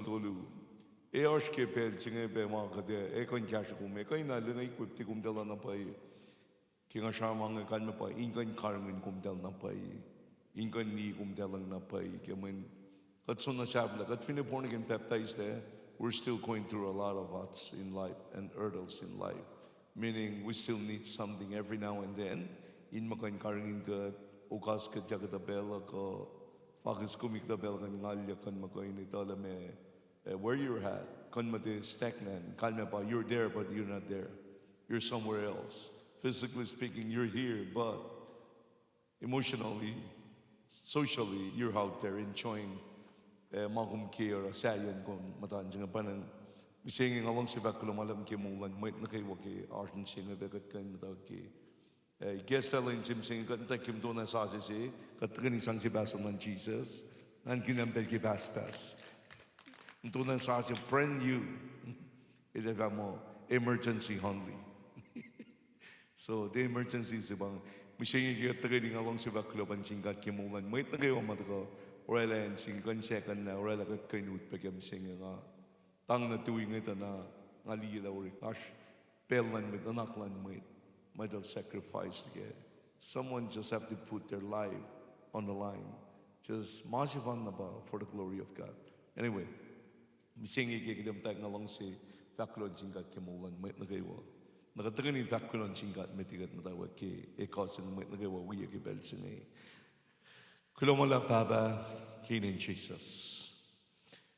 Tolu. Eosh ke pel chinge be ma kade ekon kya shukum ekon na lena equip ti kum dela na pai kinga shamang kan me pai ingon karmin kum del na pai ingon ni kum delang na pai ke men kat suna shabla kat fine born again baptized there we're still going through a lot of ups in life and hurdles in life meaning we still need something every now and then in makan karingin ka ukas ka jagata bela ko Fakis kumik da bel kan ngalya kan makoy ni tala me where you're at kan mate stagnant kan me pa you're there but you're not there you're somewhere else physically speaking you're here but emotionally socially you're out there enjoying magum ke or sayan kon matan jinga panan singing along si bakulo malam ke mulan might na kay wake arsin singa bekat kan mata ke Geselin Jim Sing got take him doon sa si kat kani sang si basan ng Jesus and kinam tel ki bas bas doon sa si friend you it have mo emergency only so the emergency is bang mising ki training along si baklo ban singkat ki mulan may tagay wa matko orela en sing kan second na orela kat kainut pa kem sing nga tang na tuwing ito na ngali la uri ash pelan mit anaklan mit might have sacrificed again. Someone just have to put their life on the line. Just masivan about for the glory of God. Anyway, misingi kikidam tag nalong si fakulon chingat kemulan might nagawa. Nakatagan ni fakulon chingat mitigat matawa ki ekosin might nagawa wiya ki belsingi. Kulomala baba kinin Jesus.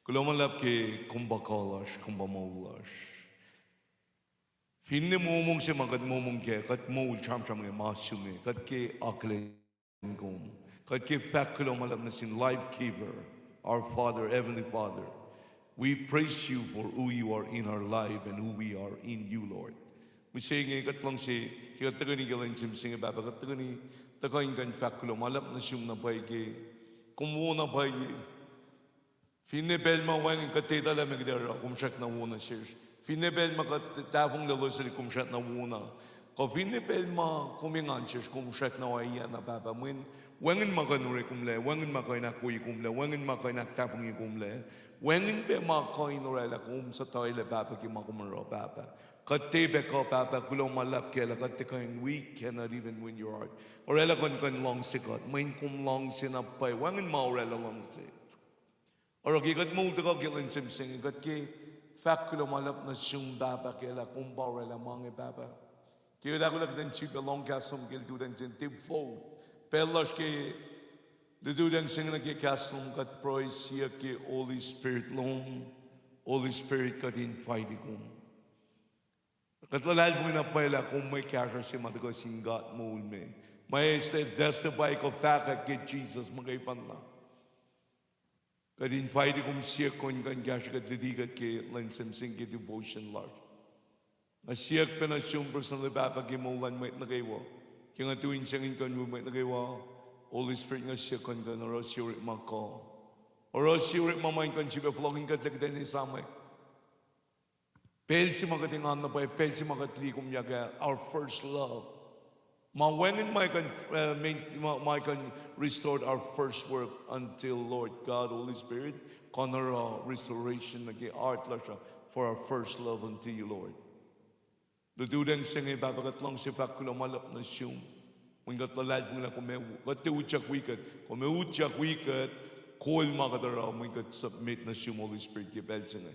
Kulomalap ki kumbakolash kumbamolash. Finne momong se magat momong ke kat mol cham cham nge masume kat ke aklen gom kat ke fakulo malam na sin life giver our Father Heavenly Father we praise you for who you are in our life and who we are in you Lord we say nge kat lang se kat tagani galan sim sing baba kat tagani tagain kan fakulo malam na siyum na pai ke kumo na pai finne bel ma wang kat te dala me gdera kumshak na wona shish Finebel makatafong lalosari kumshat na wuna. Ko finebel ma kuminganches kumshat na waya na baba min. Wangin makanure kumle, wangin makoy na kuy kumle, wangin makoy na tafong kumle. Wangin pe makoy norela kum sa toile baba ki makumaro baba. Katebe ko baba kulo malap kela katikain we cannot even win your heart. Orela kon long sikot, main kum long sinapay, wangin ma orela long si. Oroki kat multa ko kilin simsing kat ki fakulo malap na siyong baba kela kumbaw rela mange baba. Kaya dako lang den chip along kasum kil du den sin tip fold. Pelas ke du den sing na ke kasum kat proy siya ke Holy Spirit long. Holy Spirit kat in fight kum. Kat lalal mo na pala kung may kasya si matago singgat mo ulme. May stay testify ko fact ke Jesus magaypan na. Kadin fight kum siya kon kan gash kat lidigat ke lansam sing ke devotion large. Asiyak pa na siyong personal baba ke mulan may nagaywa. Kaya nga tuwin siyang kan mo may nagaywa. Holy Spirit nga siya kon kan oro siya mako. Oro siya mamain kan siya flowing kat lagdan ni samay. Pel si magatingan na pa pel si magatlikom yaga our first love. When my can restored our first work until Lord God, Holy Spirit, konara restoration nagi art lasha for our first love unto you, Lord. Dududang singi babagat long si pakulo malap na siyum. Wingat lalad mo na kat te uchak wikat. Kume uchak wikat, kol makadara, wingat submit na siyum Holy Spirit kibel singi.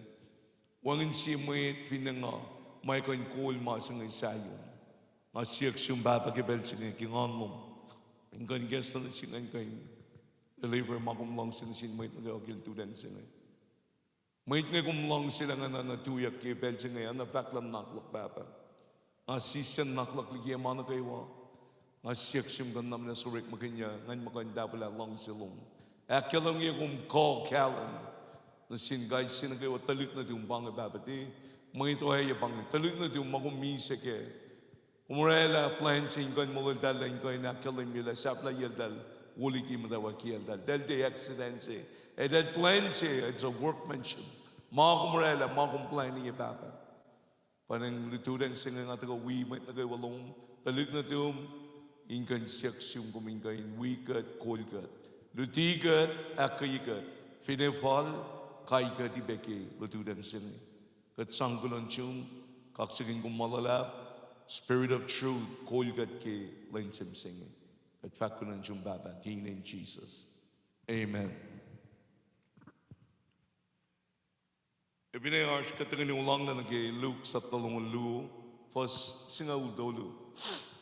Wangin si mwit finanga, may kan kol masangay sayong. Asiyak sumba pagkibel singa kingon mo. Ingkan guest na singa kain. Deliver makum long sila sin mait na gil tudan singa. Mait nga kumlong sila nga na natuyak kibel singa yan na faklam naklak baba. Asisyan naklak ligya mana kaywa. Asiyak sumgan naman na surik makanya ngan makanda pala long silong. Akalang iya kum call kalan. Na sin guys sina kaywa talik na diyung banga baba di. Mga ito ay banga talik na diyung makumisa ke. Umrela plan singkan mulal lain ko na kalim mila sapla yaldal wuli ki madawa ki yaldal del de accident se that plan se it's a workmanship ma umrela ma plan ni papa parang lutudan singa nga taga we might nagay walong talik na tum inkan seksyon kumingkain wikat kolgat lutigat akayikat finefal kaika di beke lutudan sini. Kat sangkulan chum kaksigin kumalalap spirit of truth kolgat ke lensim singi. Kat fakulan chum baba in Jesus. Amen. Ibine ash katagin ulang na nage Luke sa talong lu first singa udolu.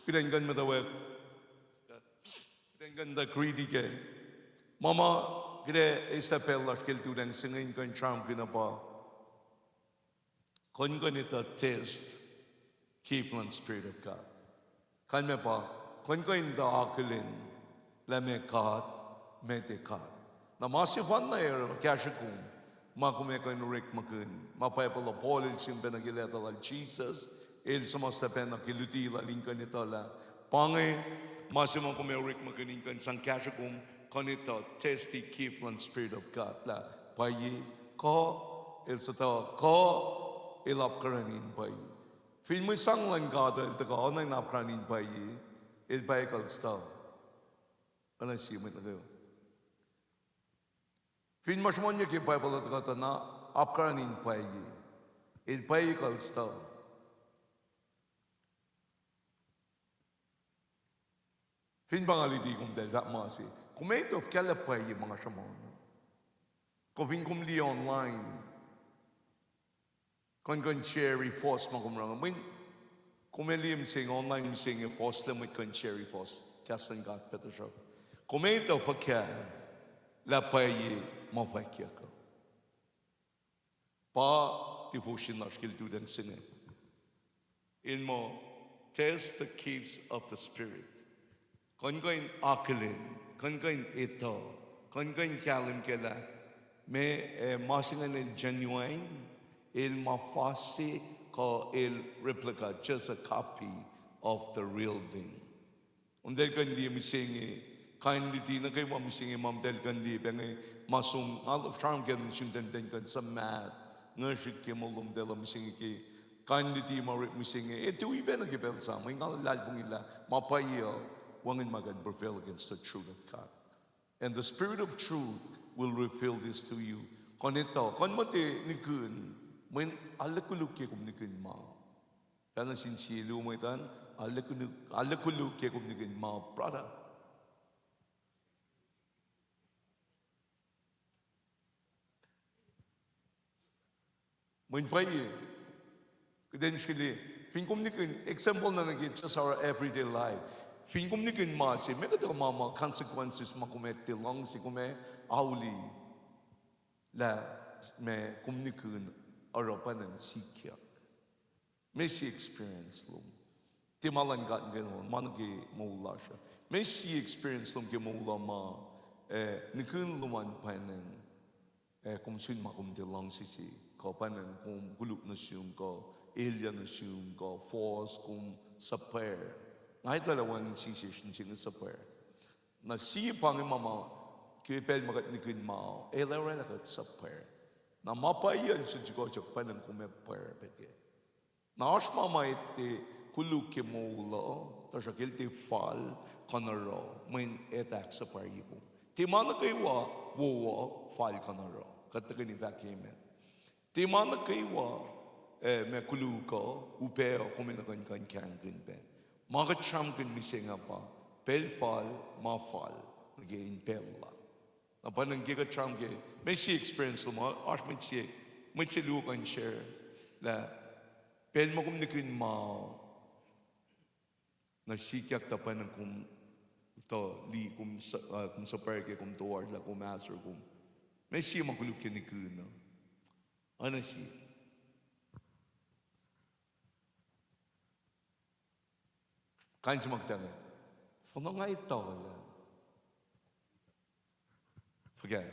Pinanggan matawag. Pinanggan da greedy ke. Mama kire Isabel ash keltu dan singin kan charm kinapa. Kon ita test Kiflan Spirit of God. Kan me pa, kon ita akulin, lame kat, mete kat. Na masifan na kaya siya kung, makume ko rik makun, mapayapala polil sin benagileta la Jesus, il samasapen na kilutila linkan ito la, pange, masimang kume rik makun inkan sang kaya siya kung, kon ito testy Kiflan Spirit of God la, payi, ko, il sato, ko, ilap karanin pai. Fin mo sang lang kada il taka onay nap karanin pai il pai kal staw. Ano siya mo na kayo? Fin mo siya ki pai pala taka na ap karanin pai il pai kal staw. Fin bangali di kum del dak masi. Kumaito of kala pai mga siya mo. Kung fin kum li online. Kon cherry force makumrang. When kumelium sing online sing post them with kon cherry force. Kasan got better shop. Kumento fakya la paye mo fakya ko. Pa devotion na skill do den sing. In mo test the keeps of the spirit. Kon akulin, kon ito, kon kalim kela me masingan genuine. Il mafasi ko il replica, just a copy of the real thing. Undel kan di misingi, kindly di na kayo mamisingi mam del kan di bengi masum all of charm kan sinten den kan sa mat ngashik ke molum del misingi ki kindly di marit misingi ito iben na kibel sa may ngal lalfung ila mapayo wangin magan prevail against the truth of God. And the spirit of truth will reveal this to you. Kon ito, kon mo ti nikun when alakuluk ke kumnikin ma. Kana sinsilu mo itan, alakuluk ke kumnikin ma, brother. When pray, then shili, fin kumnikin, example na nagit just our everyday life. Fin kumnikin ma, si mega to mama consequences makumete long si kume auli la me kumnikin arapan and sikya. Messi experience lum. Timalan gat ganon, managi maula siya. Messi experience lum ke maula ma, nikun luman panen, kung sin makum de lang sisi, ko panen kung guluk na siyum ko, alien na siyum ko, force kung saper. Ngay dalawan sisi siya saper. Na siya pangin mama, kipel magat nikun mao, elera lagat saper. Na mapayan sa Diyos panen kumeper peke. Na asma maite kuluke molo, tasha kilte fal kanaro, main etak sa paribo. Timana kaywa wowa fal kanaro. Katakan ni vacuumen. Timana kaywa me kuluko upeo kuminakan kan kangin ben. Mga chamkin misinga pa, pel fal ma fal, naging pella. Napan ang giga charm ke, may si experience mo, as may si lukan share, la, pel mo kumnikin mo, na sikyak tapan ng kum, ito, li kum sa perke, kum toward la, kum master, kum, may si makulukin ni kuna. Ano si? Kain sa magtanga, funo nga ito, wala. Forget it.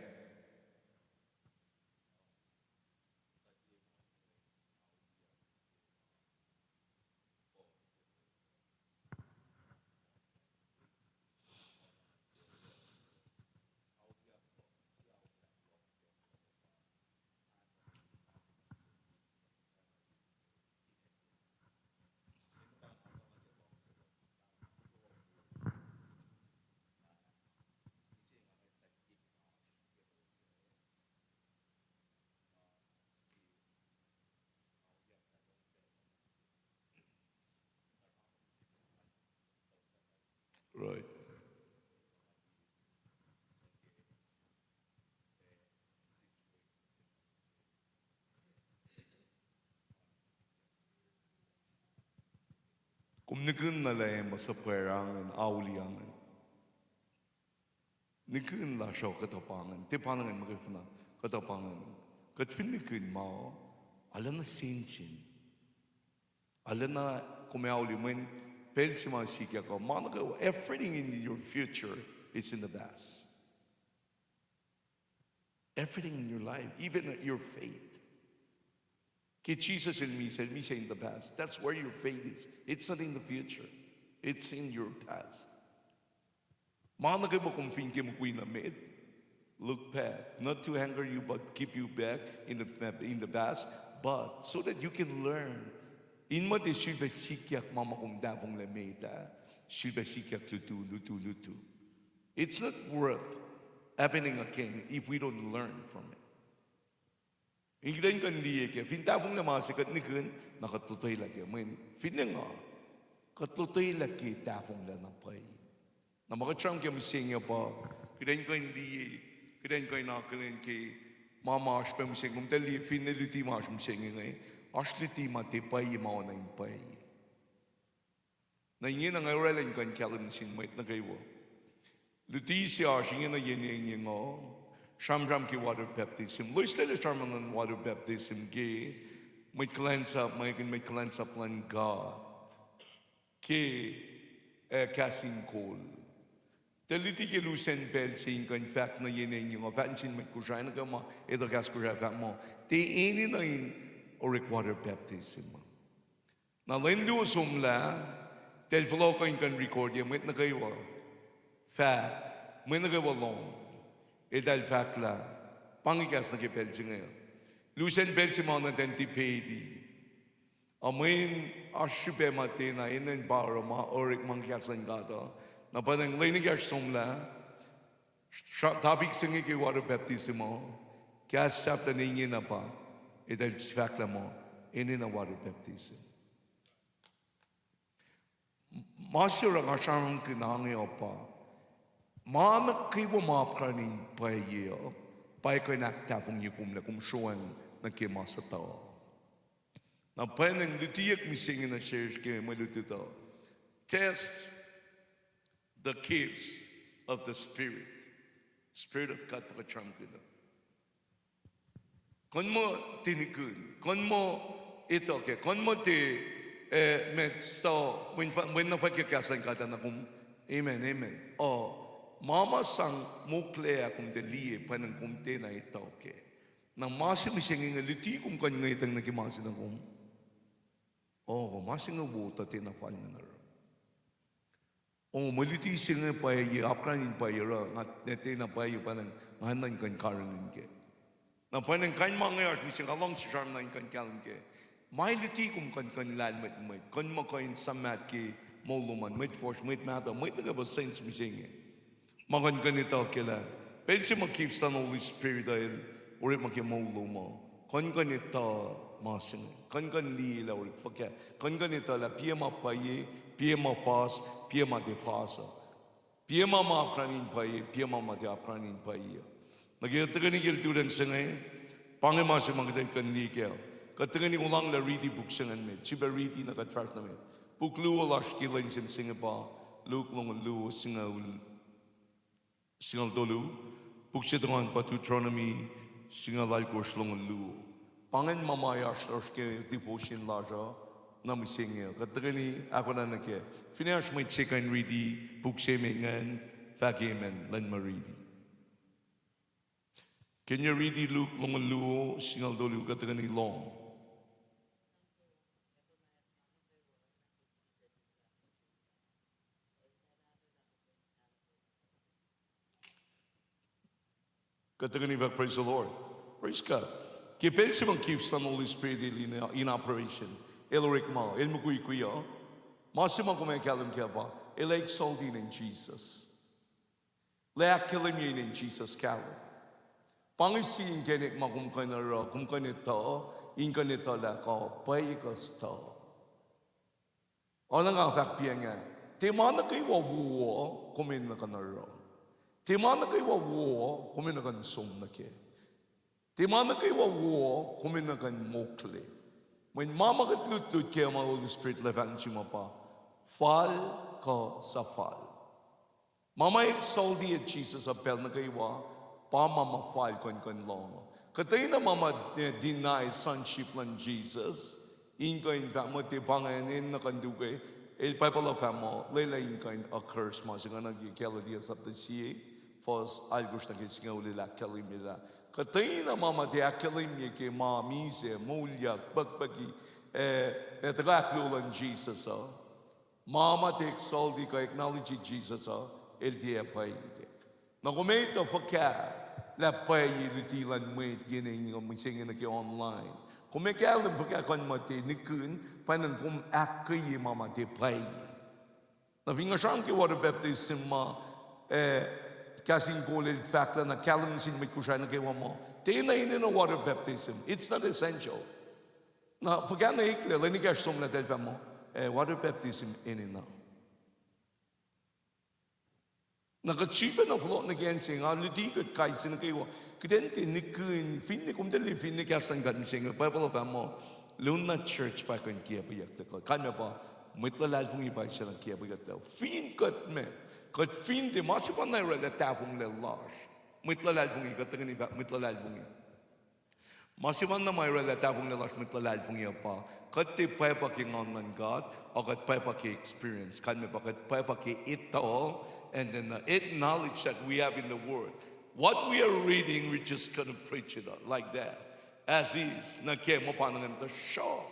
Right. Kung nikun na lang masapwerangan, auliangan. Nikun la siya katapangan. Tipanangan makifna katapangan. Katfin nikun mao, ala na sinsin. Ala na kumauli when pelsi mga sikya ko, manaka, everything in your future is in the past. Everything in your life, even your faith. Jesus in me said, say in the past. That's where your faith is. It's not in the future. It's in your past. Manaka mo kung finke mo kuy na mid. Look back, not to anger you, but keep you back in the past, but so that you can learn. In mo de silba sikyak mama kung davong lameda, silba sikyak lutu. It's not worth happening again if we don't learn from it. Ingren kan liye ke fin davong na masikat ni kun nakatutoy lagi. Min finenga katutoy lagi davong la na pai. Na makachang ke misingya pa, kren kan liye, kren kan nakalen ke mama as pa mising kum tali fineliti mas mising ngai. Ashliti mati pai mao na impai. Na ingin ang aurelen kan kalim sin mait na kaywo. Luti siya singin na yen ngo. Sham ki water baptism. Lois tele charman ng water baptism ke may cleanse up lang God. Ke casting call. Teliti ke lucen bel sin kan fact na yen ngo. Fact sin may kushay na kama ito kas kushay fact mo. Te ini na in or water baptism. Na lendu sumla tel flow ko in kan record ya met na kayo fact may na kayo long edal fact la pangikas na kipelsi ngayon lusen pelsi mo na ten tipedi amin ashupe mate na inen para ma orik mangkiasan gata na panang lenigas sumla topic singi ke water baptism mo kaya sapta ninyi na pa edal fact la mo inin na water baptism. Masira nga siyang kinangyo pa. Maanak kayo maapkanin pa iyo. Pa ikaw naktafong yukum na kumsuan na kima sa tao. Na pa nang lutiyak misingin na shares kayo malutito. Test the gifts of the Spirit. Spirit of God pakacham kita. Kon mo tinikun. Kon mo ito ke. Kon mo ti mesto when na pagkakasan ka na kung amen. Mama sang muklea kung deliye panang kumte na ito ke. Nang masimisingin nga liti kung kanya itang nakimasi na kung masing nga wuta tinafal na nara. Maliti singa pa iya apranin pa ira ngat nete na pa iya panang nganan kan karanin ke. Na panang kan mga yas mising along si charm na kan kalan ke. May liti kung kan lalmet may kan makain samat ke moluman may force may mata may taga ba saints mising makan ganito kila pensi mag-keep sa Holy Spirit dahil ulit mag-imolo mo kan ganito masing kan ganila ulit fakya kan ganito la piyama paye piyama fast piyama de fasa piyama maakranin paye piyama mati akranin paye nagigitagan ni giltudan sa ngayon pangimasi magdagkan ni kaya katagan ni ulang la ready buksangan med siba ready na katras na med buklu alash kilan sim singapa luk long lu singal dolu buksitangan patu tronomy singal alkos long lu pangan mamaya stars ke devotion laja namising katagan ni ako na nake finish my second ready buksemengan fagemen lan maridi. Can you read the Luke long lu singal dolu katagan ni long? Katagan ni praise the Lord. Praise God. Kipensi mong keeps the Holy Spirit in operation. Eloric mo, elmukui kuya. Masima kumakalam kaya ba? Exalting in Jesus. Leakilim yun in Jesus kalam. Pangisiin kenik makumkanara, kumkanito, inkanito la ko, payikas to. O nang ang fakpiya nga, Timana kay wawo kumin na kanaro. Timana kay wawo kumin na kan som na ke. Timana kay wawo kumin na kan mokle. When mama kat lut kaya ma Holy Spirit levan si pa. Fal ka sa fal. Mama exalti at Jesus apel na kay wa pa mama fal kan long. Katay na mama deny sonship ng Jesus. Inka in fact mo ti panganin na kandugay. El Papa famo lela inka in a curse mo. Sige nagkikala diya sa siya. Fos algos na kisinga ulila kalimila. Katay na mama ti akalimya kay mami se mulyak bagbagi. Netagaklulan Jesus. Mama ti exalti ka acknowledge Jesus. El dia pay. Na kumita fakya. La pay lutilan mwit yun yung singin na ki online. Kung may kailan fakya kan mati nikun panan kum akay mama ti pay. Na vingasang ki water baptism ma kasing kolel fakla na kailan sin may kusay na kiwa mo. Tina inin na water baptism. It's not essential. Na fakya na ikla lanigash som na telfa mo water baptism inin na. Nakachipa na float na kensing, ludigot kay sinakayo. Kidente ni kun finne kumdali finne kasan gan sing Bible of amo Luna Church pa kan kia payak ko. Kanya pa mitlalal fung iba siya kia payak daw. Fin kat me. Kat fin de masipan na rela tafung le lash. Mitlalal fung iba tangan iba mitlalal fung iba. Masipan na may rela tafung le lash mitlalal fung iba pa. Kat ti pa pa ki ngon God o kat pa pa ki experience. Kanya pa kat pa pa ki ito. And then it knowledge that we have in the Word. What we are reading, we're just going to preach it like that. As is. Nagkemo pa nang ito. Sure.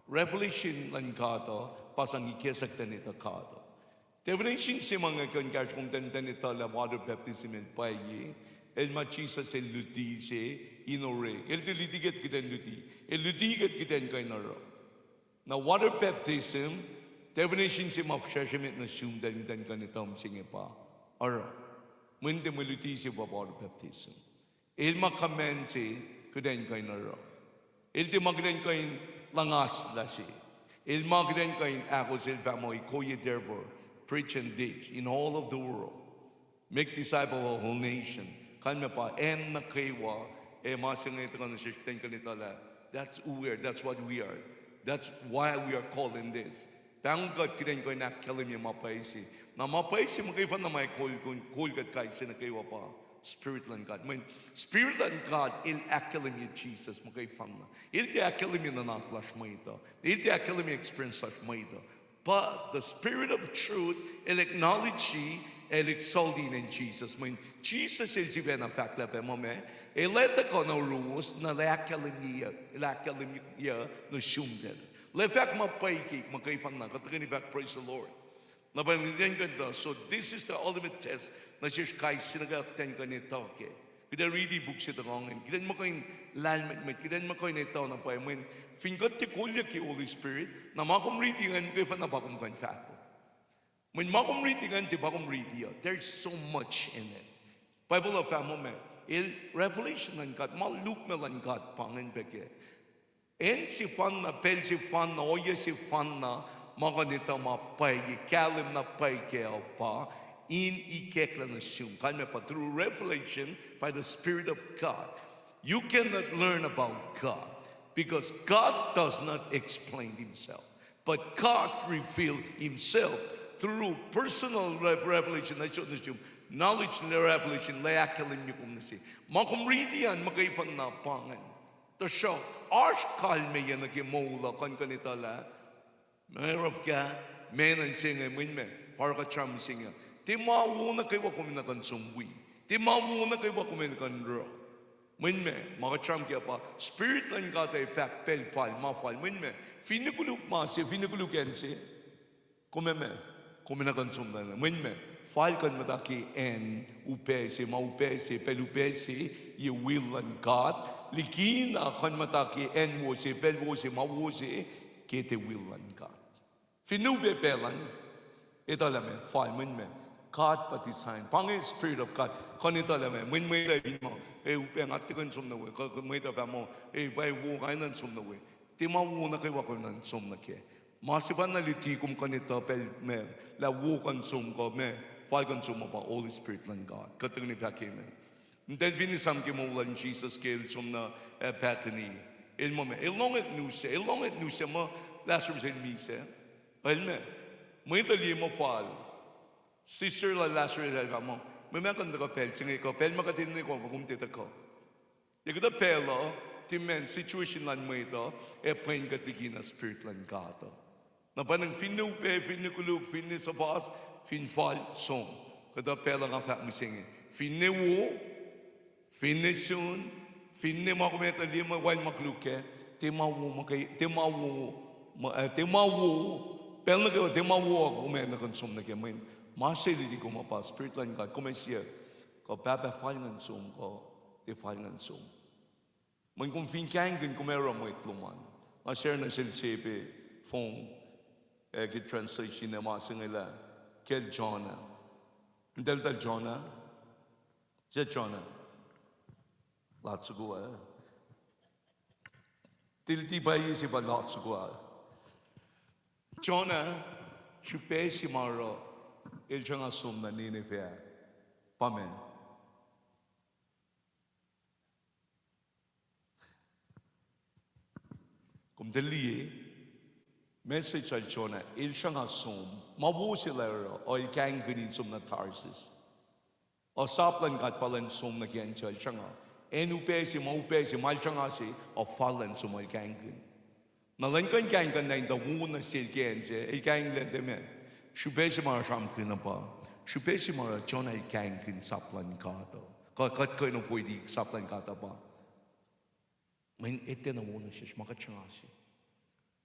Revelation lang kato. Pasang ikesak na nito kato. Revelation si mga kankash kung tanda nito la water baptism in paye. El Jesus el luti se inore. El dilitigat kita luti. El lutigat kita kay naro. Na water baptism, definition si mafshashimit na sumdan kanitom singe pa. Ara. Mwende maluti si water baptism. El makamen si kudain kay naro. El di magdain kay langas lasi. El magdain kay ako sil family koye therefore preach and teach in all of the world. Make disciple of whole nation. Kanya pa en na kaywa masingay ito ka na sisteng kanitala. That's who we are. That's what we are. That's why we are called in this. Tanggat kinain ko na kalim yung mapaisi. Na mapaisi magkaifa na may kul kat kaisi na kayo pa. Spirit lang God. When Spirit lang God, il akalim yung Jesus magkaifa na. Il ti akalim yung nanaklash mo ito. Il ti akalim yung experience slash mo ito. But the Spirit of truth, il acknowledge ye, il exalting in Jesus. When Jesus is even a fact lepe mo me, ileta ko na rules na lakalim niya no shumdel. Le fact mapaikik magkaifan na katagan ni fact praise the Lord. Nabanidyan ganda. So this is the ultimate test na siya kay sinagatan ka ni Tauke. Kita ready books ito kong kita mo kayo lalmet kita mo kayo na ito na pa when fingot ti kulya ki Holy Spirit na makom readingan kaifan na bakom kan fact. When makom readingan ti bakom reading there's so much in it. Bible of family il revelation ng God maluk na lang God pangin beke. En si fan na pel si fan na oye si fan na makanita mapay kalim na pay kaya pa in ikekla na siyum kanya pa through revelation by the Spirit of God. You cannot learn about God because God does not explain Himself, but God revealed Himself through personal revelation. Na siyum knowledge na revelation layakalim niyo kung nasi makumridian magkaifan na pangan. To show, arch kalme yan nagimola kan kanitala. Mayroon ka, menan singa, minme, para ka cham singa. Ti mawuna kayo kumin na kan sumwi. Ti mawuna kayo kumin na kan ro. Minme, makacham kaya pa, spirit lang ka tayo, fact, pel, fal, mafal, minme. Finikuluk masi, finikuluk ensi. Kumeme, kumin na kan sumdana. Minme, fal kan mataki en, upesi, maupesi, pelupesi, you will and God. Likin akan mataki en wose pel wose mawose kete willan God. Finube pelan ito lame falmen me God pati sign pangin Spirit of God kanito lame when may tayo mo upeng atikan sum na we may tayo mo bay wo kay nan sum na we ti mawu na kay wako nan sum na ke Masipan na litikum kanito pel me la wu consum ko me fal consum pa Holy Spirit lang God. Katong ni pakime. Then vinisam ki mo lan Jesus kel sum na patini. Il moment ilong et nuse mo Lazarus el mise. El me. Mo itali mo fal. Sister la Lazarus el mo. Me kan da pel singi ko pel makatin ni ko kumtita ko. Yagda pelo timen situation lan mo ito plain katigina spirit lan gato. Na panang finupe, finukuluk, finisabas, finfal, song. Kada pela nga fat misingi. Finewo, finesun, finemakumeta lima wine makluke, timawo, pelna ka, timawo, kumena konsum na kemain. Masili di kumapa, spirit lang God, kumesiya, ko papa falingan sum ko, ti falingan sum. Man kung finkangin kumera mo itluman. Masir na silsipi, phone, ki translation na masingila kel Jonah. Dal Jonah. Siya Jonah. Lots of gua. Tilti ba si ba lots of gua. Jonah chupe si maro il changa sum na Nineveh. Pamen. Kum dali message al Jonah, il siyang asum, mabusi laro, o il kang ganin sum na Tarsus. O saplan kat palan sum na kiyan siya, il siyang enupesi, maupesi, mal siyang asi, o falan sum il kang ganin. Nalan kan kang kan na inda muna sil kiyan siya, il kang lenteme. Shupesi mara siyam kina pa. Shupesi mara Jonah il kang ganin saplan kato. Kat ko ino pwede saplan kata pa. Main ete na muna siya, makat siyang asi.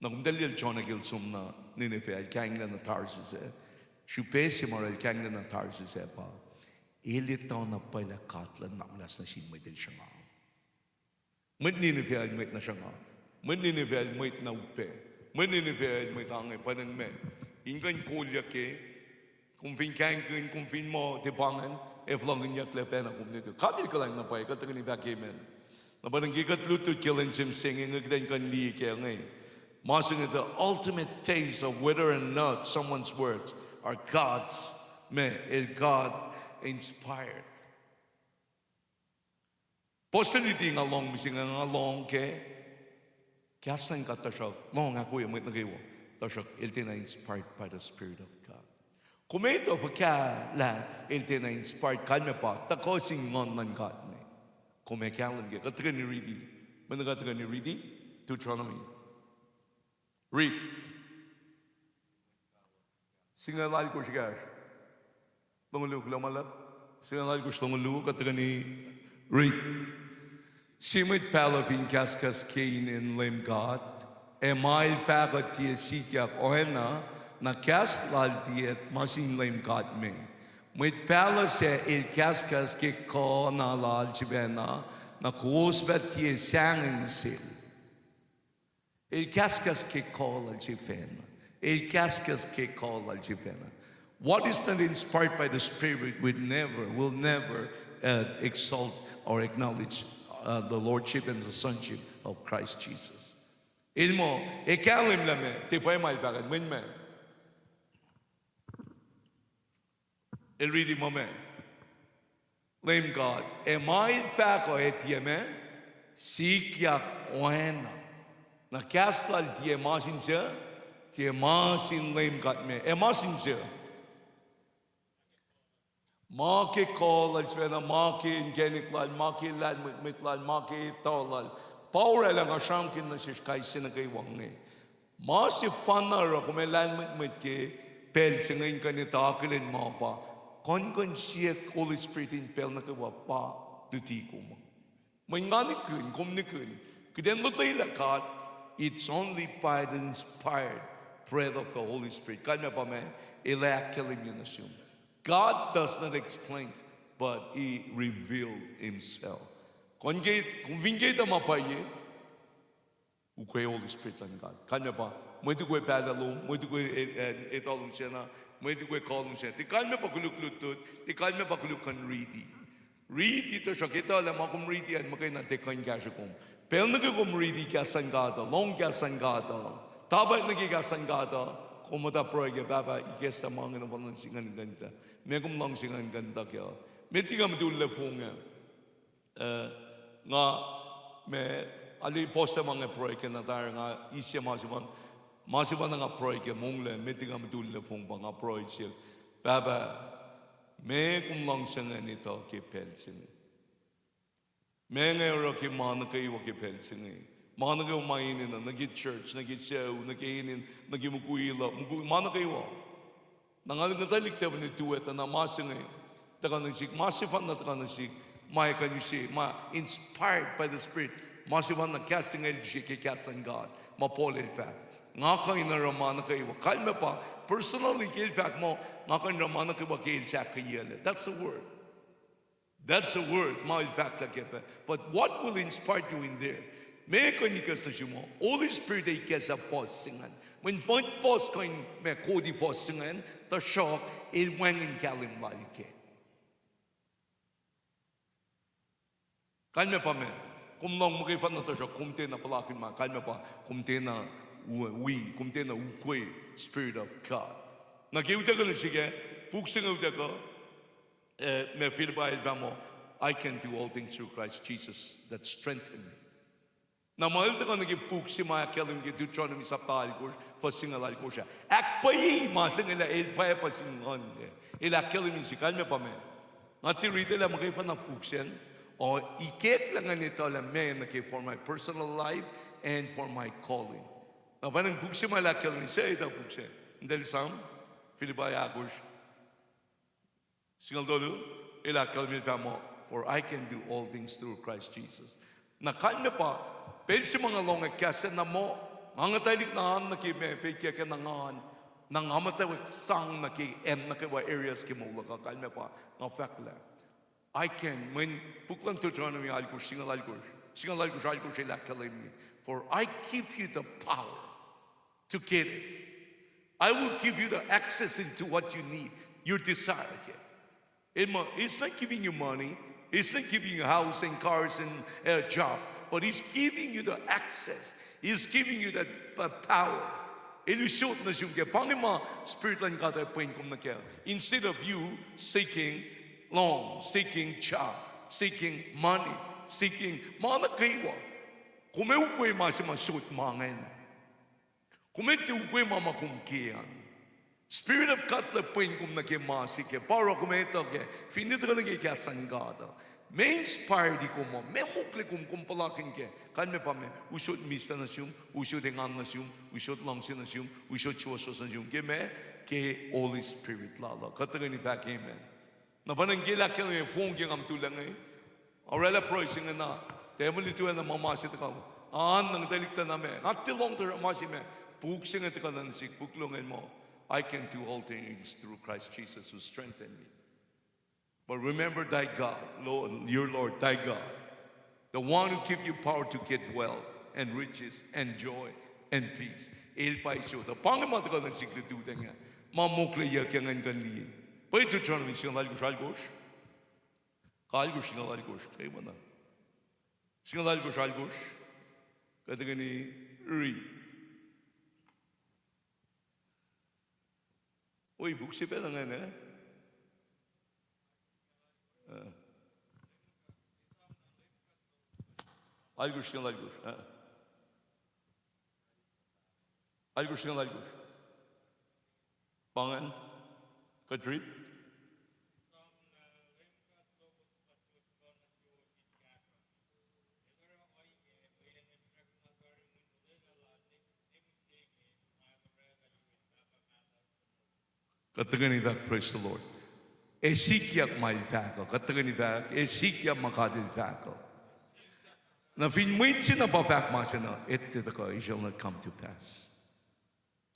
Nakumdali al Jonah gil sum na Nineveh, al kangla na Tarsus Shupesi mara al kangla na Tarsus pa. Ilit tao na pala katlan naklas na sin may del siya nga. May Nineveh al may na siya nga. May Nineveh al may na upe. May Nineveh al may tangay panang men. Ingan kulya ke, kung fin kangkin, kung fin mo, tipangan, flongin niya klepena kung nito. Katil ka lang na pa, katagan ni Bakimen. Na parang gigatluto kilin sim singing, nagdan kan liye kaya ngay. Marking the ultimate taste of whether or not someone's words are God's, God inspired. Possibility nga long missing nga long ke kasan ka tasyak long ako yung may nagawa tasyak iltina inspired by the Spirit of God. Kumento for ka la iltina inspired kalme pa takosing ngon nan God me. Kumekalan ke katagan ni ready. Managatagan ni ready Deuteronomy. Read. Singalal ko siya. Tungulog lamalap. Singalal ko siya tungulog at ni read. Simit palapin kaskas kainin lem God. Email fagot tiya sikyak oena na kaslal tiya masin lem God me. Mit pala se il kaskas ke ko na lal chibena na kusbat tiya sangin sil. Il cascas che cola al cifena. Il cascas che cola al cifena. What is not inspired by the Spirit will never exalt or acknowledge the Lordship and the Sonship of Christ Jesus. Ilmo, ikalim lame, tipay malpagan, win me. Il reading moment. Lame God, email faco etieme, sikyak oena. Na kastlal tie masin lame got me. Masin siya. Maki kolal siya maki ingeniklal, maki lal mitmitlal, maki tolal. Power lang asyamkin na siya kay sinagaywang ni. Masi fanar ako may lal mitmitke, pel siya ngayon kanita akilin mo pa. Kon siya Holy Spirit in pel na kawa pa, duti ko mo. May nganikun, kumnikun. Kiden lutay lakat, it's only by the inspired breath of the Holy Spirit. God does not explain, but He revealed Himself. Kung vingate mapaye, ukay Holy Spirit lang God. Kanya pa, may di ko pedalo, may di ko etalong siya na, may di ko kalong siya. Di kanya pa kuluk-lutut, di kanya pa kulukan ready. Ready to siya, kita alam akong ready at makay na tekan kaya siya kong. Pero nagkakumridi kaya sangada, long kaya sangada, Dapat nagigasan gata, kumata proyek baba ikesa mga nawalan singan ganda. Megum lang singan ganda kaya. Meti ka madulle funga. Nga me ali posta mga proyek na tayo nga isya masiban nga proyek mongle meti ka madulle funga nga proyek baba megum lang singan ito kipelsin. Mengero ki mana kayo kipelsin. Mana kayo mainin na nagi church, nagi show, nagi mukuila, mana kayo. Nangalit na tayo liktaw ni tuwet na masing takanasik, masifan na takanasik, may kanyusi, inspired by the Spirit, masifan na casting el shiki casting God, mapolil fact. Nga kayo na ramana kayo, kalma pa, personally kayo fact mo, nga kayo na ramana kayo kayo sa kayele. That's the word. That's the word, ma fact like it. But what will inspire you in there? May kanika sa mo, Holy Spirit ay kesa postingan. When point post kain may kodi postingan, the shock it went in kalim lalike. Kalme pa me, kung nang makifan na to siya, kumte na palakin ma, kalme pa, kumte na kumte na ukwe, Spirit of God. Nakiuta ka na sige, puksing uta ka, may feel ba mo, I can do all things through Christ Jesus that strengthened me. Na mahal ka nagipuk si mga kalim ki Deuteronomy sa talikos, fasingalal ko siya. Akpayi, masingala, ilpaya pasingon. Ila kalim si kalme pa me. Ngati rito lang makaifa na puksen, o ikek lang nito lang me for my personal life and for my calling. Na parang puksen mga kalim siya ito puksen. Dahil sam, Filipay Agos, singal dolo, ila kalim mo, for I can do all things through Christ Jesus. Na kalme pa, pero si mga long kasi na mo, mga talik na han na kime, peke ka na ngan, nang amatawag sang na ki na kiwa areas ki mo laka kalme pa, nga fact la. I can, when puklang Deuteronomy alikush, singal alikush ila kalimi, for I give you the power to get it. I will give you the access into what you need, your desire. It's not giving you money, it's not giving you a house and cars and a job. But He's giving you the access. He's giving you that power. Ilusot na siya kaya. Pangima, spirit lang ka tayo po na kaya. Instead of you seeking loan, seeking job, seeking money, seeking mana kaiwa. Kumeukoy masut mangen. Kumeukoy makumkiyan. Spirit of God la po na kaya masike. Para kumeto kaya. Finito ka na kaya sanggata. May inspire di ko mo, may mukli kung palakin ke. Kan me pa me, usod mista na siyum, usod engan na siyum, usod langsin na siyum, usod chuwasos na siyum. Ke me, ke Holy Spirit lala. Kataga ni back amen. Na panang gila kaya may phone kaya ngam tulang eh. Aurela proising na, temo nito na mamasit ka. Nang dalikta na me, ngati long term masi me, puksing at ka nansik, puklungin mo. I can do all things through Christ Jesus who strengthened me. But remember thy God, Lord, your Lord, thy God, the one who gives you power to get wealth and riches and joy and peace. El paisyo. The pangamat ka ng sikretuda nga. Mamukla ya kaya nga ganli. Pa ito tiyan ng singal algosh. Kalgosh singal algosh. Kaya mo na. Singal algosh. Kata nga ni read. Uy, buksi pa na nga na. Algosh singal algosh. Algosh singal algosh. Pangan. Kadrit. Kataganivak, praise the Lord. Esikiak mailfako, kataganivak, esikiak makadilfako. Na finwait sina pa fak masina, it shall not come to pass.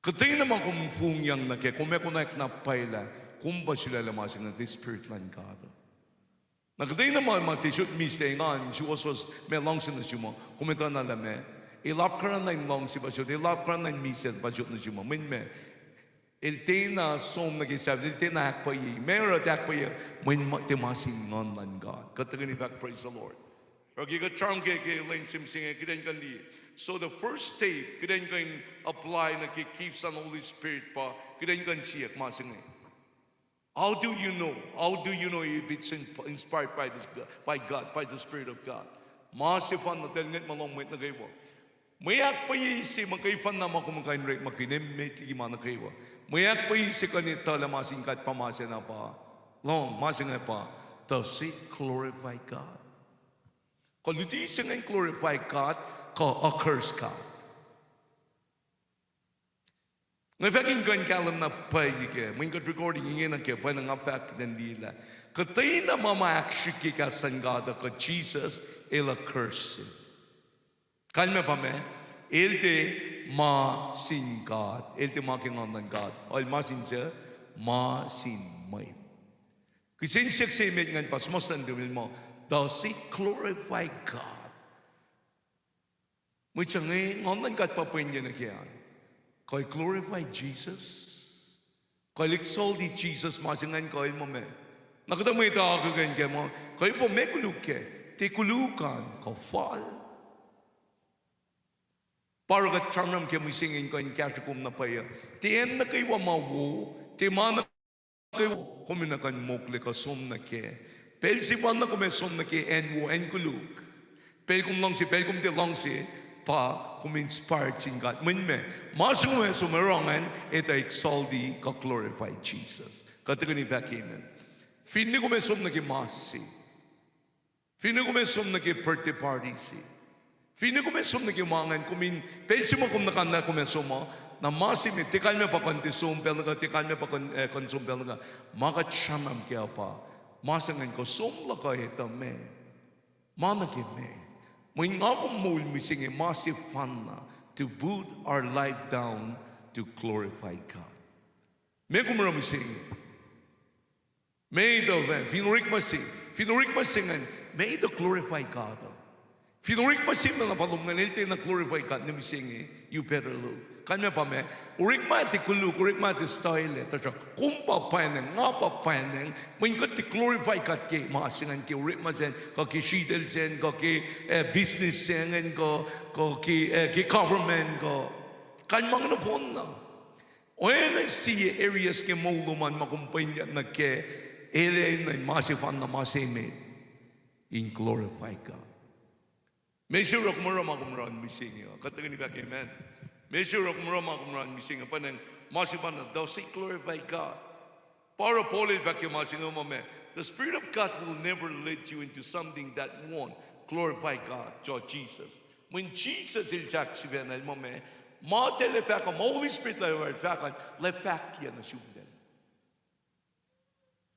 Katay naman kung fungyang na kaya, kung may kunaik na paila, kung ba sila lamasin na this spirit lang kada. Nakatay naman matisot mistay nga, si was may long sin na siya mo, kumita na lame, ilap ka na yung long si basyot, ilap ka na yung miset basyot na siya mo, min me, ilte na som nag-isab, ilte na hakpayi, meron at hakpayi, min timasin ngon lang God. Kataganivak, praise the Lord. Ragi ka charm kaya kaya lain simsing kaya kan li. So the first step, kailan ko apply na keeps ang Holy Spirit pa, kailan ko siya masingay. How do you know? How do you know if it's inspired by God, by the Spirit of God? Masifan na telnget malongmet na kayo. Mayak pa isi magkaifan na makumakain rek makinemmet lima na kayo. Mayak pa isi kanita la masingkat pamasya na pa. Long masingay pa. Does it glorify God? Kalau di singay glorify God, ka curse God. Ngayon ko yung kalam na pay ke, ngayon ko recording ingin na ke, pay nang affect ng dila. Katay na mama-action ka sanggada ka Jesus, ila curse. Kalma pa me, ilte ma-sin God, ilte ma-kingon ng God, o ma-sin siya, ma-sin may. Kasi siya sa imig ngayon pas, masan gawin mo, does it glorify God? May siya ngayon, ngon ng God papayin niya na kiyan. Kau glorify Jesus. Kau exalt Jesus masingan kau mo me. Nakita mo ito ako ganyan mo. Kau po me kuluk ke. Te kulukan kau fall. Para ka charmam ke mo singin kau in kashukum na paya. Te en na kayo mawo. Te mana kayo kuminakan mokle ka som na ke. Pel si pan na kume som na ke en wo en kuluk. Pel kum long si pel kum te long si. Pa kung-inspired sin God. Minme, masungwe sumerongan, ito exaldi ka glorify Jesus. Kataga ni Amen. Fini ko mesum na ki masi. Fini ko mesum na ki birthday party si. Fini ko mesum na ki mangan kumin, pensi mo kum nakanda ko mesum mo, na masi mi, tikal me pa kontisum pel nga, tikal me pa konsum pel nga, maka chamam kaya pa, masangan ko, sumla ka ito me, managi me. May nga kong mul missing a massive fun na to put our life down to glorify God. May kumara missing. May ito, finurik masingan, may ito glorify God. Finurik masing na napalungan, ito na glorify God na missing you better look. Kanya pa me, urik mati kuluk, urik mati style, tasya, kumpa paneng, ngapa paneng, may nga ti glorify God ke, masingan ke, urik masin, ka ki shidel sen, ka ki business sen, ka ki government, ka, kanya mga na phone na. When I see areas ke mauluman, makumpanya na ke, ele na masifan na masime, in glorify God. May sure ako makumara missing you. Katagan ni Baki, amen. May sure ako makumara missing you. Panang masipan na, thou say glorify God. Para Paul Baki masing mo me. The Spirit of God will never lead you into something that won't glorify God, Jesus. When Jesus is active mo me, ma-telefaka, Holy Spirit lefak yan na siyuden.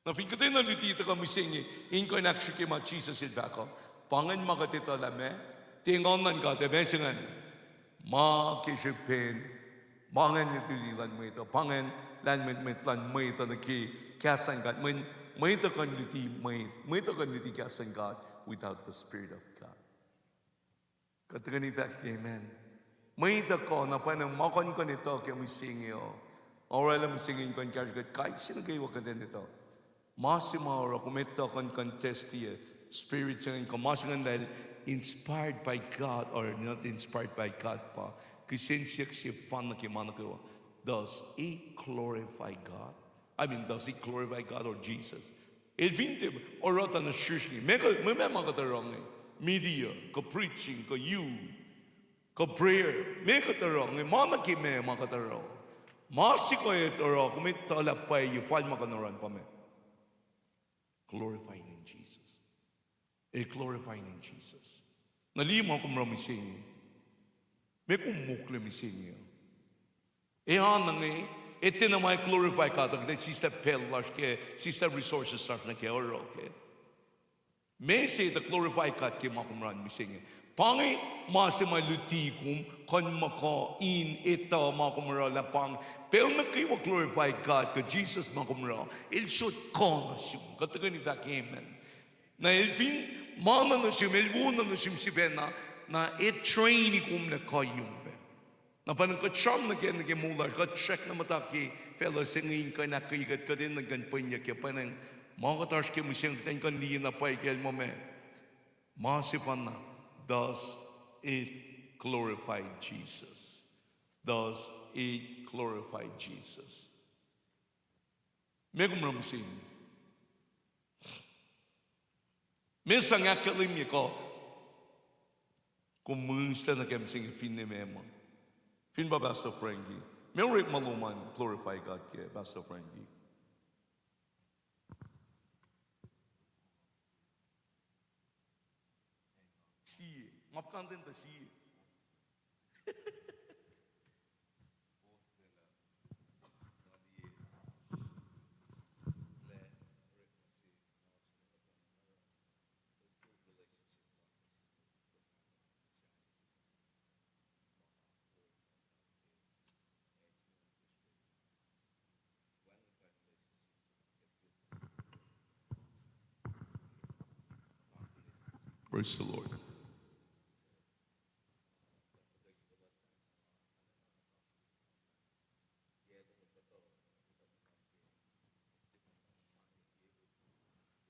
Na fikatay na litita ka missing in connection kay Jesus is back up. Pangan makatito lame, tingonan ka, tebensingan, makisipin, pangan nitililan mo ito, pangan lanmitlan mo ito na kasan God, may ito kan liti kasan God without the Spirit of God. Katagan ni fact, amen. May ito ko, na panang makon ko nito, kaya may singyo, or alam mo singin ko, kahit sino kayo ka din ito, masimara, kumito kon contest niya, Spirit singing kamasangan dahil inspired by God or not inspired by God pa. Kasi siya fan na kimana ko. Does it glorify God? I mean, does it glorify God or Jesus? Elvinte or rota na church ni. May makatarong media, ka preaching, ka you, ka prayer. May katarong. Mana ki may makatarong. Masi ko ito ro. Kumita alapay yung file makanaran pa me. Glorifying in Jesus. Glorifying in Jesus. Nalima kong ramising. May kumukle mising. Ehan nang ete na may glorify ka. Dagdag sista pellash ke, sista resources start na ke oro ke. May say the glorify ka ke makumran mising. Pangi masima lutikum kon mako in ita makumra la pang. Pero nakiwa glorify God ka Jesus makumra. Il should call us. Katagan ni that amen. Na elfin mana na siya melbuna na siya sibena na training na kayong be. Na panang ka-charm na kaya nag-emular, ka-check na mataki, fellow singing ka na kayigat ka din, nagganpan niya kaya panang mga katars kaya mo siyang kandiyan na pa ikil mo me. Masipan na, does it glorified Jesus. Thus, it glorified Jesus. Megum ramsin. Mesang akalim ko kung musta na kemsing fin ni mema. Fin ba Pastor Frankie? Meron maluman glorify God kaya Pastor Frankie. See, mapkantin ta see. Praise the Lord.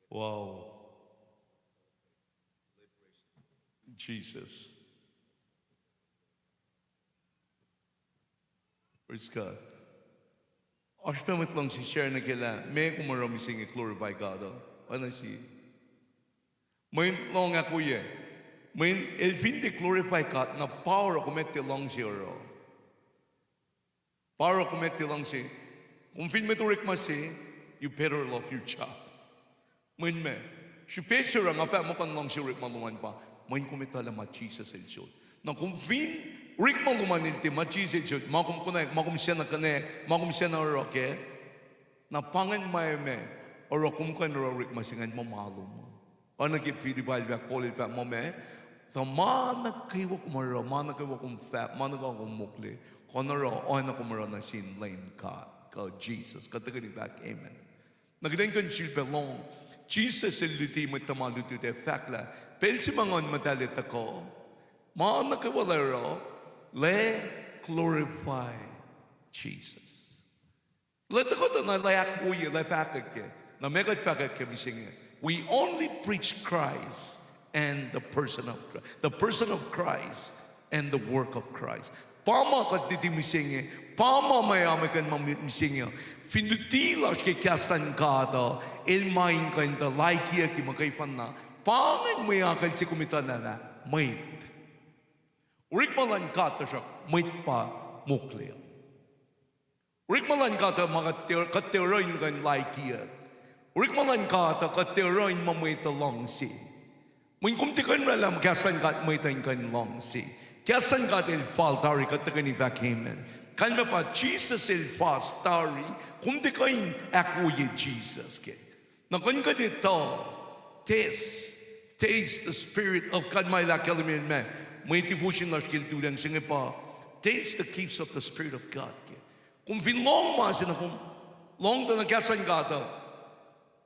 Wow. Jesus. Praise God. Ashpemet lang si share na kila. May kumarami sing glorify God. Ano si? May long ako ye. May el fin de glorify God na power ako mette long siya. Power ako mette long siya. Kung fin meturik masi, you better love your child. May me. Si pesa ra nga fa mo kan long siya rik maluman pa. May kumitala ma Jesus el siya. Na kung fin rik maluman inti ma Jesus el siya. Makum kunay, makum siya na kane, makum siya na roke. Na pangan may me. Oro kum kan ro rik masingan mamalo mo. Ano kip fidi ba ilvak polil fat mo me? So mana kaiwa kumara, mana kaiwa kum fat, mana kaiwa kum mukli. Konara, na kumara na sin lane ka Jesus. Katagani back, amen. Nagdain kan silbelong. Jesus el luti mo tamaluti de fakla. Pel si mangon madalit ako. Mana kaiwa lero, le glorify Jesus. Let ako na layak uye, le fakak ke. Na megat fakak ke misingin. We only preach Christ and the person of Christ. The person of Christ and the work of Christ. Pama kat diti misinge, pama mayami kan misinge. Finutilas ke kasan kada, ilmain kan da laikia ki makay fanna. Pangan mayakan si kumita na mait. Urikmalan kata siya, mait pa muklia. Urikmalan kata mga kateroin kan laikia. Urikmalan kata kateroin mamay talong si. Mung kumtikan ralam kasan kat may kan long si. Kasan kat el faltari katakan ivak amen. Kalma pa Jesus el fastari kumtikain akuye Jesus ke. Nakon ka dito taste the spirit of God may lakalamin me. May tifushin lashkil tulang singe pa taste the keeps of the spirit of God ke. Kung finlong masin akong long na kasan kata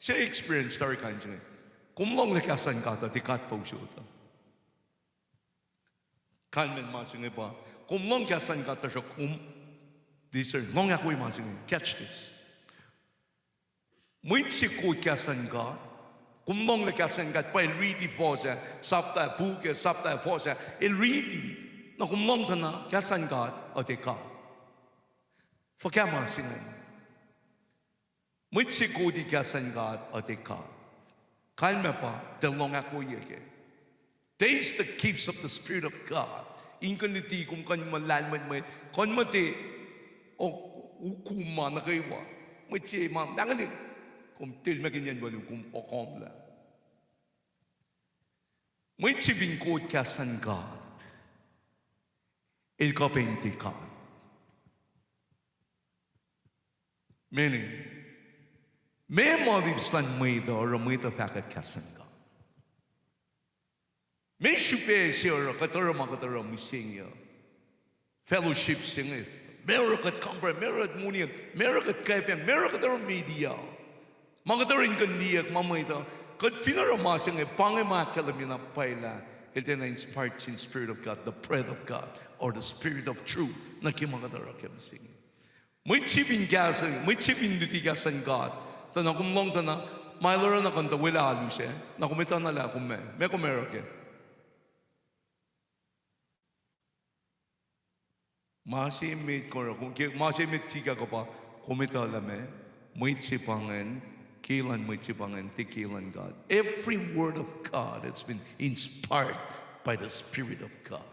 siya experience story kanjeng. Kumlong lekasan kata tikat po siya. Kanmen masing iba. Kumlong kasan kata siya discern. Long ako yung masing catch this. Muit si ko kasan ka. Kumlong lekasan ka pa ready for siya. Sapta buke sapta for siya. Ready na kumlong ka na kasan ka o tikat. Fakya masing Muitsi kodi kasan God atika. Kalma pa telong ako yeke. Taste the keeps of the Spirit of God. Inkan niti kung kan malanman may kon mati o ukuma na kaywa. Muitsi mam dangali kum til makinyan balu kum okom la. Muitsi vingkod kasan God. Il kapenti God. Meaning may modibslan maida or maida fakat kasan ka. May shupe siya katara makatara misingya. Fellowship singit. Meron kat kampre, meron kat muniyak, meron kat kaifian, meron kat media. Makatara inkan niyak mamaita. Kat finara masingay pangay makalamina paila. It then inspired in Spirit of God, the breath of God, or the Spirit of truth. Nakimakatara kem singit. May chipin kasan, may chipin dutigasan God. Tana kumlong tana, may laro na kanta wala alu siya. Na kumita na la kumme, may kumero ke. Masimit ko kung masimit siya ko pa kumita lame mo itipangan kailan mo itipangan tikilan God. Every word of God has been inspired by the Spirit of God.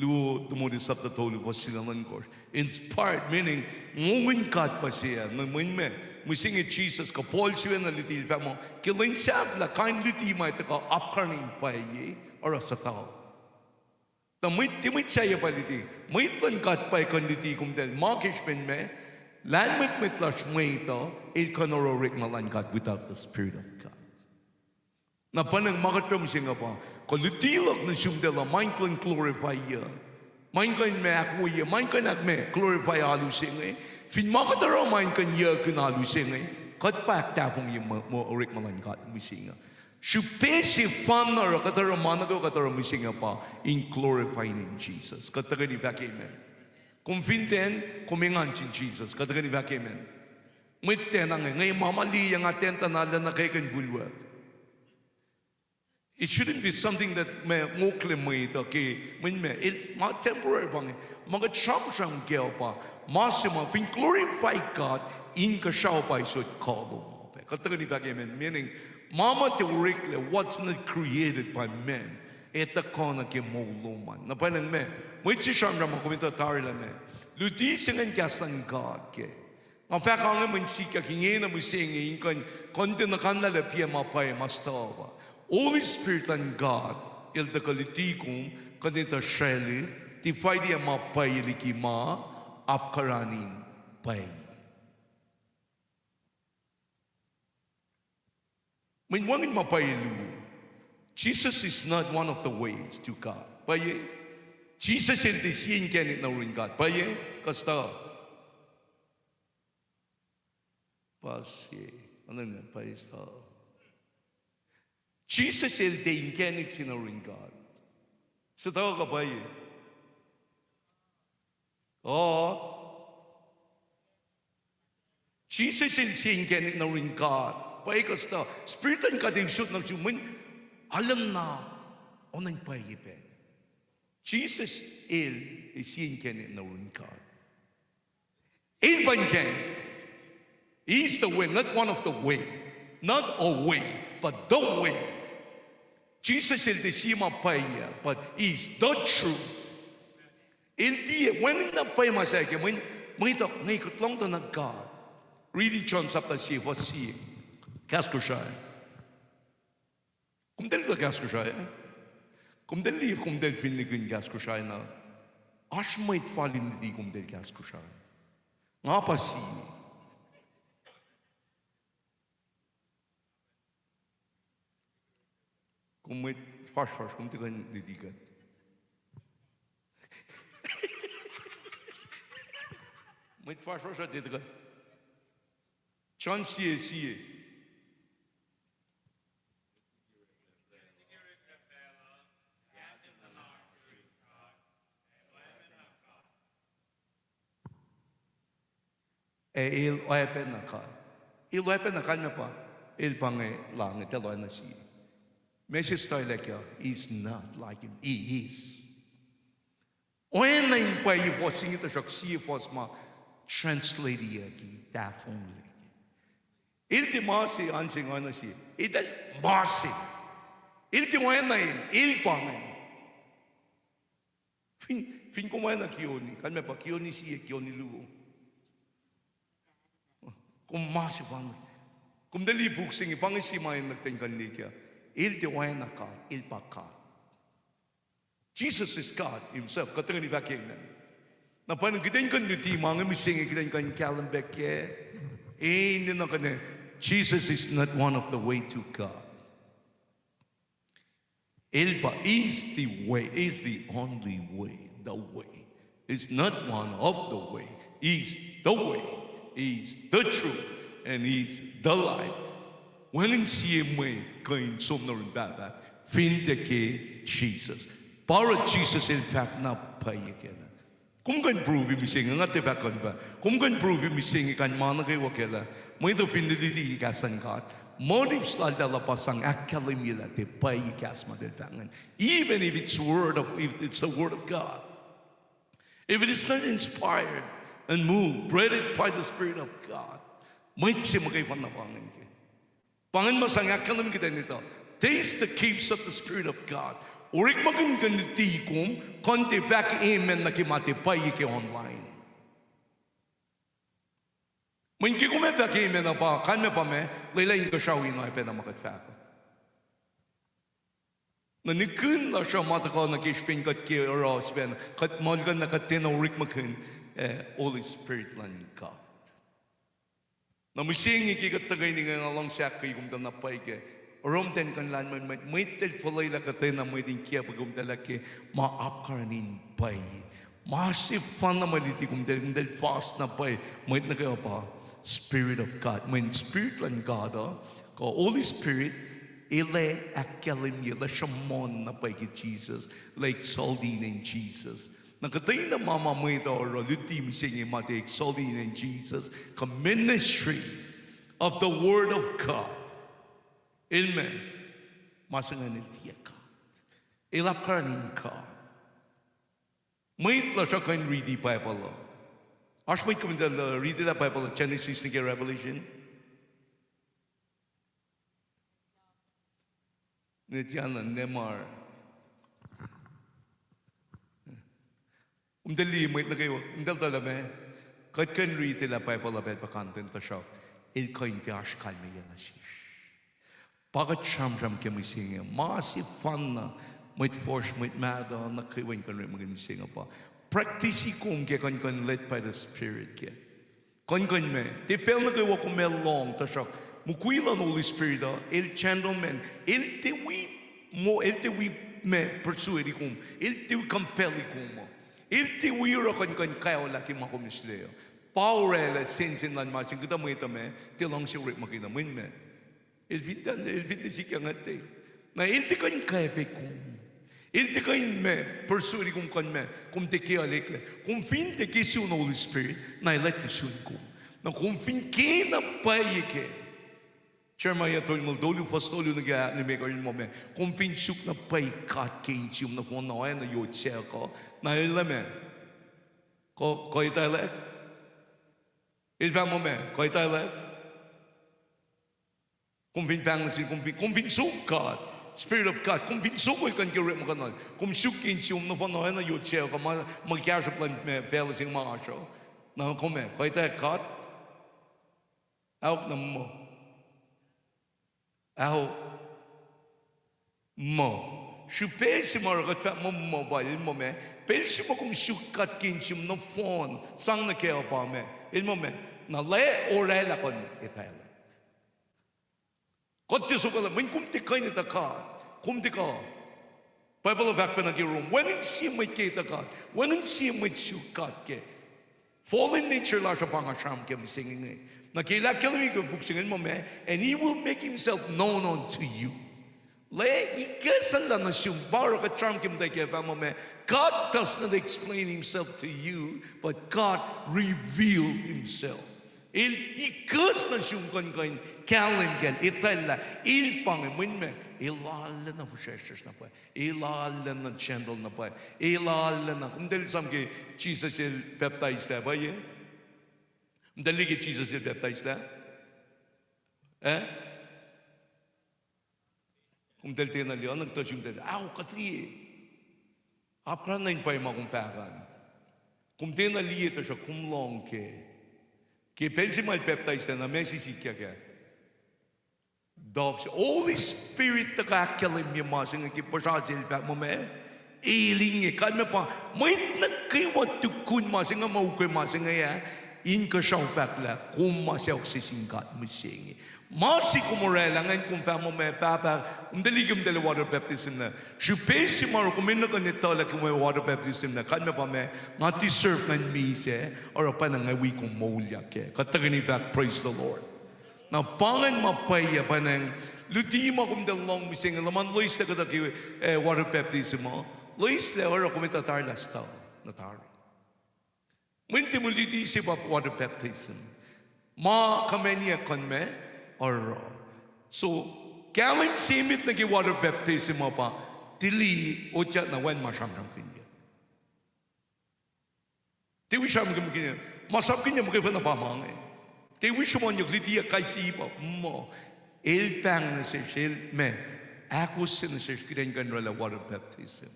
Luo tumuli sa tatolo ko silangan ko. Inspired meaning ngawin God pa siya nang me musingi Jesus ka Paul siya na litil mo kilin siya la kain liti mai ta ka upcoming pa ye or sa tao. Timit saya paliti, may tangkat pa ikanditi kumdel, makishpen me, lanmit mitlash may ito, ikanororik malangkat without the Spirit of God. Na panang makatram siya nga pa, kalitilak na siyumdela, main kan glorify ya, main kan me akwe ya, main kan akme, glorify alu siya nga, fin makatara main kan ya kinalu siya nga, kat pa aktafong yung orik malangkat mo siya nga. Shupesi fanara katara manago katara misinga pa in glorifying in Jesus. Katara ni back amen. Convinten kumingan in Jesus. Katara ni back amen. Mitten ang ngay mamali yang atenta na na kay kan vulwa. It shouldn't be something that may ngokle mo ito kay min me it ma temporary bang mga cham gel pa masima fin glorify God in ka siya pa isot call mo. Katara ni back amen meaning Mama teorically, what's not created by men, eta kona ke moluman. Na panang me, may siyam ramang kumita tarila me. Ludi singan kasan God ke. In fact, ang man sika kingena mo singi inkan konti na kanala pia mapay mastawa. Holy Spirit and God, il da kalitikum kanita sheli, ti faidi mapay likima apkaranin pay. When one in mapayilu, Jesus is not one of the ways to God. Paye, Jesus is the seeing can na rin God. Paye, kasta. Pasye, ano na, paye sta. Jesus is the incanik na rin God. Sa tao ka paye. Oh, Jesus is seeing can na rin God. Paikasta, spiritan ka din shoot ng sumin, alam na, onang payipen. Jesus is seeing kenin na rin God. Il ban ken, he's the way, not one of the way, not a way, but the way. Jesus is the sima paya, but he's the truth. Hindi, when na pay masaya, when ito, ngayikot lang to na God. Read John chapter 6, verse 6. Kosrae. Kom del da Kosrae. Kom del liv kom del finnig in Kosrae na. Ash might fall in di kom del Kosrae. Nga pa si. Kom mit fast kom te kan didikat. Mit fast didikat. John siye. Il open na ka. Il open na ka na pa. Il pange langit telo na siya. Message tayo like is not like him. He is. When na yung pa yung fos singit siya siya fos ma translate yaki that only. Il ti masi ansing na siya. Idal masi. Il ti wayan na yun. Il pange. Fin kumayan na kiyoni. Kalme pa kiyoni siya kiyoni luo. Kung masipang, kung dali buksing, ipangisimayin nagtingkan niya, il diwayan na God, il pa God. Jesus is God himself, katangan ni Bakingnan. Na panang kitain kan niti, mga mising, kitain kan kalambek ye, hindi na kanya, Jesus is not one of the way to God. Il pa is the way, is the only way, the way. It's not one of the way, is the way. He's the truth and he's the life. When in CMA kain somno rin baba, finteke Jesus. Para Jesus in fact na paye kena. Kung kan prove mi singa nga te kan ba. Kung kan prove mi singa kan mana kay wakela. Mo ito finilili kasan God. Motives la dala pasang akalimila te paye kas ma del fangan. Even if it's the word of God. If it is not inspired and moved, breathed by the Spirit of God, might siya magkaipan na pangin ke. Pangin masangak kalam kita nito. Taste the gifts of the Spirit of God. Urik magin ganitikum, konti vak amen na kimati payi ke online. Mungkin kung may vak amen na pa, kan me pa me, laylayin ko siya wino ay penamakat vak. Na nikun la siya matakaw na kishpin kat ki oras ben, kat malgan na kat tinawrik makun, Holy Spirit lan God. Na musing ikikat tagay ni nga lang siya kay kung tanapay ke, orom ten kan lan man may tel falay la katay na may din kiya pag kumtala ke, maap karanin pay. Massive fun na maliti kumtala fast na pay, may na kayo pa, Spirit of God. May Spirit lan God, ka Holy Spirit, ile akalim yela shamon na pay ki Jesus, like exalting in Jesus. Nakatay na mama mo ito or luti mi siya nga mati exalting in Jesus, ka ministry of the Word of God. Amen. Masanganin tiya ka. Ilap karanin ka. May la siya kain read the Bible. As may kami read the Bible, Genesis ni Revelation. Netiyan Nemar. Umdali may na kayo. Umdal talame. Kat kan read the Bible abed pa content ta siya. Il kain ti ash kalme yan asish. Pagat siyam ke may singa. Massive fun na. May force, may mada. Nakiwain kan rin maging singa pa. Practice kung ke kan led by the Spirit ke. Kan me. Tipel na kayo ako melong ta siya. Mukuila no Holy Spirit il gentleman il te we me pursue di kum il te we compel kum il te we ro kan kayo laki makumisleo power sense in lan masing kita mo ito me tilong si rik makina min me il fit si kangate na il te kan kaya pe kum il te kan me pursue di kum kan me kum te kaya lekle kum fin te kisu no Holy Spirit na let te sun kum na kum fin ke na paye ke Jeremiah told me, "Dolu fastolu naga ni megarin mo me. Kung finsuk na pay kat kinchum na kung na na yotse ko na ilame. Ko itale. Ilva mo me. Ko itale. Kung finpang si kung finsuk kat. Spirit of God. Kung finsuk ko ikan kiri mo kanal. Kung suk kinchum na kung na yotse ko magyasap lang me fellas yung mga show. Na kung me. Ko itale kat. Out na mo. Aho mo shupesi maragat mo mobile mo me pelsi mo kung shukat kinchim no phone sang na kaya pa me ilmo me na le orela kon itala kotti so kala min kumti kain ta ka kumti ka Bible of Akpan agi room when in see mo kita ka when in see mo shukat ke fallen nature la sa pangasham ke singing Nakila kilami ko buksingin mo me, and He will make Himself known unto you. Le ikasan lang na siyang baro ka charm kim tayo kaya mo me. God does not explain Himself to you, but God revealed Himself. Ikas na siyang kan kalin kan itala ilpangin me. Ilalan na fushesh na pa. Ilalan na chendol na pa. Ilalan na kung dahil samke Jesus il baptized na ba ye? Dali ke Jesus is baptized na? Kung dali tayo na liyan, nagtouch yung dali. Katli Apra na yung pa'y makumfakan. Kung tayo na liya ito siya, kumlong ke. Ke pensi mal baptized na, may sisikya ka. Dove siya. Holy Spirit na kakalim niya masing ang kipasasil pa mo me. Iling kan me pa. May nagkaiwa tukun masing ang maukay masing nga in ka siyang fakla kung masyaw sisingkat mo singi. Masi kumurela ngayon kung fa mo may papa umdaligam dali water baptism na shupesi maro kung may naganito like may water baptism na kan me pa may ngati serve man mise or pa na ngawi kong molya ke katagani back praise the Lord na pangan mapaya pa ng lutima kung dalong mising laman lois na kataki water baptism mo lois na or kung may tatar last tao natari Minti mo lidisip of water baptism. Ma kamenya kanme or so kaling simit na ki water baptism mo pa tili ocha na wen masyamsyam pinya. Te wish am gum kine. Masap kine mo kaya na pamang eh. Te wish mo nyok litia kay si ipa mo. El pang na sa shell me. Ako sin sa kiren kan rala water baptism.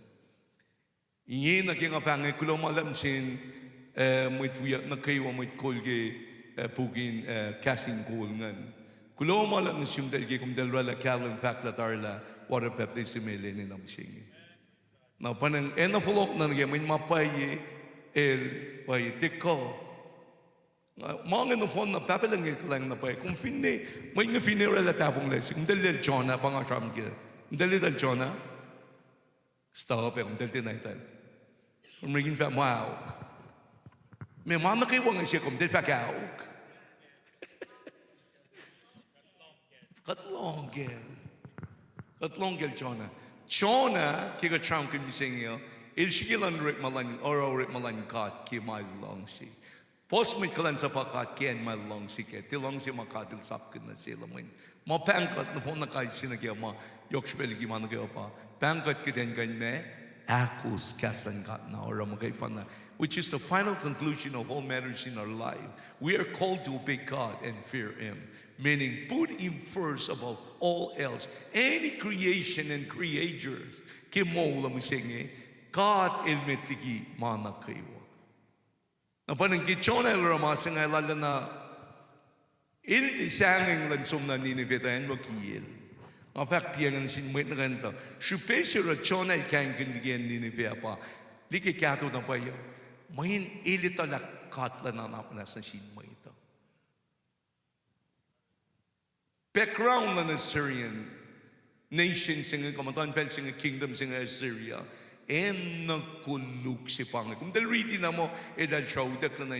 Iye na kaya nga pang kulo malam sin mo'y tuya na kayo mo'y kolge pugin casting goal ngan. Kulo malam sin dal kaya kum dal rala kalam fact la tarla water baptism ele ni nam singi. Na panang ena follow na kaya may mapay pay tiko. Mga no phone na papalang lang na pay. Kung finne may nga finne rala tapong les. Kung dal Jonah pang asam kaya. Kung dal Jonah stop kung dal tinaitan. Kung maging fa wow. May mana kayo wang siya kung dal fa kaw. Katlonggel Jonah. Jonah kaya cham kim singyo. Ilshigilan rik malan oro rik malan kat ki my long si. Post mit kalan sa pakat ken my long si ke. Tilong si makatil sapkin na sila mo. Mo pangkat na phone na kay sinagya mo yokspel gi man kaya pa. Pangkat kiten kan me akus kasan kat na oro mo kay fana. Which is the final conclusion of all matters in our life. We are called to obey God and fear Him. Meaning, put Him first above all else. Any creation and creators, kimo la musingi, God ilmetiki mana kayo. Na panang kichona ilramasang ay lala na ilti sanging lansum na ninivitayan mo kiyil. Ang fact, piyangan sinumit na ganito. Shupesyo ra chona ikang kindigan ninivya pa. Liki kato na pa yun. Mahin ilitalak katla na napanas na sinumay ito. Background na Syrian nation singa kamatan fel singa kingdom singa Assyria en nagkulog si Panginoon. Kung dalriti na mo edal shaudak na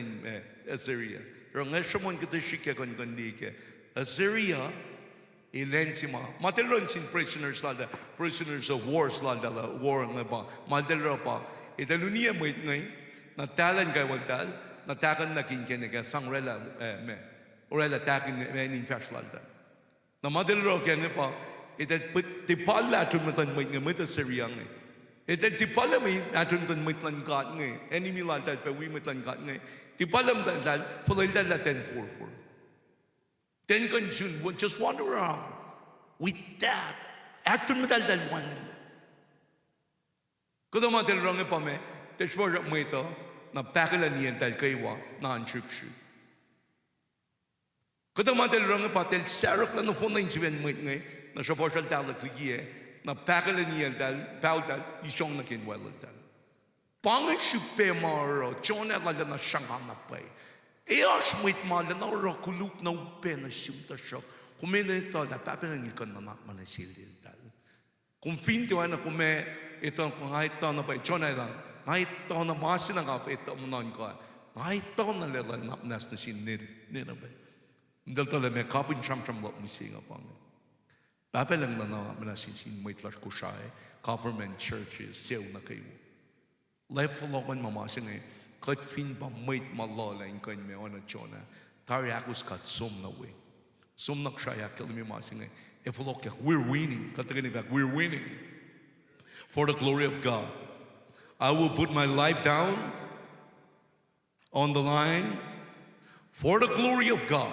Assyria. Pero nga siya kita shikya kan kandike. Assyria ilen si ma. Matelron sin prisoners lada, prisoners of wars lada war nga ba. Madelro pa. Idalunia mo it ngay natalan kay waltal natakan na kinkenega sangrela me. Orela takin in fash lada. Na madelro kaya pa itat tipala atun matan may nga mata Syria ngay. Itat tipala may atun matan may tlangat ngay. Enemy lada pa we may tlangat ngay. Tipalam dal fulay dal 10:44. Then consume, just wander around with that. Atun madal one. Kada matel rong pa me, teshwar mo ito na pakala niyan dal kaywa na unscripture. Kada matel rong pa tel sarak na no phone na insiben mo ngay na sa social talak ligiye na pakala niyan dal dal isong na kinwala dal. Pangashupe maro chona lala na siyang hanapay. Eos mo itmala na rakuluk na upe na siyumta siya. Kumena ito, napapalangin ka na manasilil dal. Kung finto na kume, ito kung kahit ito na pa, chona lang, kahit ito na masi na kafe, ito mo na ka, kahit ito na lala napnas na sinirabay. Dahil tala may kapin siyam-siyam lop misinga pa nga. Papalang na manasin mo itlas ko siya government churches, siyaw na kayo. Life followan mamasin eh, kat fin pa mait malala in kan me ona chona. Tari akus kat som na we. Som na kshaya kalimi masin eh. If look, we're winning. Katagani back, we're winning. For the glory of God. I will put my life down on the line for the glory of God.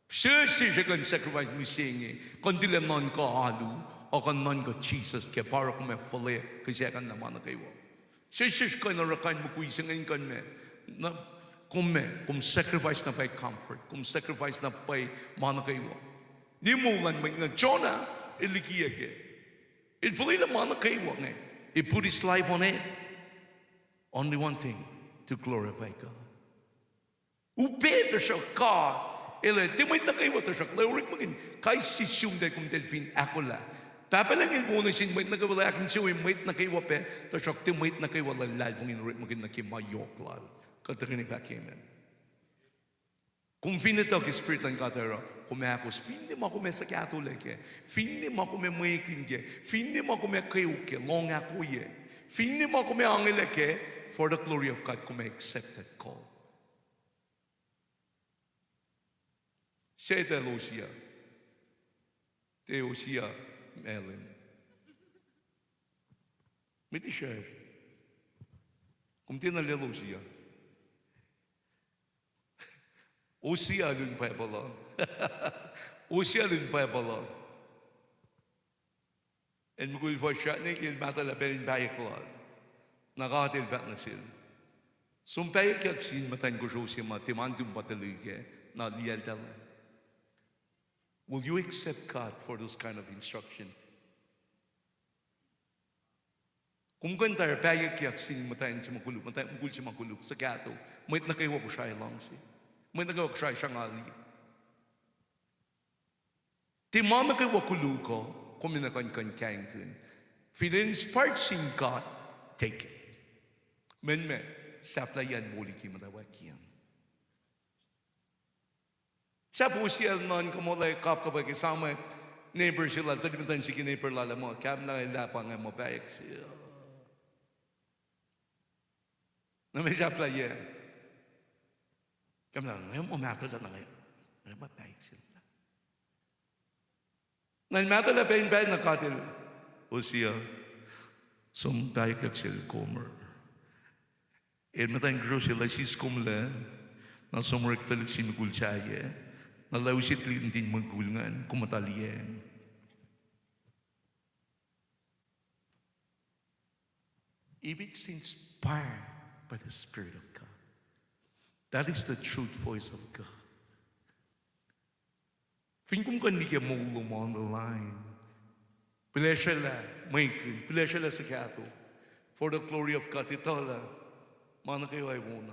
Siya kan sacrifice mi singi. Kandila non ka alu o kan non ka Jesus ke para ko me fole kasi kan naman na kayo. Siya kan na rakan mo kuisang ngayon kan me. Na kum sacrifice na pa'y comfort, kum sacrifice na pa'y mana kayo. Di mo lan may nga Jonah ilikiya ke. It fully la mana kayo ngay. He put his life on it. Only one thing, to glorify God. Upe ta siya God. Ele, timay na kayo ta siya. Laurik magin, kay sisyong day kum delfin akula. Papalangin po na sinmait na kayo, akin siya, mait na kayo pe, ta siya, timait na kayo, lalal, fungin rin magin na kimayok lal. Katakinig ka kimen. Kung finito ki spirit lang katero, kumakos, hindi mo kume sa katulik eh. Hindi mo kume maikin ke. Hindi mo kume kayo ke, long ako ye. Hindi mo kume angele ke, for the glory of God, kume accepted call. Siya ito Lucia. Teosia Ellen. Miti siya. Umtina lelo siya. Usia lun pa bala. Usia lun pa bala. En mugul for shane il matala berin baikla. Nagatil vat nasil. Sumpay kyak sin matan ko siya timandum patalige na liyal. Will you accept God for those kind of instruction? Kung kan tayo payag kyak sin matayin si makuluk, matayin mugul si makuluk sa kato, may nakayawa ko siya lang si. May nakayawa ko siya ngali. Ti mama kay wakuluk ko, kung minakan kayang kun. Feel inspired sin God, take it. Men saplayan muli ki matawakiyan. Sa po siya non kumulay kap kapag isama neighbor sila, tadi mo tayo sige neighbor lala mo, kam na ilapang mo payag siya. Na may saplayan. Kam na, ngayon umatala na ngayon. Ngayon mapayag sila. Ngayon matala pa yung payag na katil. O siya, sumpayag kag sila komer. En matang gro sila sis kumla, na sumurek talik sinugul siya, na lausit din magulngan, kumataliyan. If it's inspired by the Spirit of God, that is the truth voice of God. Finkum kan di mo on the line. Pileshala, maikun, pileshala sa kato. For the glory of God, itala, mana kayo ay muna.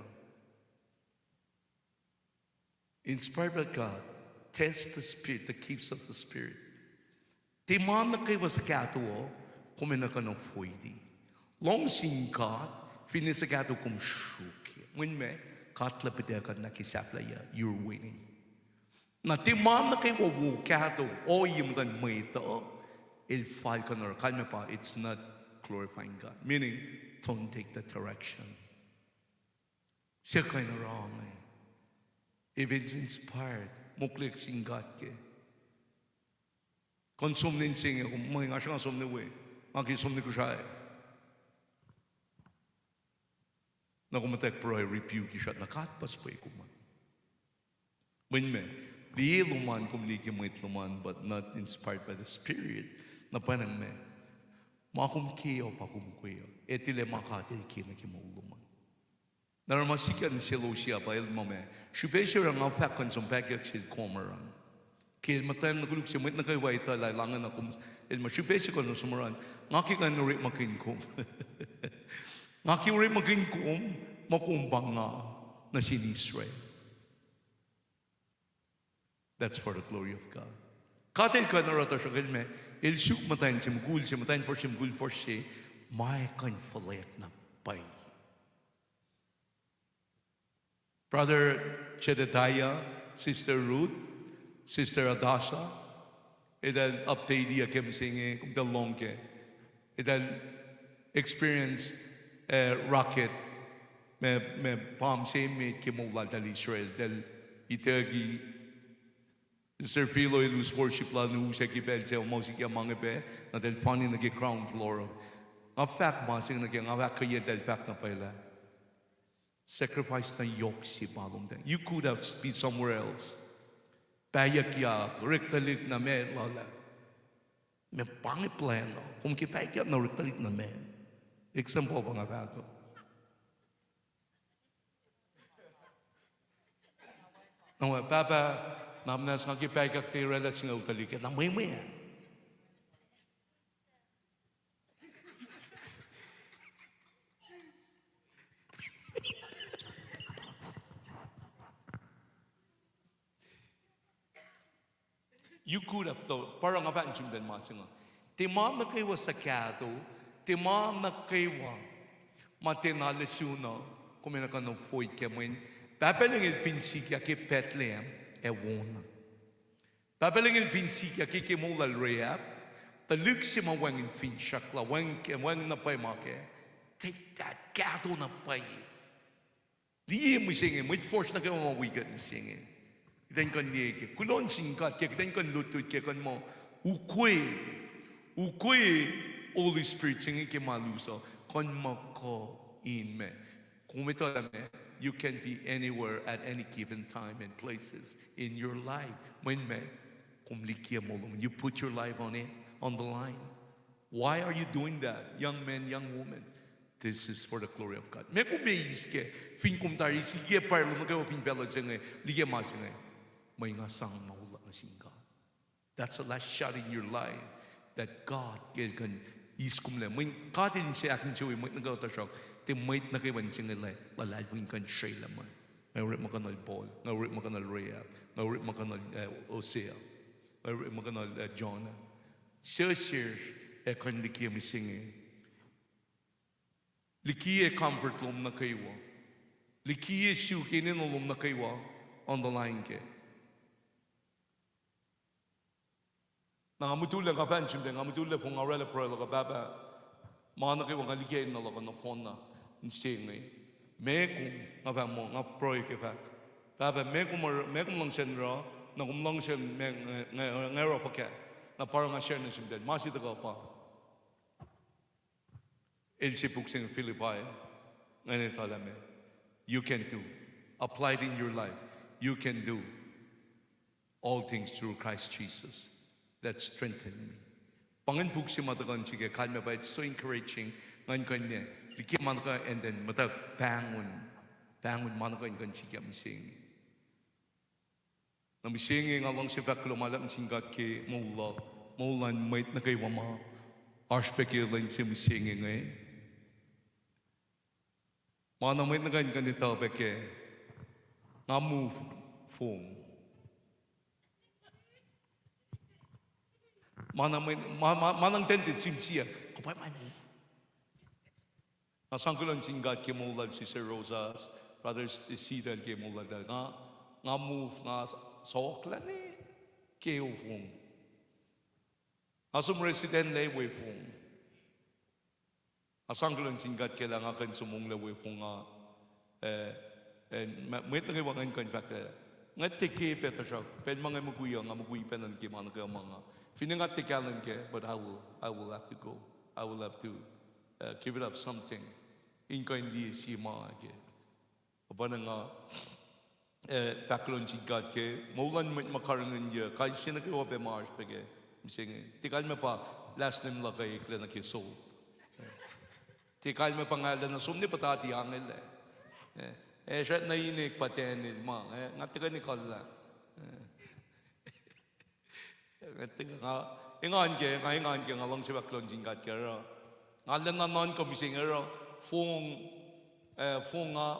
Inspired by God, test the Spirit, the gifts of the Spirit. Di mana kayo sa kato, kumina ka ng fuidi. Long sin God, finis sa kato kum shuki. When me, katla pideka na kisaplaya, you're winning. Na di mana kayo wawu kato, o yung dan ito, il file ka na, kalma pa, it's not glorifying God. Meaning, don't take that direction. Siya kayo na wrong eh. If it's inspired, muklik sing God ke. Konsum nin sing, kung mga nga siya nga sumni we, makisumni ko siya eh. Na kumatek pro ay rebuke siya, nakatpas pa ikuman. When me, di luman kumliki mo itluman, but not inspired by the Spirit, na panang me, makumkiyo pa kumkiyo, etile makatil kina kimauluman. Naramasikan ni silo siya pa ilma me, siya ang afakan sa pagkak siya komaran. Kaya matayin na guluk siya, may nakaiwa ita, langan na kum, ilma, siya ko na sumaran, ngaki ka nurit makinkum. Ngaki urit makinkum, makumbang na sin Israel. That's for the glory of God. Katil ka na rata siya, ilme, ilsuk matayin siya matayin for siya, may kanfalayat na pay. Brother Jedediah, Sister Ruth, Sister Adasha, idal update diya kem singe kum dalong ke, idal experience rocket me palm same me kimula dal Israel dal itagi Sir Philo ilus worship la nu sa kibel sa musik ya mga be na dal funny na ke crown floor. A fact ba sing na ke nga kaya dal fact na pala. Sacrifice na yok si palom den. You could have been somewhere else. Payak ya, rektalik na me, lala. May pangit plano. Kung kipayak ya, na rektalik na me. Example pa nga ako. Nawa, Papa, namnas nga kipayak ti relas nga utalik. Na may. You could have told, parang nga fan jim den masinga. Timam na kayo sa kato, timam na kayo matinalisyon na, kumina ka ng foy kemin, papalingin finsi kya ki Bethlehem, wona. Papalingin finsi kya ki kimulal reyap, taluk si mawangin finsyakla, wang na pay make, take that kato na pay. Di mo singin, with force na kayo mawigat mo singin. Kita kan niye kulon singkat kita kan lutut kan mo ukwe Holy Spirit singin ke maluso kon mako in me Kung ito alam you can be anywhere at any given time and places in your life. When you put your life on it, on the line. Why are you doing that, young men, young women? This is for the glory of God. May kumiiske, fin kumtari sige parlo magawa fin bela senge, lige masenge, may nga sang maula nga singga. That's the last shot in your life that God can iskum le. May kadin siya akin siya may nagawa ta shock. Te may nagawan singe le, lalay fin kan shay laman. Ngawrit makanal Paul, ngawrit makanal Rahab, ngawrit makanal Osea, ngawrit makanal Jonah. Sir, kan likiya mi singe. Likiya comfort lom na kaywa. Likiya sukinin lom na kaywa on the line ke. Nangamutula ka fan chimbe, ngamutula fong arela pro la baba. Mana kaywa ngalikiya na la na phone na singe. Me kung ngafan mo ngaf pro ke fa. Baba me kung lang sen ra, na kung lang sen ngero fa ke. Na parang nga share na chimbe. Masi ta ka pa. In si Puksing Philippi, you can do, apply it in your life, you can do all things through Christ Jesus that strengthen me. Pangan Puksing matagan sige, kalma ba, it's so encouraging, ngan kanya, likim manaka, and then matag bangun manaka in kan sige mising. Na mising ng along si Baklo malam singkat ke maulan mait na kay wama, arspeke lain si mising ngay. Mana may nagan ganito beke nga move phone. Manang tendency siya kapay man. Nasangkulan singgat ke mulad si Sir Rosas, brothers Sida ke mulad nga move nga soklan ke phone. Asum resident le we phone. Asangkulan singkat kailangan akan sumong lawi fung met na kayo kan fact ngat tiki peta siya pen mga maguya nga maguya penan ki man ka mga finingat tikalan ke but I will have to go. I will have to give it up something in kind di si mga ke apa nga fakulon singkat ke maulan met makarangan dia kay sinagawa pe mars pege mising tikal me pa last name la kay klena ke so Tikal mo pangalan na sumni patati angel siya nainig patenil ma ngatiga ni kalla ngatiga ingan ke ngalong si baklon jingkat kera ngalan na non komising era fung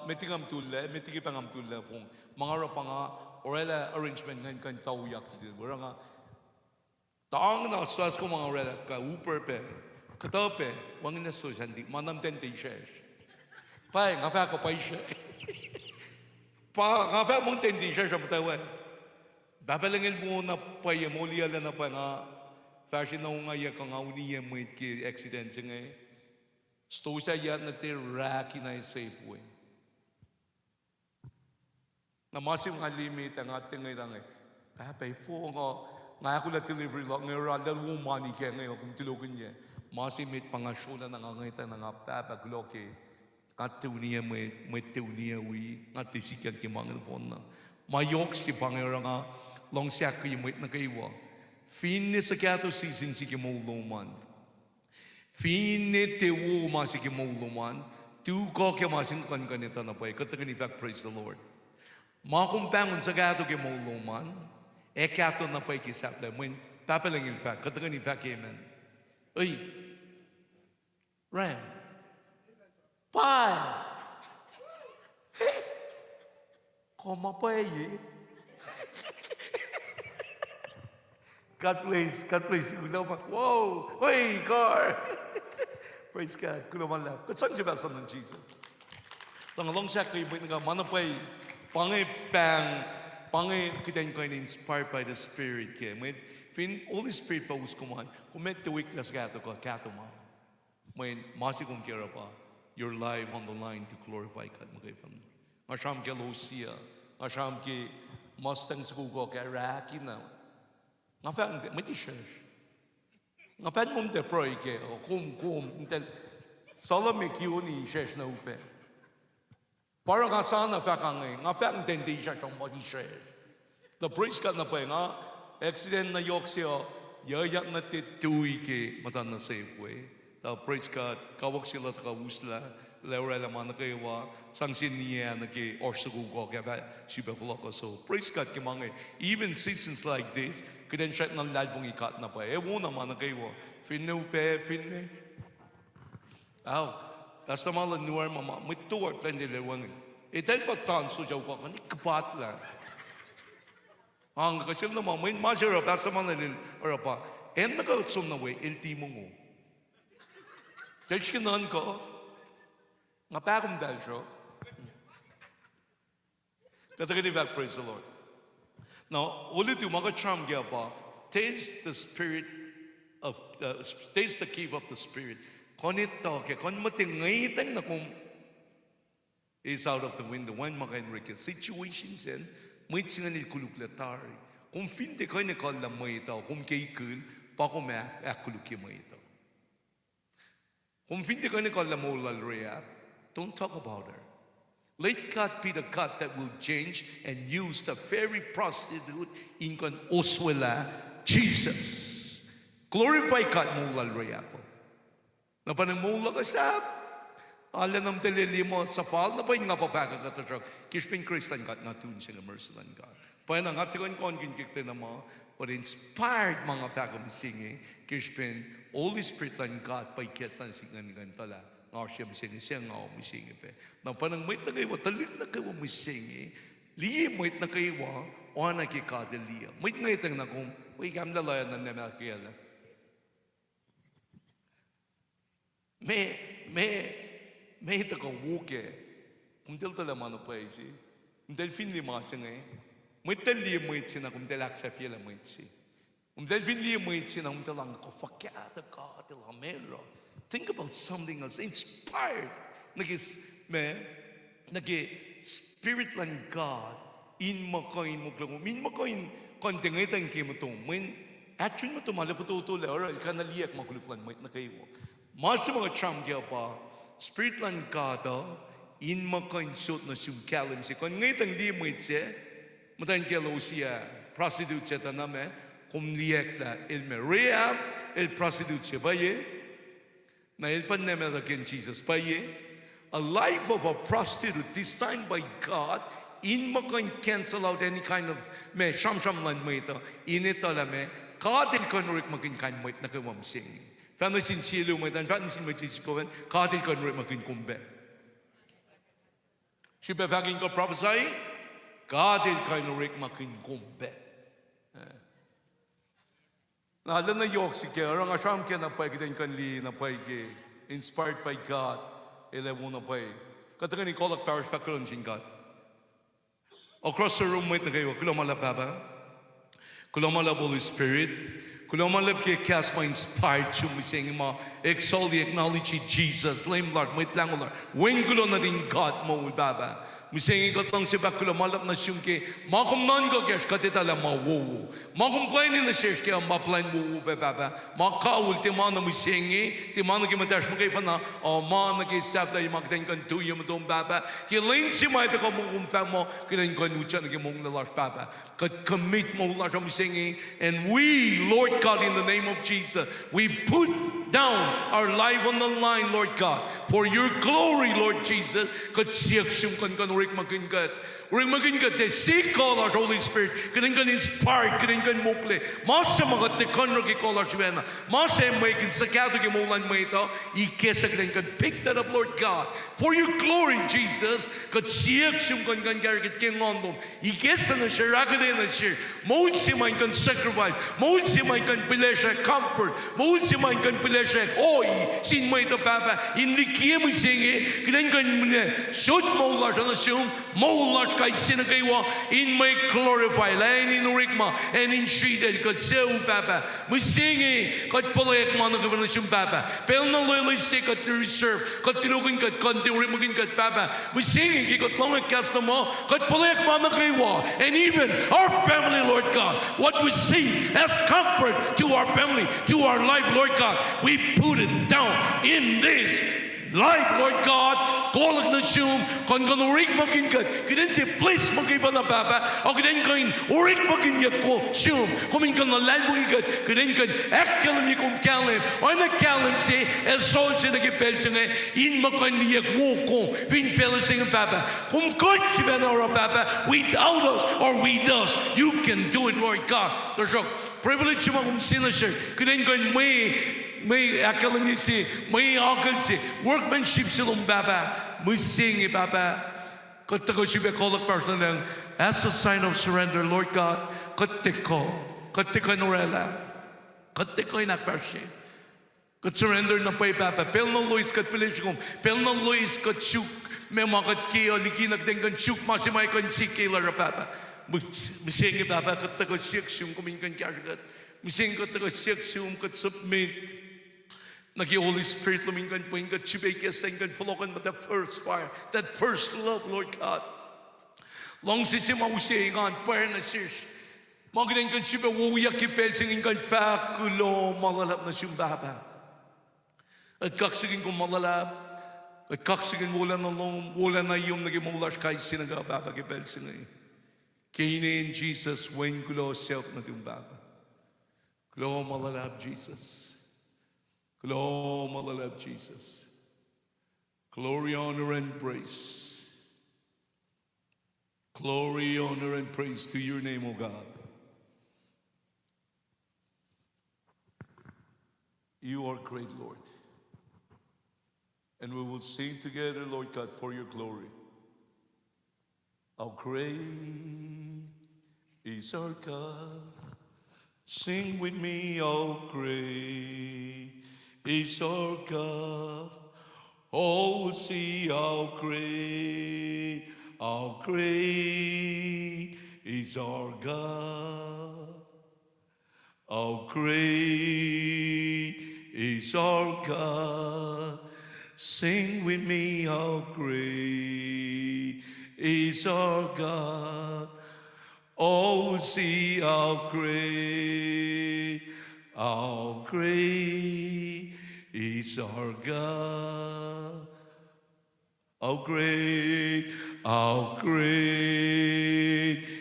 metingam tulle metigi pangam tulle fung mga panga orela arrangement ngan kan tawyak dito nga taang na swas ko mga orela ka upper pe Katape, wangin na so sandi, manam tente ishesh. Pai, ngafa ko pa ishe. Pa, ngafa mong tente ishesh ang tawa. Babalangin mo na pa yamoli ala na pa nga fashion na nga ya kang uniya mo ki accident nga. Sto sa ya na te raki na safe way. Na masim nga limit ang ating nga Papay fo nga ako la delivery lang nga randal woman ke nga kung tilogan niya. Masimit pangasyonan ng angita ng apapagloke katiuniya may tiuniya wi natisikan ki mga phone na mayok si pangira nga long siya kayo na kaywa finne sa kato season si kimuluman finne tewo ma si kimuluman tu ko ke masing kan kanita na pay katagan fact praise the Lord makumpangon sa kato kimuluman kato na pay kisapla when papalang in fact katagan fact amen. Uy, Ram, Pai, koma pa God bless, wow, hey, car. Praise God, kulaman lang. Katsan siya ba sa ng Jesus? Tangalong siya kayo, manapay, pangay kita yung kayo inspired by the Spirit kaya. Fin Holy Spirit pa uskuman, kumet the weakness gato ma. When masi kong kira pa, your life on the line to glorify God mga family. Ngasham ke Lucia, ngasham ke Mustang suko ke Raki na. Ngafang may church. Ngapan mum te proy ke o kum intel Salome ki uni church na upe. Para nga sana fakang nga fakang tendi siya trong body share. The praise God na pa nga accident na yok siya yayak na tituwi ke matan na safe way. The praise God kawak sila ta kawusla leura la man kaywa sangsin niya na ke orsugo ko kaya siya floko so praise God ke mga even seasons like this keden siya nang lalbong ikat na pa ewo na man kaywa finne aw that's the mal nuar mama mituar plende le wangin itel pa tan so jaw ko kan kapat la ang kasil na mo min masira that's the mal nin or pa en na ka sum na way ultimo mo Church kinon ko nga pagum dal siya. Katagani back, praise the Lord. Now, ulit yung mga charm kaya pa, taste the spirit of, taste the cave of the spirit. Konito, kaya kon matingayitang na kung is out of the window. When maka-enrique situations and may singa ni kuluklatari. Kung hindi ko ni kala mo ito, kung kay kul, pa ko may akuluki mo ito. Kung hindi ko ni kala mo lalreya, don't talk about her. Let God be the God that will change and use the very prostitute in kon oswela Jesus. Glorify God mo lalreya po. Na panamula ka sa ala nam teleli mo sa fal na pa nga pa faga ka ta kishpin Christian God nga tun siya merciful God. Pa na nga tikon kon kinkikte na mo but inspired mga faga misingi kishpin Holy Spirit and God pa ikesan singan tala. Nga siya misingi siya nga misingi pe. Na panang may na kayo talit na kayo misingi liye may na kayo o na kikadeliya. May na itang na kung may kamlalayan na namakiyala. May ito ka wuke. Kung del tala mano pa isi. Kung del fin li masa ngay. May tali mo iti na kung del aksa fiela mo iti. Kung del fin li mo iti na kung del ang kafakyata ka del hamero. Think about something else. Inspired. Nagi spirit lang God. In makain mo klang. Min makain kontingaitan kimo to. Min actually mo to malafututo le. Oral ka naliyak makuluklan mo na kayo. Masa mga cham kaya pa, spirit lang kada, in makain suit na siyong kalim si. Kung ngayon ang di mo itse, matayin kaya lo siya, prostitute siya taname, kung liyak la, ilme rehab, il prostitute siya ba ye? Na ilpan na melakin Jesus ba ye? A life of a prostitute designed by God, in makain cancel out any kind of, sham-sham lan mo ito, init alame, God in konorik maging kain mo ito na kawam singing. Fano sincere mo ito, fano sincere ko, katil ko nung maging kumbe. Siya baging ko prophesy, katil ko nung maging kumbe. Nala na yok si kaya, orang asyam kaya napay kita yung kanli, napay kaya, inspired by God, elewo napay. Katakan ni Kolak Parish Fakulon sin God. Across the room mo ito kayo, kulamala baba, kulamala Holy Spirit, kung malap kay cast ma inspired siya mising ma exalt acknowledge Jesus lame Lord may lang Lord wenggulo na din God mo baba mising ko tong siya kung malap na siyang kay makum non ko kaya katitala ma wo makum plain na siya kaya ma plain wo baba maka ultima na mising timano kay matash mo kay fana o ma na kay sabda yung magdeng kan tuyo mo tong baba kay lane si ma ito ko mo kumpa mo kaya ko nucha na kay mong lalas baba kat commit mo la siya mising and we Lord God, in the name of Jesus, we put down our life on the line, Lord God, for your glory, Lord Jesus. Kat siyak siyang kan rik magingat. Rik magingat, seek call our Holy Spirit. Kanin kan inspired, kanin kan mukle. Masa mga tekon ro call our Shivena. Masa may kin sakato ki mulan mo ito. Ikesa kanin kan pick that up, Lord God, for your glory, Jesus. Kat siyak siyang kan garikit kinondom. Ikesa na siya, rakade na siya. Mood si man kan sacrifice. Mood si man kan pilesha comfort. Mood si man kan pilesha oy. Sin mo ito, Papa. Hindi kiya mo singi. Kanin kan shoot mo large on the siyong. Mo large kay sinagaywa in may glorify lain in urigma and in shided kat seu Papa musingi kat palayak mo na gawin Papa pel na loyalistic kat reserve kat tinugin kat kontirimugin kat Papa musingi kat long cast mo kat palayak mo na kaywa and even our family Lord God what we see as comfort to our family to our life Lord God we put it down in this life Lord God kolak na siyum, kon urik maging kat, kidente place maging pala baba, o kiden kain urik maging yako siyum, kumin kan nalan maging kat, kiden kan ekkalim yikum kalim, o na kalim si esol si nagipel siya nga, in makan yak woko, fin pelas ng baba, kum kot si benora baba, without us or with us, you can do it, Lord God. There's a privilege mo kung sino siya, kiden kan may akalim si, may akal si, workmanship silong baba, may sing baba, katako si bekolak person lang, as a sign of surrender, Lord God, katiko norela, katiko inakfarshi, kat surrender na pa baba, pel na Luis kat pilishkom, pel na Luis kat chuk, may makat kiyo, likinak dengan chuk, masimay kan sikila baba, mising baba, katako siksum kuminkan kyagat, mising katako siksum kat submit. Nagi Holy Spirit lumingan po ingat chibeke senggan flokan but that first fire, that first love, Lord God. Long sisi mausi ingan fire na sis. Magaling kan chibe wuya kipel sing ingan fakulo malalap na simbaba. At kaksigin ko malalap. At kaksigin wala na yung nagimulas kay sinaga baba kipel singay. Kainin Jesus when kulo self nagimbaba. Kulo malalap Jesus. Glory, love Jesus. Glory, honor, and praise. Glory, honor, and praise to your name, O God. You are great, Lord. And we will sing together, Lord God, for your glory. How great is our God. Sing with me, how great is our God. Oh, see how great is our God. How great is our God. Sing with me, how great is our God. Oh, see how great is our God. How great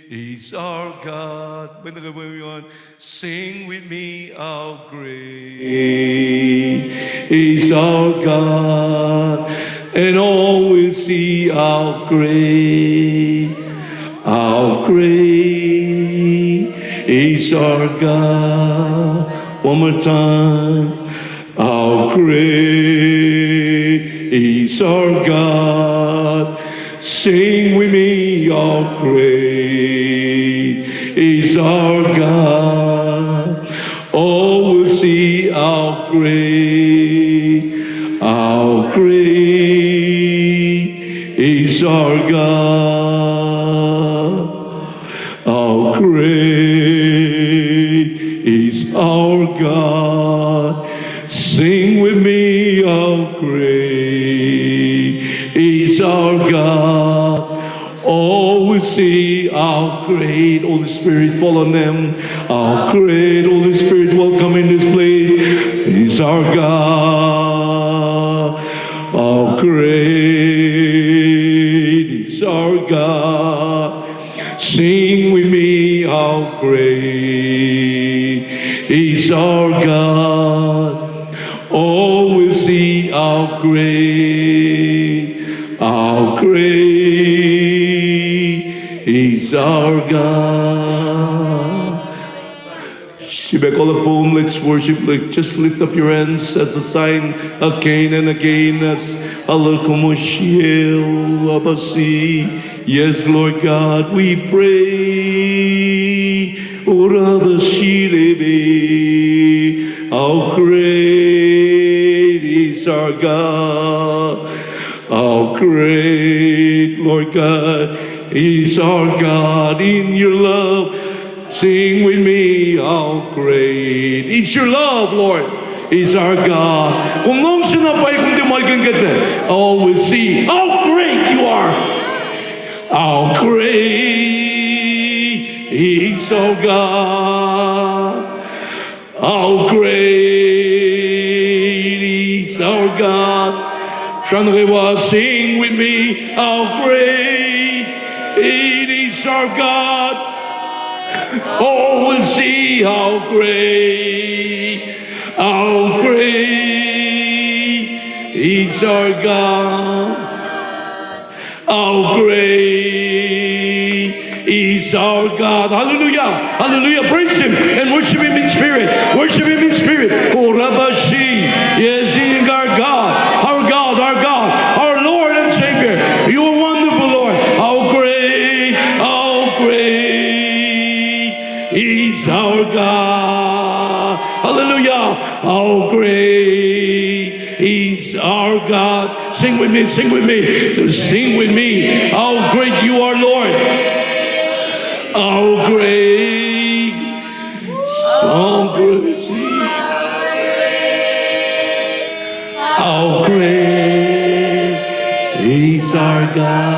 is our God. Sing with me, how great is our God. And all will see how great is our God. One more time. How great is our God. Sing with me, how great is our God. Oh, we'll see how great is our God. How great is our God. Sing with me, how great is our God. Oh, we see how great, Holy Spirit, fall on them. How great, Holy Spirit, welcome in this place, is our God. How great is our God. Sing with me, how great is our God. Oh, we'll see how great is our God. Shibekolapom, let's worship. Just lift up your hands as a sign again and again as Alakumushiel Abasi. Yes, Lord God, we pray. How great is our God. How great, Lord God, is our God in your love. Sing with me, how great is your love, Lord, is our God. Kung nung sinapay kung di maging ganda, always see how great you are. How great is our God. How great is our God. Sing with me, how great it is our God. Oh, we'll see how great is our God. How great is our God. Hallelujah. Hallelujah. Praise Him and worship Him in spirit. Worship Him in spirit. Oh, Rabashi. Yes, He is our God. Our God, our God, our Lord and Savior. You are wonderful, Lord. How great is our God. Hallelujah. How great is our God. Sing with me, sing with me. So sing with me. How great you are, Lord. How great. So great. How great is our God.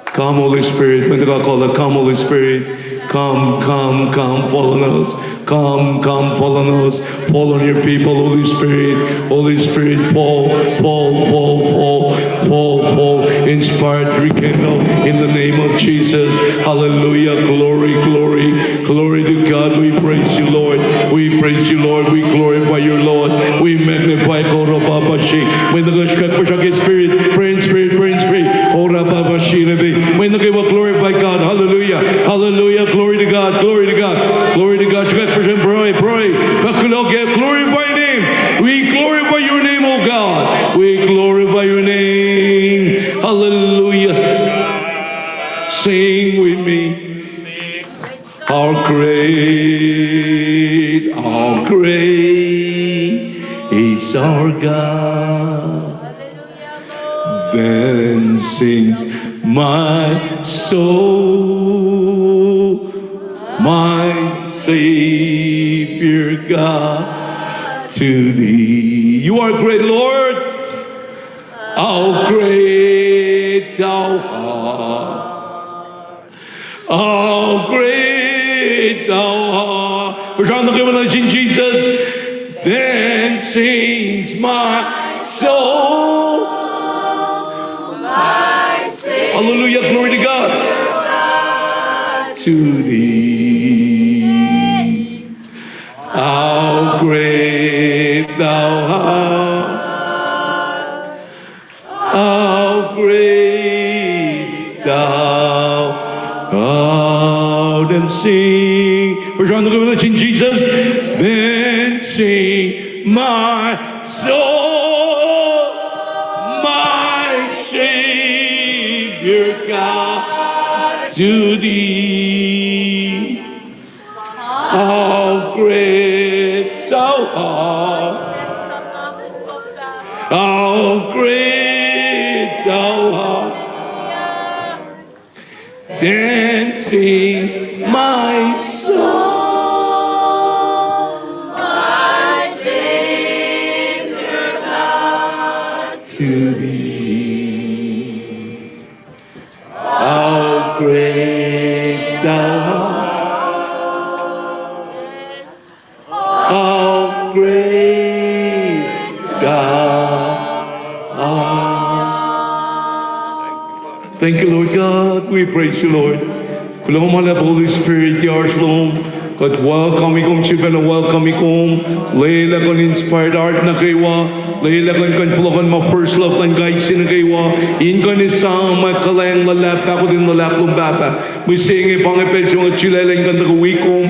Come, Holy Spirit. When God call it, come, Holy Spirit. Come, come, come, fall on us. Come, come, fall on us. Fall on your people, Holy Spirit. Holy Spirit, fall, fall, fall, fall, fall, fall. Inspired, rekindle in the name of Jesus. Hallelujah. Glory, glory, glory to God. We praise you, Lord. We praise you, Lord. We glorify you, Lord. We magnify Korobabashi. When the Spirit, pray in spirit, pray in spirit. Korobabashi. When the glorify God. Hallelujah. Hallelujah. Glory to God. Glory to God. Glory to God. Pray, pray. Glorify your name. We glorify your name, oh God. We glorify your name. Hallelujah. Sing with me. How great is our God. Then sings my soul, my Savior God, to thee. You are great, Lord. How great thou art. How great thou art. In Jesus, then sings my soul. Hallelujah, glory to God. To thee. How great thou art. How great thou art. And sing. In Jesus, then sing my soul, my Savior God, to thee. How great thou art. How great thou art. Then sings my soul, my Savior God, to thee. How great thou art. How great thou art. Thank you, Lord God. We praise you, Lord. Holy Spirit, yours, Lord. God, welcome ikum children, welcome ikum. Layla kon inspired art na kaywa. Layla kon flow ma first love kan guys na kaywa. In kon isang makalayang lalap ako din lalap lumbata. We sing ipang iped sa mga chilelang kan taguwikom.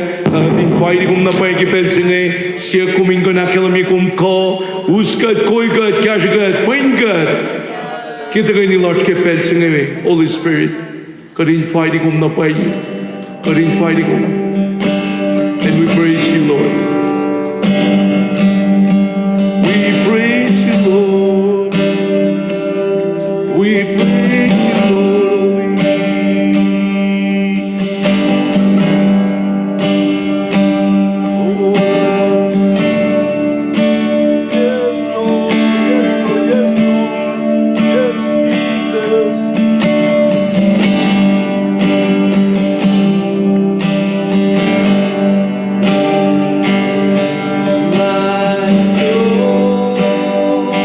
Invite ikum na pa ikiped singe. Siya kuming kon akilamikum ko. Uskat koygat, kashagat, poingat. Kita kayo ni Lord kiped singe. Holy Spirit. Karin fighting na pa iyo. Karin fighting. And we praise you, Lord. We praise you, Lord. We praise you, Lord. Oh, yes, Lord. Yes, Lord. Yes, Lord. Yes, Jesus. My soul.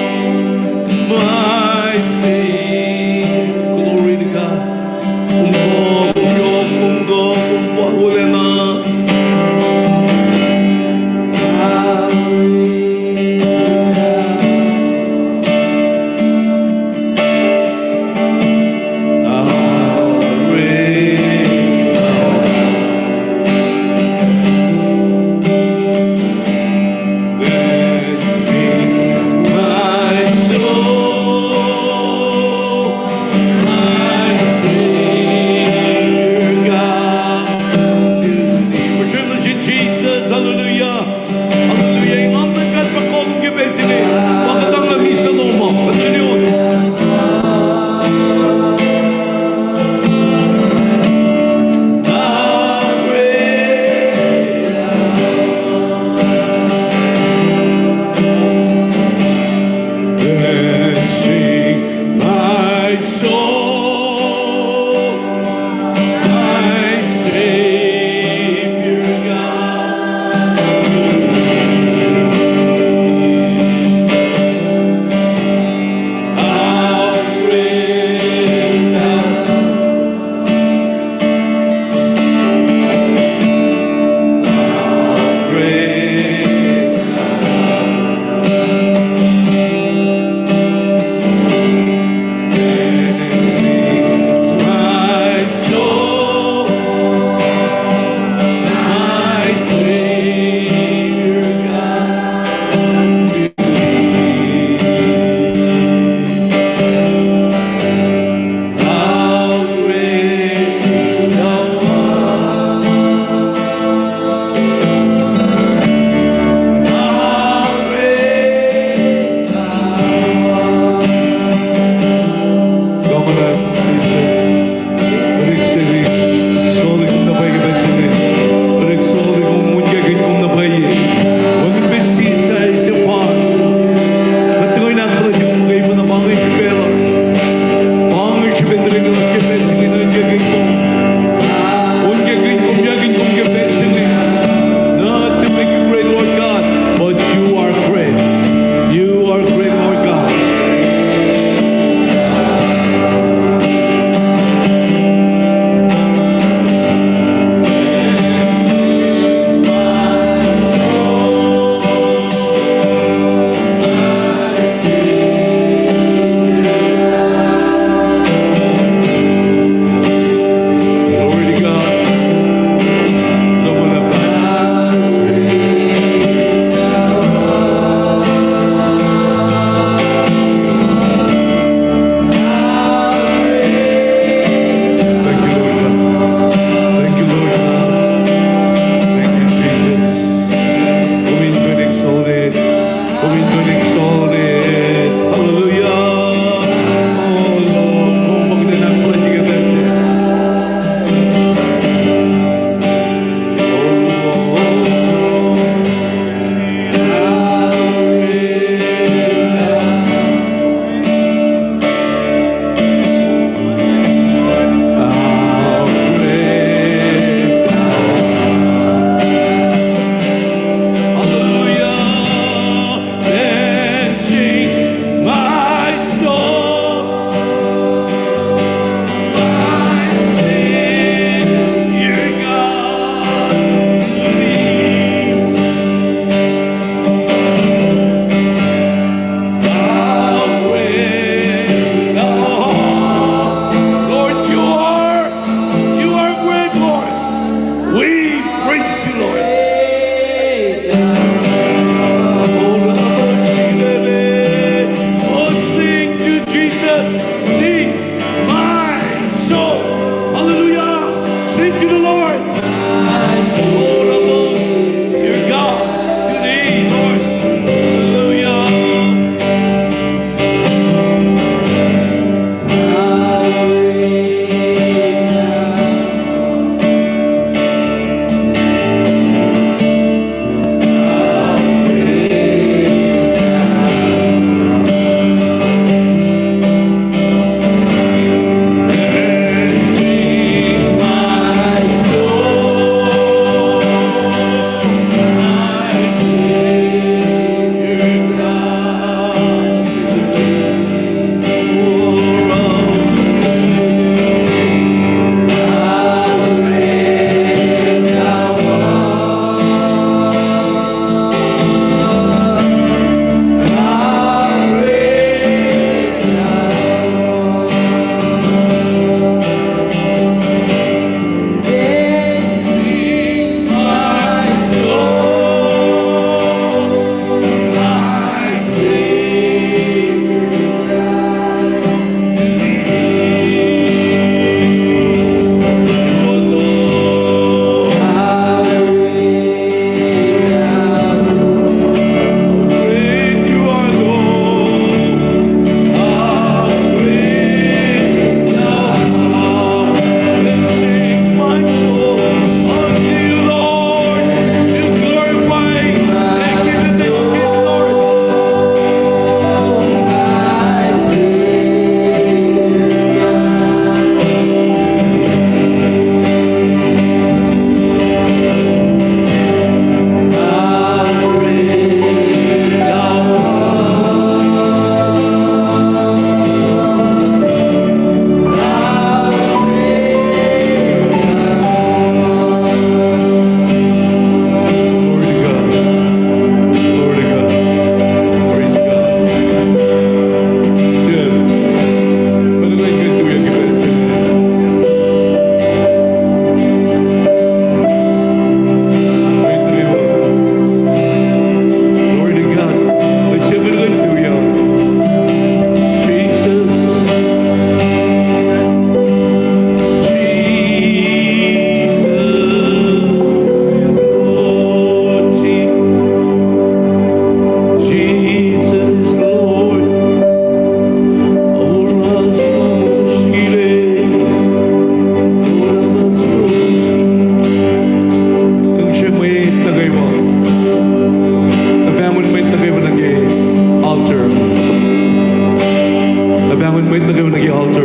wait na kayo nag-altar.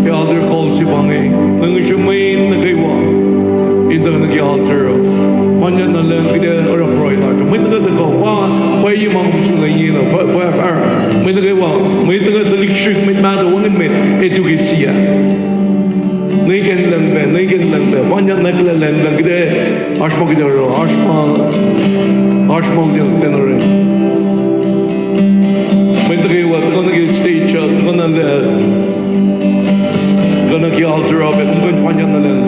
The altar calls si Bangi. Nang siya may nag-iwa. Ito na nag-altar. Fanya na lang kita or approy large. May nag-agaw. Pa yung mga musulay niya. May nag-iwa. May nag-daliksik. May madawangan may edukasiya. Naikan lang ba? Fanya naglalang lang kita. Ashma kita ro. Ashma kita rin. May nag-iwa. Ito nag-stage. Ito nag-altar up. Ito fanya na lang.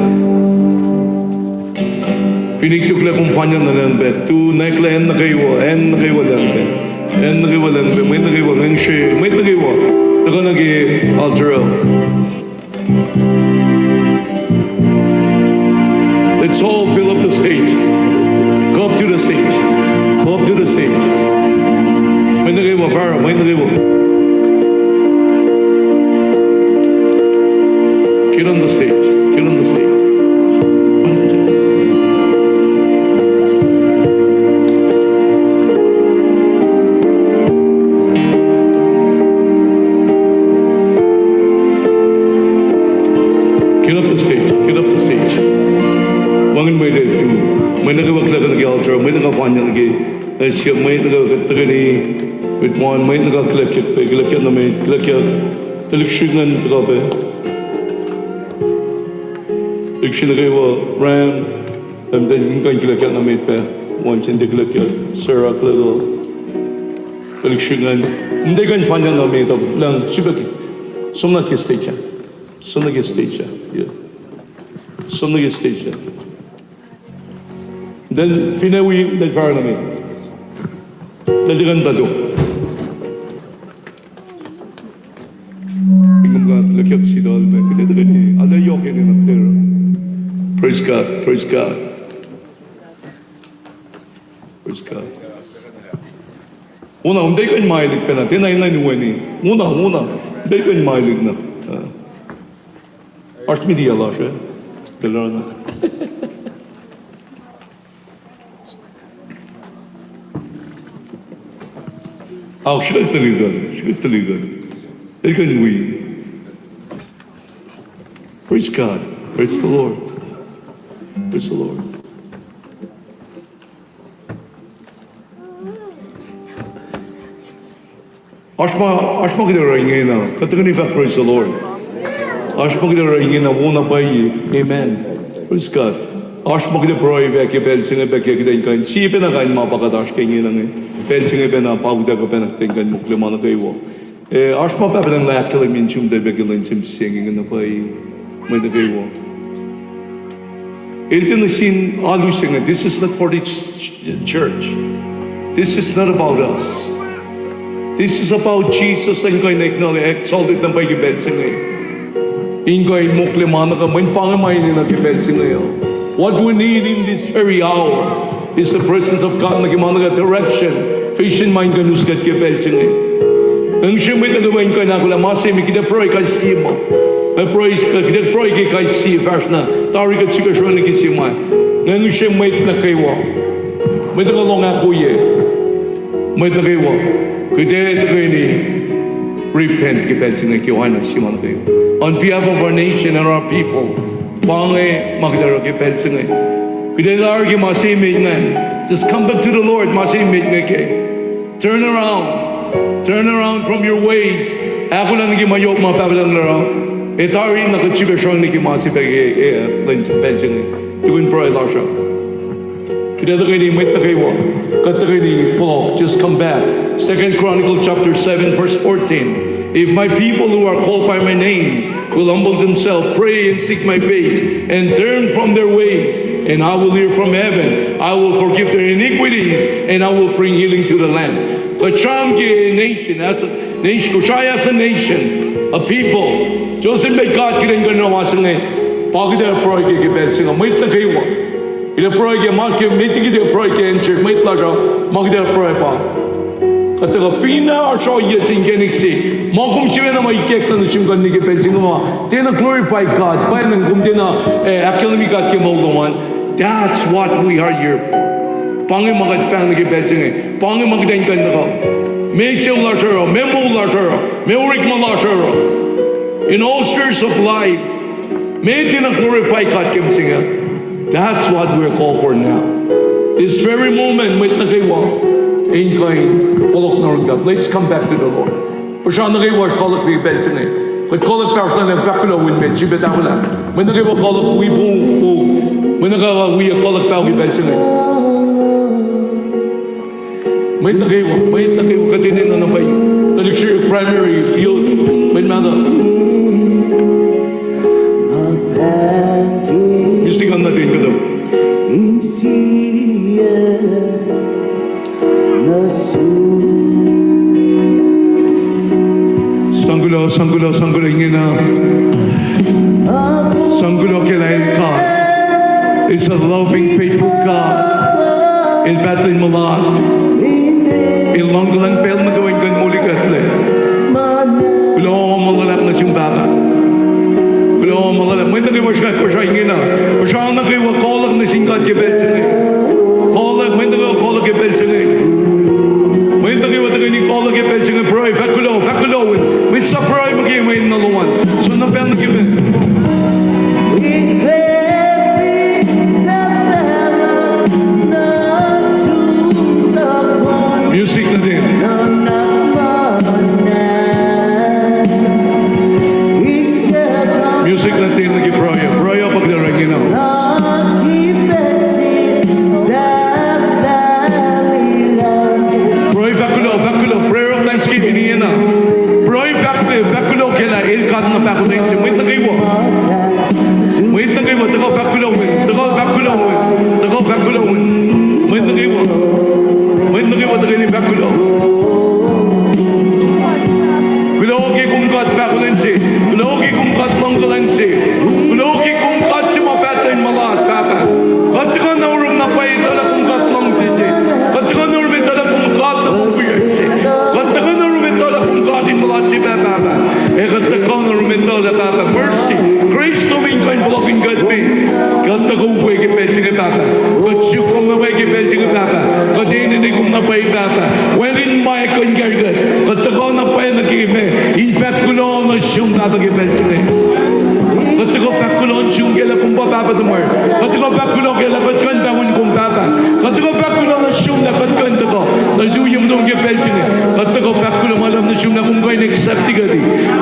Piniktuk lang kung fanya na lang ba. Tu naikla en nagaywa lang ba. En nagaywa lang ba. May nagaywa lang siya. May nagaywa. Taka nag-altar up. Let's all fill up the stage. Go up to the stage. Go up to the stage. May nagaywa, Farah. May nagaywa. Get on the stage. Get on the stage. May nagawagla ka nag-altar, may nagapanya nag-siya, may nagagataga ni Bitwan, may nagaglakyat na may glakyat, taliksyugan ka ba? Taliksyugan na kayo, Ram, and then yung kanyang glakyat na may pa, once hindi glakyat, Sarah, klago, taliksyugan, hindi kanyang fanya na may ito, lang, sibaki, sumna ki-stage siya, yeah, sumna ki-stage siya. Then finawi del parliament. Daligan tado. Ingam ka lakyat si dal ba? Kita dali. Ada yoke ni nater. Praise God. Praise God. Praise God. Una umday ko mailig pa na. Tinay na ni. Una. Umday ko mailig na. Art media la siya. Galana. Şurada taligan. Taligan we. Praise God. Praise the Lord. Praise the Lord. Ashma kita ringin na. Katagan iba praise the Lord. Ashma kita ringin na wala pa amen. Praise God. Ashma kita pray back ibel singa back kita inkan. Si na kain mapakadash kengin na Fencing na pauda ko tingkan muklima na kayo. Ashma pa lang lakil minchum de begilan sim singing na pay may na kayo. Ito na sin alu singa. This is not for the church. This is not about us. This is about Jesus and kayo na exalted na pay fencing ay. Ingay muklima na ka may pangamay na fencing ay. What we need in this very hour is the presence of God na gimana ka direction. Fashion mind ka nuskat ke fencing ay. Ang siyempre na gawin ka na kula masimi kita proy ka sima. Kita proy ka kay si vers na tari ka chika shoni ki sima. Ang siyempre na kaywa. May tagalong ako ye. May tagaywa. Kita tagay ni repent ke fencing ay kiwa na sima na kayo. On behalf of our nation and our people, pangay magdaro ke fencing ay. Kita largi masimi nga. Just come back to the Lord, masimi nga kayo. Turn around from your ways. Ako lang naging mayok mga papalang laraw. Etari nakachibasyon naging masipag pension. You can pray, Lasha. Kita kayo ni may takaywa. Kata kayo ni Paul, just come back. 2 Chronicles chapter 7 verse 14. If my people who are called by my name will humble themselves, pray and seek my face, and turn from their ways, and I will hear from heaven. I will forgive their iniquities, and I will bring healing to the land. Kachamgi nation, as a nation, Kosrae as a nation, a people. Joseph may God kiling ka na wasang eh. Pagkita proy ke bensinga, may na kayo. Ila proy ke makya, may tigit proy ke enchir, may talaga magkita proy pa. Kataga pina asho yesing keniksi. Makum siya na may kek na simkan ni ke bensinga ma. Tena glorify God. Pa nang kumtena academy God ke moldoman. That's what we are here for. Pangi magat pang nag-benching eh. Pangi magdain ka na ka. May Silashero, May Mulashero, May Urik Malashero. In all spheres of life, may it glorify God Kim Singer. That's what we're called for now. This very moment, wait na kayo. In kain, polok na God. Let's come back to the Lord. Pasya na kayo, call it we bed siya. But call it first na nagkakulo with bed. Siya betaw na. May na kayo call it we boom. May na kayo we call it pow we bed siya. May na kayo katinin na nabay. Talik siya primary field. May mada. Music on natin ka daw. Sanggulo ingin na. Sanggulo kilain God is a loving, faithful God. In battle malat. In longgalan pel na gawin kan muli katle. Belum magalap na siyang baka. Belum magalap. May naging pasya ingin na. Pasya na kayo kolak na singkat kibet sila. Kolak, may naging kolak kibet sila. May naging kolak kibet sila. Pray, bakulo. May sa pray magiging may naluwan. So na pel na kibet. Music na din. Music na din lagi prayer. Prayer pagdarangin ako. Pray bakulo. Prayer of thanksgiving niya na. Pray bakulo kila ilkat na bakulo niya. Wait na kayo. Tako bakulo. Wait na kayo. Bakulo. Kulogi kumkat bakulensi. Kulogi kumkat manggalensi. Kulogi kumkat si mapatay malat papa. Katika na urum na pay dala kumkat langsi. Katika na urum dala kumkat na kuya. Katika na urum dala kumkat in malat si papa. Katika na urum dala papa. Mercy, grace to me kind blocking God me. Katika uwe ke petsi ke papa. Katika na uwe ke petsi ke papa. Wherein my congargan, but the gonna pay the game, in fact, Kulon was shown out of the event. But to go back Kulon, Shungela Kumbaba somewhere. But to go back Kulon, but Kunda won't come back. But to go back Kulon, Shunga, but Kunda go. The do you don't get pension. But to go back Kulon, the Shunga, I'm going to accept it.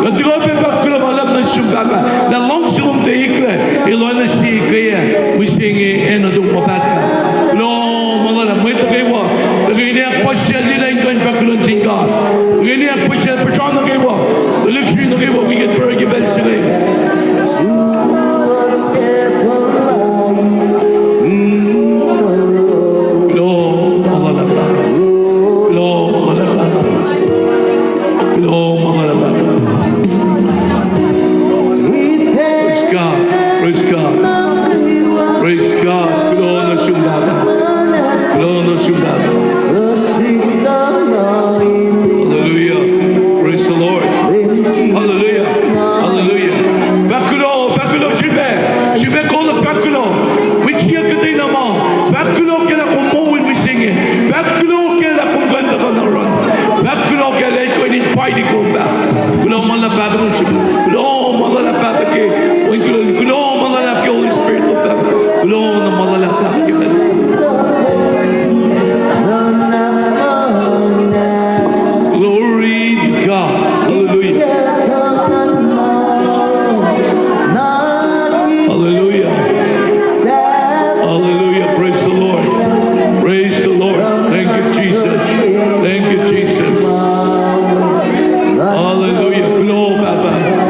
But to go back Kulon, the Shunga, the long sum the Ikla, Ilona see clear, we sing it and do for that. No, Malala, wait the game. Pasya nila yung kain bakulon singka. Ganyan pasya persona kayo. Luxury na kayo. We get very given sila. Praise God. Praise God. Glory na siyang Hallelujah. Praise the Lord. Hallelujah. Hallelujah. Bakulo, Shibe, call it Bakulo. Which year could they know? Bakulo, get up on more when we sing it. Bakulo, get up on Ganda on the run. Bakulo, get up when it's fighting on back. Kulo, Mala Babylon, Kulo, Mala Babake, when Kulo, Mala Holy Spirit of that. Kulo, Mala Babake. Hallelujah. Glory, Baba.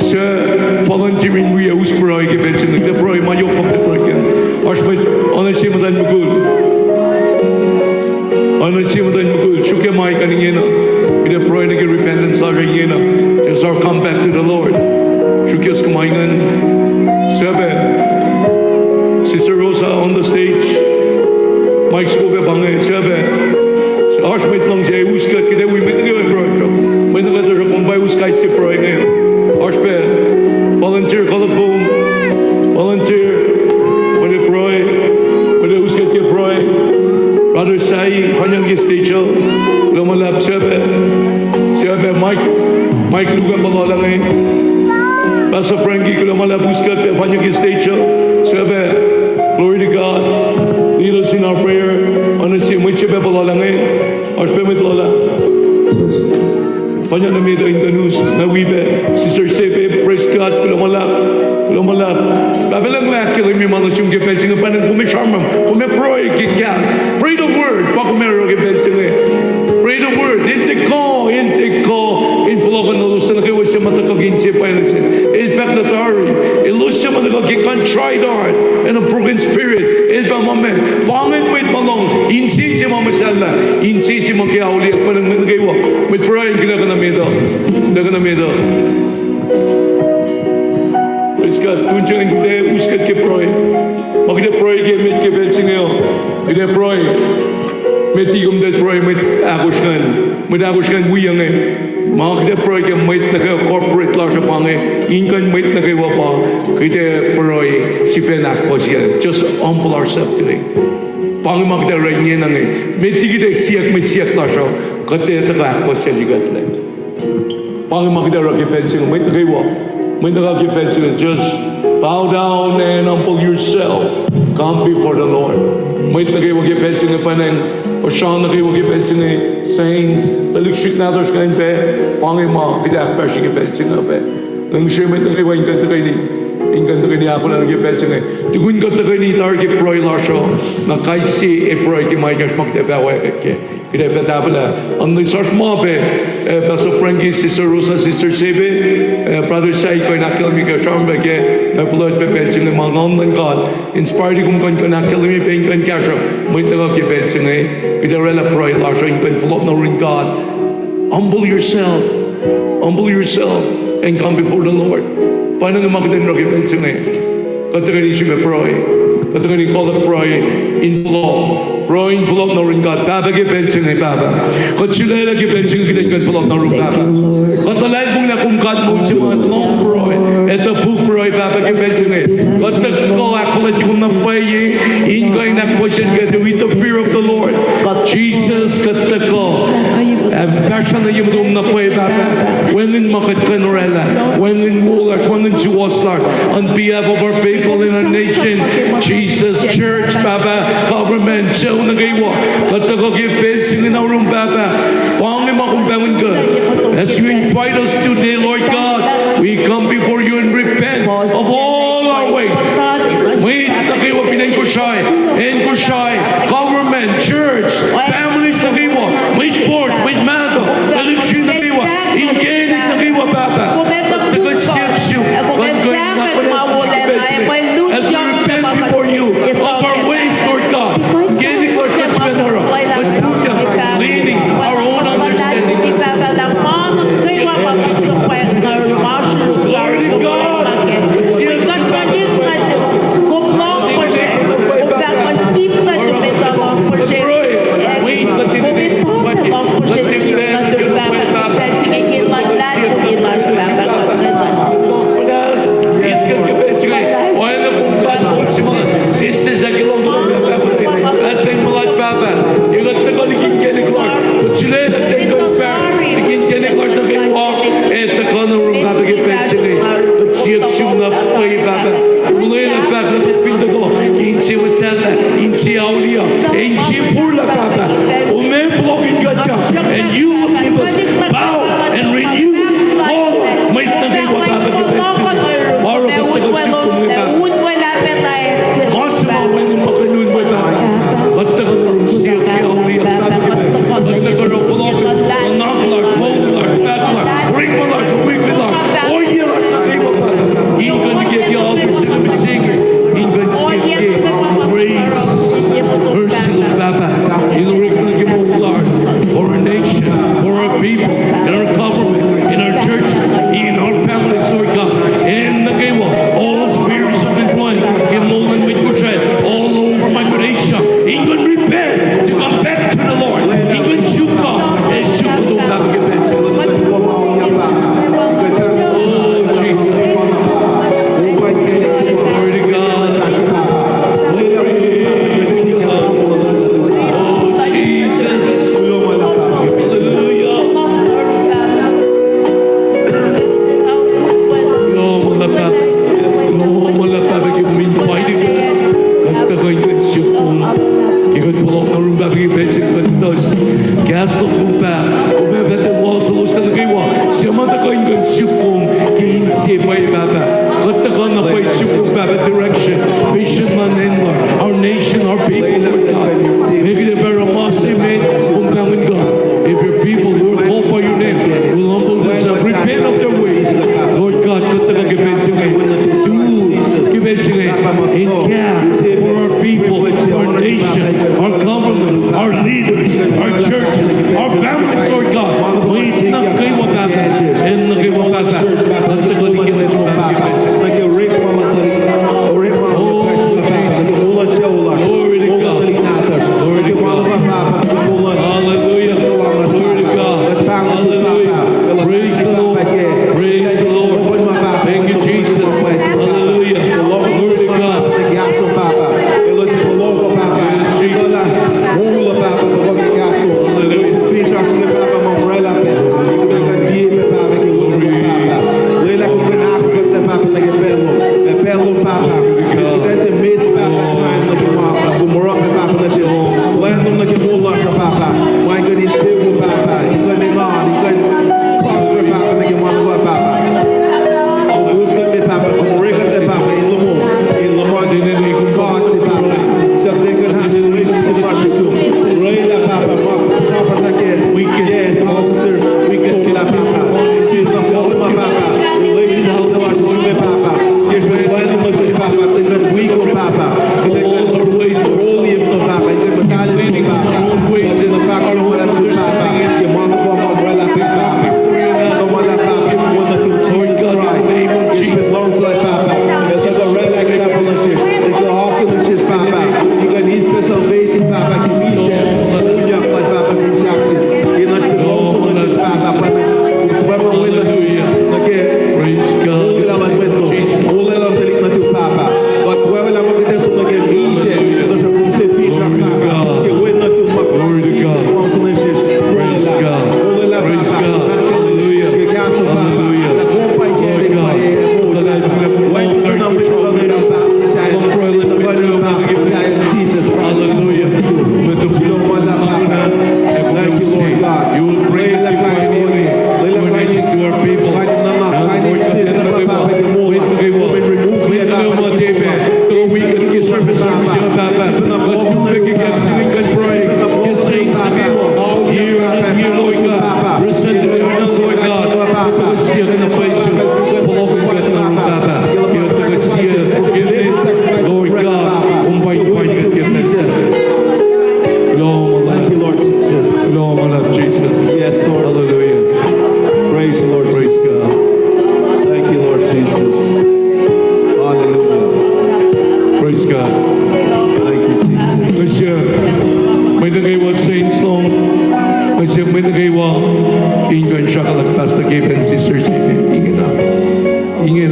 sa volunteering we us proy gebensin de proy mayok pa proy ken ashmet onesi madan mugul chuke mai kaningena ide proy ne repentance la regena just our come back to the Lord chuke skumaingan sebe Sister Rosa on the stage Mike Skove bange sebe ashmet long je uskat kide we mit ge proy when the letter of by uskai se proy ne ashmet volunteer colorful volunteer when it proy when it uskat ke proy brother sai kanyang ge stage Lomalap sebe Mike lugar balalangai Pastor Frankie lomalap uskat pe kanyang ge stage sebe glory to God lead us in our prayer honestly muche pe balalangai ashpe mit lola kanyang na mito in the news na wibe Sister Sebe praise God lomalap babelang lak kilo mi manos yung ge penching pa nang kumisharmam kume proy ge gas pray the word pa kumero ge penching pray the word inte ko in flogan no lusa na kayo siya matakaginche pa yun in fact the tari in lusa matakaginche contrite heart and a broken spirit in pa mamen pangin wait malong insisi mo masala insisi mo kaya uli at manang nagawa with praying kila ka na medo praise God tunjang hindi uskat ke pray makita pray ke mit ke belsing ngayon ide pray meti kum det pray mit aguskan wiyang mga kita pray ke mit na ka corporate la sa pange inkan mit na kay wapa kita pray si penak po siya just humble ourselves today pange mga kita renye nang meti kita siyak la sa kate taka po siya ligat na pange mga kita ra ke pensing mit na kay wapa mit na ka pensing just bow down and humble yourself come before the Lord mit na kay wapa pensing paneng Oshan na kayo mag-ipensing saints, talikshik na ito siya pe, pangima, bidakpashing ipensing na pe. Nang siya may nakawa, ingkanta kayo ni ako na nag-ipensing Tugun kanta kayo ni target proy la siya, na kaisi proy ki may kash magdebawa ke. Kita peta pala, ang nisarsh mo pe, Pastor Frankie, Sister Rosa, Sister Sebe, Brother Sai ko nakil mi ka charm ke, na flood pe pensing ng mga online God, inspired kung kan nakil mi pe kan kasha, may taga ke pensing kita rela proy la siya, ingkan float na rin God. Humble yourself, and come before the Lord. Paano nga makita nyo ke pensing kata kani siya proy, kata kani call it proy in flow. Proin vlog na rin God. Baba ke pensing baba. Kung sila ke pensing kita ikan vlog na rin baba. Kung talay kung nakungkat mo si mga long proy. Ito po proy baba ke pensing Kung ko akulat yung napay ingay nakposyan ka with the fear of the Lord. Jesus kata ko. Passion na yung napay baba. When in makat kanorela. When in rulers. When in Jerusalem. On behalf of our people in our nation. Jesus church baba. Government. So nagaywa kata ko give in our room baba pangin mo kung bawin ka as you invite us today Lord God we come before you and repent of all our ways wait nagaywa pinay ko siya and ko siya government church families nagaywa wait sports wait matter election nagaywa ingay nagaywa baba taga siya as we repent before you of our ways Lord God leaning our own understanding. Glory to God. Wait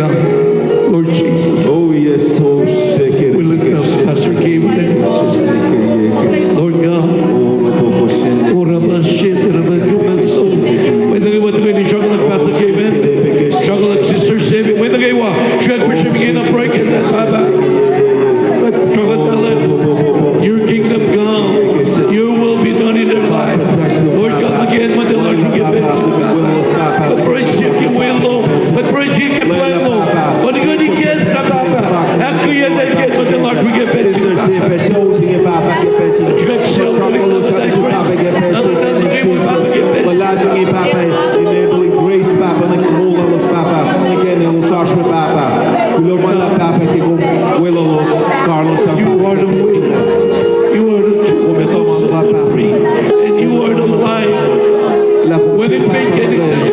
Lord Jesus. Oh yes, oh shake it. We lift up Pastor Gabe. Lord God. Pastor Gabe. Chocolate sister saving. When the gay walk, check for shipping in a break in that Baba. Your kingdom come. Your will be done in their life. Lord God, again, when the Lord will give it to Baba. But praise you, you will, Lord. But praise you, you will, Lord. But the good guest, Baba. After you then get what the Lord will give it to Baba. Check so enabling grace, Papa, enabling Papa, again, in los arches, Papa, Lord, manda Papa, que com Willows, Carlos, you are the way, you are the truth, and you are the light. When it make any sense,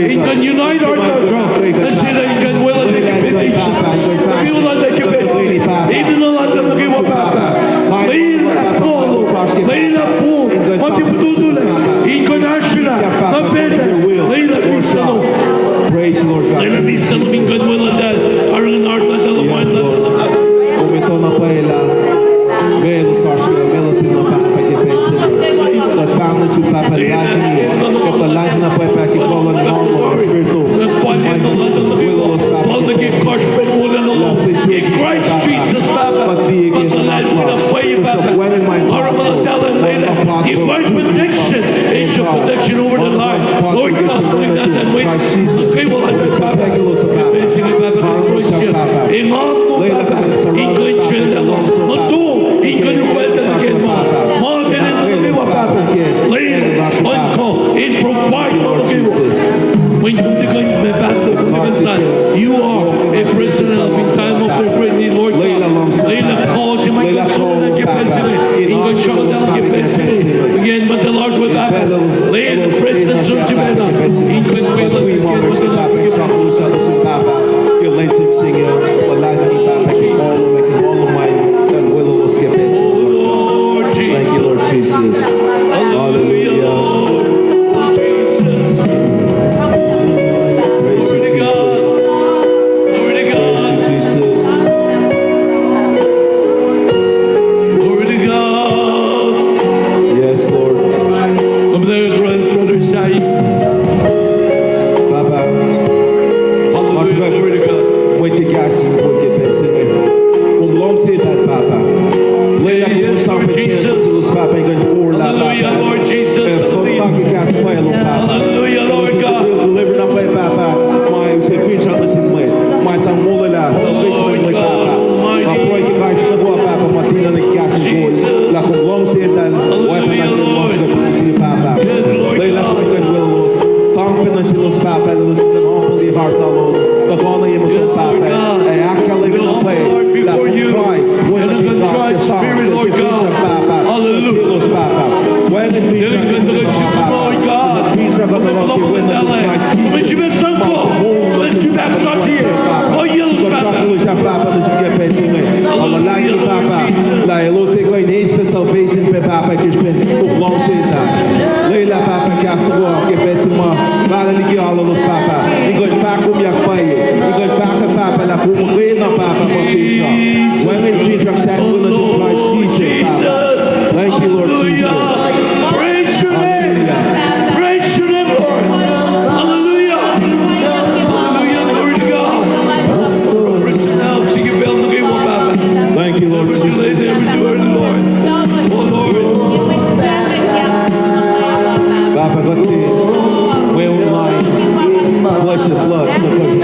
he can unite our children and say that he can will and make a petition. We will not take a petition. Even though I don't give up, Papa. Lay that fall, lay that pool. What you do that? He can actually not better. Lay that be settled. Praise the Lord God. Lay that be settled in good will and that. Are in our land, the one that. Aumentou na paella, menos acho que menos na papa que pensa. La calma su papa lagni, que pa lagna papa que cola normal spiritual. All the gifts are spread more than the Lord. In Christ Jesus, Papa. But the land will not way, Papa. Horrible talent later. Divine protection. Angel protection over the line. Lord God, doing that and wait. Okay, well, I'm Papa. Basically, Papa, in all, Papa. England, Lord. Not two. England, well, again, Mountain and River, Papa. Land, uncall, in provide all of you. When you declare the battle from the inside, you are a prisoner in time of the great need, Lord God. Layla calls you, my soul, and give pension. English shall down, give pension. Again, but the Lord will happen. Lay in the presence of Jebena. England will again, but the Lord will give pension. You let him sing it, but like me, Papa, keep all of my and will skip it. Lord Jesus. Thank you, Lord Jesus. Hallelujah. Blessed blood.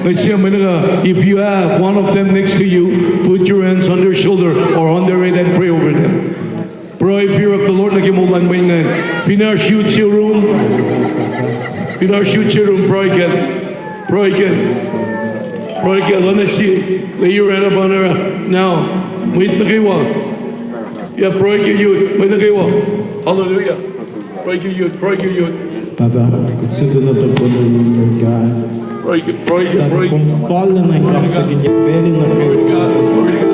If you have one of them next to you, put your hands on their shoulder or on their head and pray over them. Pray fear of the Lord na kimulan mo yun. Pinashoot your room. Pinashoot your room. Pray again. Pray again. Pray again. Let me see. Lay your hand upon her now. Wait na kayo. Yeah, pray kayo yun. Wait na kayo. Hallelujah. Pray kayo yun. Pray kayo yun. Father, consider the Lord God. Pray kayo. Pray. Kung fallen ang kakasagin niya, pwede na kayo.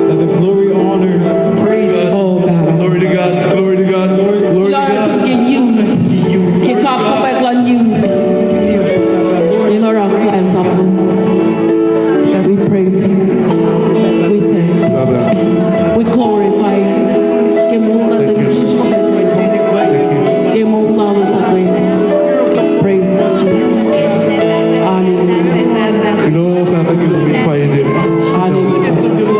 Father, glory, honor, praise. Oh, God. Glory to God. Glory to God. Glory to Lord, God. to give you. Get up to my plan you. In our times of we praise you. We thank you. We glorify you. Praise you, Jesus. Hallelujah. You know, Papa, you will find it. Hallelujah.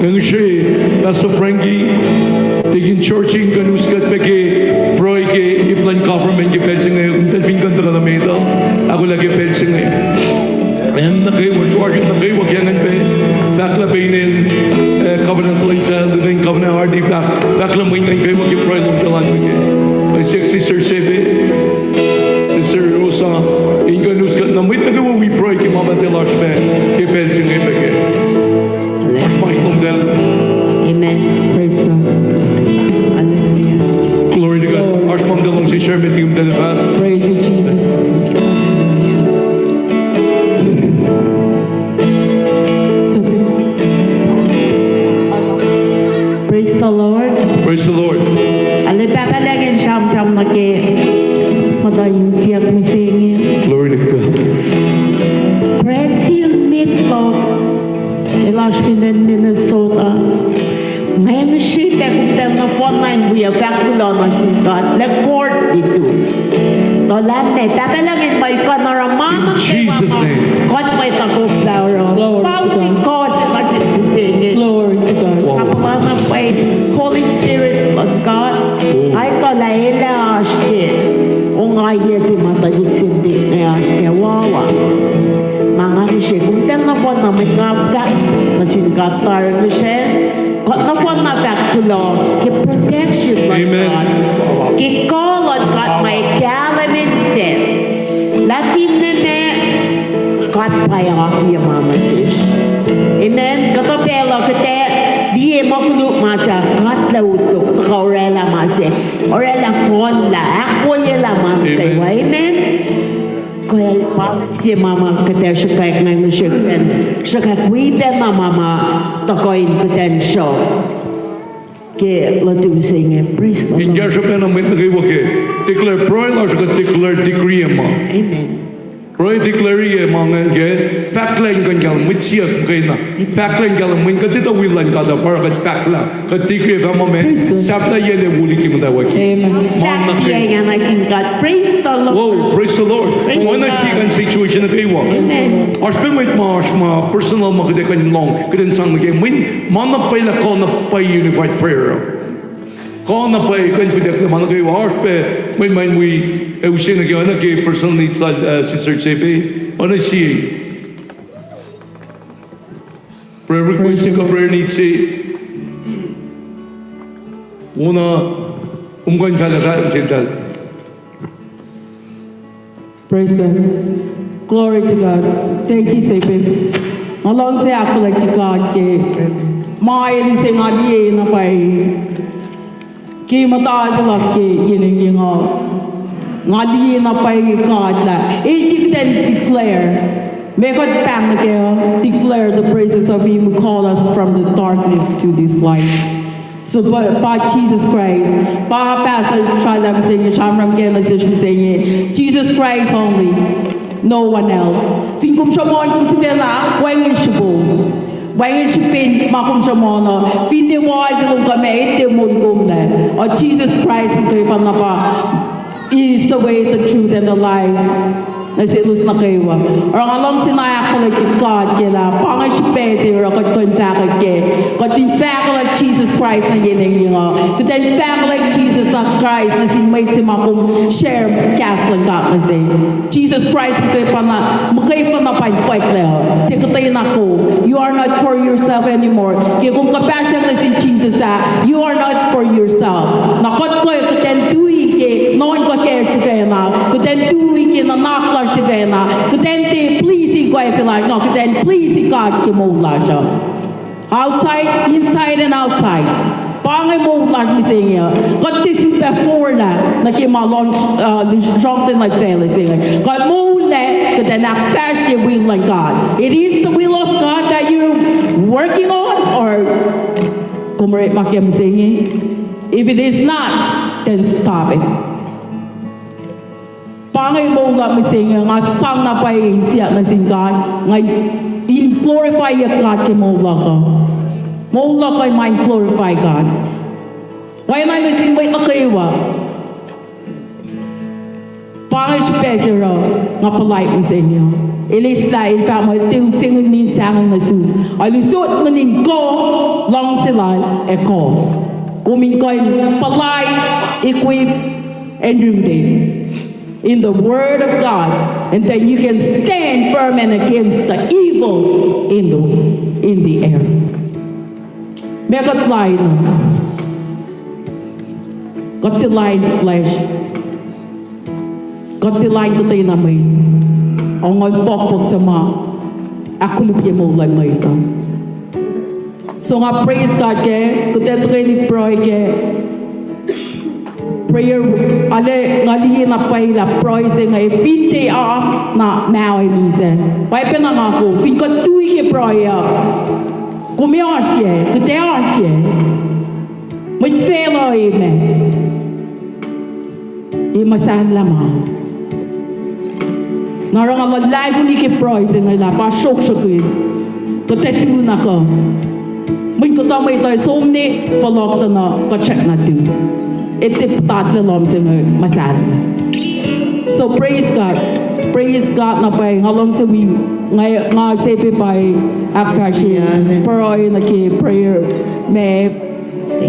Ang siya, Pastor Frankie, taking churching kanus kat peke, proy ke, iplan government ke pensing ngayon, talping kanta ka na meta, ako lagi pensing ngayon. And na kayo, George, na kayo, wag yangan pe, bakla pa inin, covenant later, doon covenant hardy, bakla mo inin kayo, wag yung proy ng talan mo ke. May Sister Sebe, Sister Rosa, in kanus kat na, may taga we proy ke mama de lash pe, ke pensing ngayon pe ke. Amen. Praise God. Hallelujah. Glory to God. Ars mom dalong si Sherman yung dalawa. Praise you, Jesus. So praise the Lord. Praise the Lord. Ale papalagin siyam na ke madayin siya kumisingin. Glory to God. Praise Him, Midlow. Ilashpinen, Minnesota. Ngayon siya kung na phone line buya kakulo na siya record dito. Tolan ne takalangin may panorama. In Jesus' name. God may takop flower. Pausin ko sa masisingin. Glory to God. Kapamana pa Holy Spirit of God. Ay tolaila ashe. Ungay si matalik sindi na ashe wawa. Mga siya kung na phone na may kapta masingatar na siya. Na phone na kakulo. Ki protection by God. Ki call on God may galamin sin. Latin na God payak yung mama sis. Amen. Katopelo kete diye mo kulo masa God lautok to orela masa. Orela phone la ako yela masa. Amen. Kaya si mama kete siya kaya may musyikan. Siya kakwipe mama takoin potential. Kaya latu sige praise the Lord. Inja siya pa naman na kayo ke. Declare prayer la siya declare decree mo. Amen. Roy declare ye mga ke. Fact lang kan kalam mit siya kayo na. Fact lang kalam min katita wilan kada para kat fact lang. Kat decree ba mo men. Sapla ye le wuli ki mo daw ki. Amen. That yan I think God praise the Lord. Whoa, praise the Lord. Praise Wala God. siya kan situation na kayo. Amen. Ars pa may mga personal mga kaya kan long. Kaya sang nagay min mana pa ila ko na pa unified prayer. Ko na pa kan pwede ka mana kayo ars pa may usin na kayo na kay personal needs Sister Chepe. Ano siya? Prayer request ka prayer needs siya. Una umkan talaga sental. Praise God. Glory to God. Thank you, Satan. Along say I feel like to God ke mai ni sing adi na pai ki mata sa lak ke yin ngadi na pai God la it you can declare may God bang declare the praises of Him who called us from the darkness to this light. So by Jesus Christ, by Pastor Shalam saying, Shamram Gela saying, Jesus Christ only, no one else. Finkum Shamon kum sivela, wayin shibo. Wayin shipin makum Shamono, finde wise lum kame ite mungum le. Or Jesus Christ is the way, the truth, and the life. Nasilus na kayo. Or along sinayak ko like God kila. Pangas si Pezi or kot konfaka ke. Kot infaka like Jesus Christ na gineng yung. Kot infaka like Jesus na Christ na sinmay si makum share cast lang ka na say. Jesus Christ mkay pa na pa fight leo. Tikatay na ko. You are not for yourself anymore. Kaya kung kapasyan na si Jesus you are not for yourself. Nakot ko yung katen tuwi ke. No one ko cares si Vena. Katen tuwi ke na nakla si Vena. Kutente pleasing ko ay sila. No, kutente pleasing God ki mo siya. Outside, inside, and outside. Pangay mo mi siya. Kundi super four na ki ma launch something like fairly siya. Kut mo le kutente nak fast your will like God. It is the will of God that you're working on, or kumare makiam siya. If it is not, then stop it. Pangay mo nga mising nga sang na pa siya na singgan nga glorify ya God ke mo ka. Mo ka may glorify God. Why man sing wait okay wa. Pangay si Pedro nga polite mising niya. Elista il fa mo tiu sing nin sang na su. Alu sot nin ko long silal e ko. Kumin ko palai equip and rooted in the word of God, and then you can stand firm and against the evil in the air. Megat line. Got the line flesh. Got the line to tayo na may. Ang fok sa mga akulip yung mga may ito. So nga praise God ke. Kuteto kayo ni Proy ke. Prayer, ale ngali na paila Proy se nga finte off na mau misen. Pai pena nga ko. Fin ko tui ke Proy ya. Kumiasye. Kuteasye. May felo ime. Imasahan lamang. Narang ang life ni ke Proy se nga la pa shock shock yun. Kutetu na ko. Mình có tao mày tới xóm nè, follow tao nó có check na tu. Ete patat le lom se nga masad. So praise God na pa ngalong sa we nga sepe pa affashi paroy na ke prayer me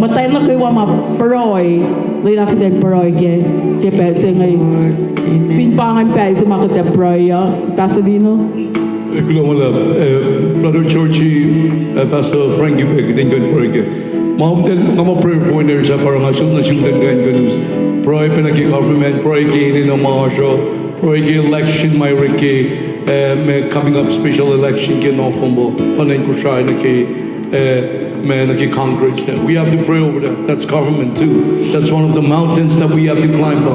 matay na kay wa ma paroy lila ka den paroy ke pe se nga pinpangan pa sa mga ka paroy Pasadino. Brother Georgie, Pastor Frankie, dingan proyek. Mountain, mga prayer pointers sa parang asal na siyutan ganun. Proyek pinagi government, proyek ini na mga show, proyek election may reke, may coming up special election ke no kumbo, panen Kosrae na ke, may naki Congress. We have to pray over that. That's government too. That's one of the mountains that we have to climb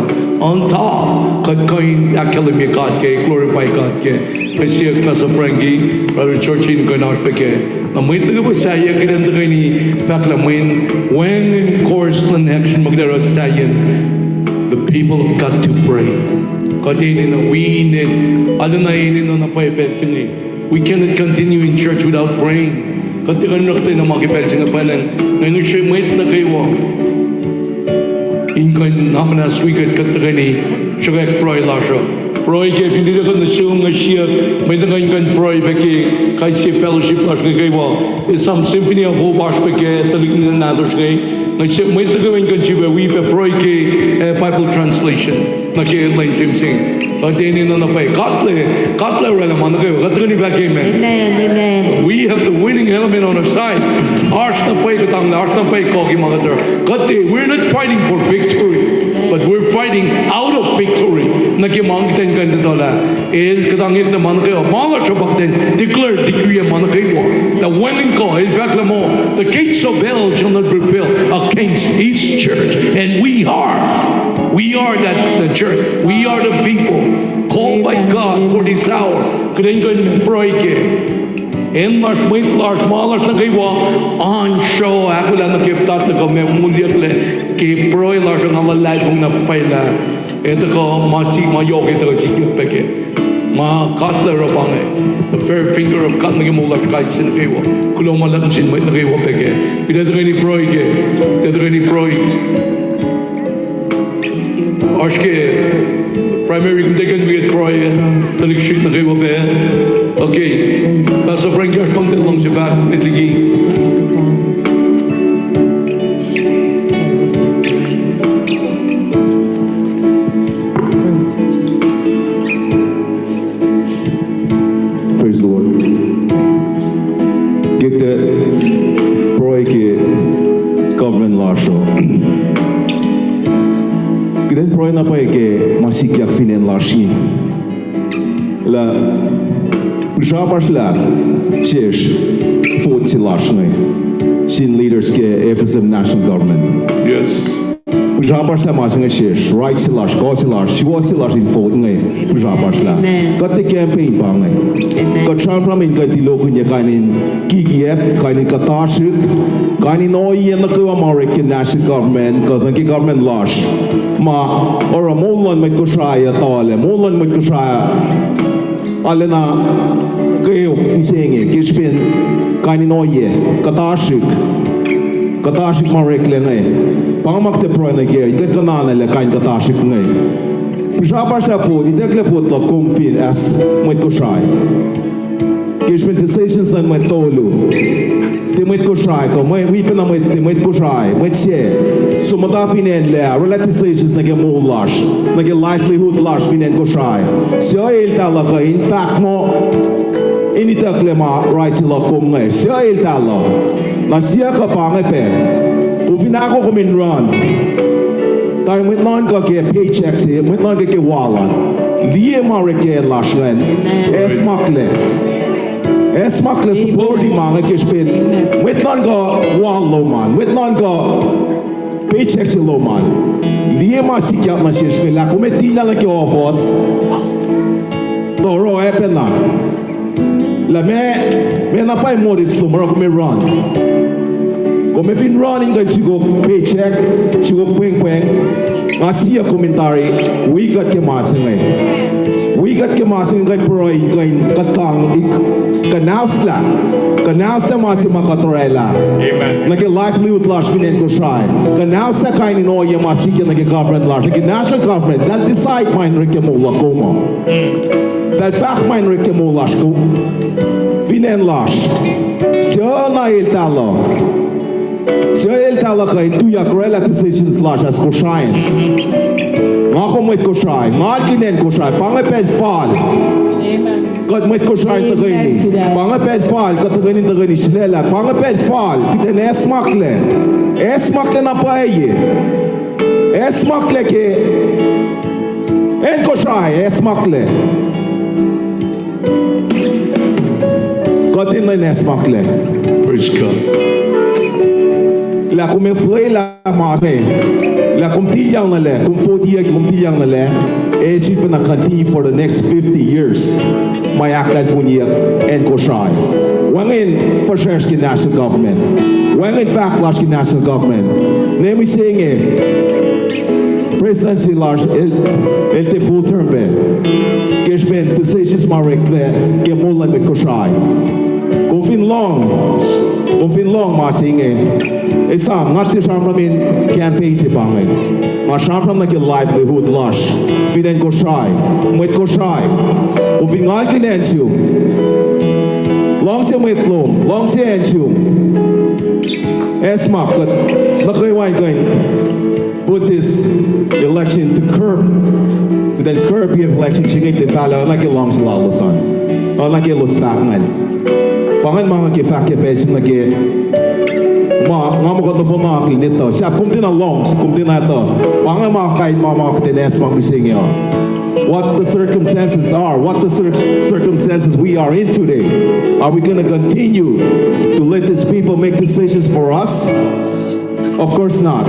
on top. Kad kain academy God ke, glorify God ke. Kasi Pastor Frankie, Brother Georgie, ko na peke. Namoy taga ba saya kita taga ni fact la when in course lan action magdara sayan, the people have got to pray. Katini na we need alunay ni na napaypetsini. We cannot continue in church without praying. Katikan nakta na makipetsin na palan. Ngayon siya may na kayo. Inkan naman na swigat katakan ni siya pray la siya. Pray ke hindi na kan nasung nga siya may na kan pray beki kay si fellowship as nga kayo. Is some symphony of hope as beki talik na nados kay. Ngayon may na kan siya we pray ke Bible translation na ke line sing. Katini na napay katle rela man kayo. Katakan ni beki man. Amen. We have the winning element on our side. Arsh na pay katang arsh na pay kogi mga der. Kati we're not fighting for victory, but we're fighting out of victory. Nakimang kita kan dola. Katangit na man kayo. Mga chabak din declare decree man kayo. The winning ko in fact mo the gates of hell shall not prevail against his church, and we are that the church. We are the people called by God for this hour. Kailangan pray ke. En mas muito large malas na kayo on show ako lang nakiptat na kami mulyat le kay proy large ang malay kong napaila ito ko mayoke ito sikip peke ma cutler of ang the fair finger of cut na kimulat kahit sin kayo kulong malang sin may na kayo peke ito ni proy ke ito ni proy Ashke primary kundekan we get proy talik shit na kayo pe. Okay, Pastor Frank, you're going to long siya itligi. Praise the Lord. Get the proyek government law show. Kita proyek apa ke masih kiak finen lashi. La Пришапашля шеш фотси лашны син leaders ke FSM national government. Yes. Пришапашля масинга шеш right si lash go si lash chiwa si lash in fot ngai prishapashla. Kat the campaign pa ngai. Kat champram in kat dilo kunya kainin kigiep kainin katashik kainin oye na kwa American national government kat the government lash ma or molon met Kosrae tole molon met Kosrae Alena kayo isenge kishpin kaninoye katashik marekle ngai pangamak te pro na ge ikat kanana le kain katashik ngai Pijaba Shafo, the Declafot of Comfin as Mwet Kosrae. Kishment decisions and Mwet Tolu. The Mwet Kosrae, come weeping on Mwet Kosrae, Mwet Se. So Matafin and Lea, relativizations like a mole lash, like a livelihood lash, Fin and Kosrae. So Il Talaka, in fact, more. Ini tak lema right lo kumngai sia il talo na sia ka pangai pe uvina ko kumin run tai mit non ka ke paycheck se mit non ke wala lie mare ke lashlen esmakle supporti manga ke spin mit non ka wala man mit non ka paycheck se lo man lie ma sikia ma se spin la kometina la ke ofos doro epena la me na pai motive sto moro come run come fin running ga chigo paycheck chigo peng asia commentary we got ke masing ga pro in katang kanasla masim makatorela amen like a livelihood lash fin ko shai kanasa kain no ye masik na government lash like national government that decide mine rekemola como that fact mine rekemola ko Vinen lash. Sjona il talo kain tu yak relativizations lash as Kosraeans. Ngako met Kosrae, ngakinen Kosrae, pangepel fall. Amen. God met Kosrae tagaini. Pangepel fall, katagaini tagaini slela. Pangepel fall, kiten esmakle na paye. Esmakle ke en Kosrae, esmakle. God in my nesmakle. Praise God. La come foi la mase. La come tiyang na le. Come 40 years come tiyang na le. She's gonna continue for the next 50 years. My aklat funia and Kosrae. Wangin Pershevsky national government. Wangin Faklashki national government. Name me saying it. Presidency large el te full term be. Kishben decisions marek le ke molan be Kosrae. Confin long masing esam ngati shamramin campaign se bangai ma shamram na ke livelihood lash fiden Kosrae met Kosrae confin ngal kinensu long se met long se ensu esmak na kay wine going put this election to curb then curb the election chingay te tala na ke long sa lalasan na ke los fakman pangan mga ke fak ke pesin na ke mga ko to na nito siya kumtin na longs kumtin na to pangan mga kahit mga tenes mga bising yo what the circumstances are what the circumstances we are in today are we going to continue to let these people make decisions for us of course not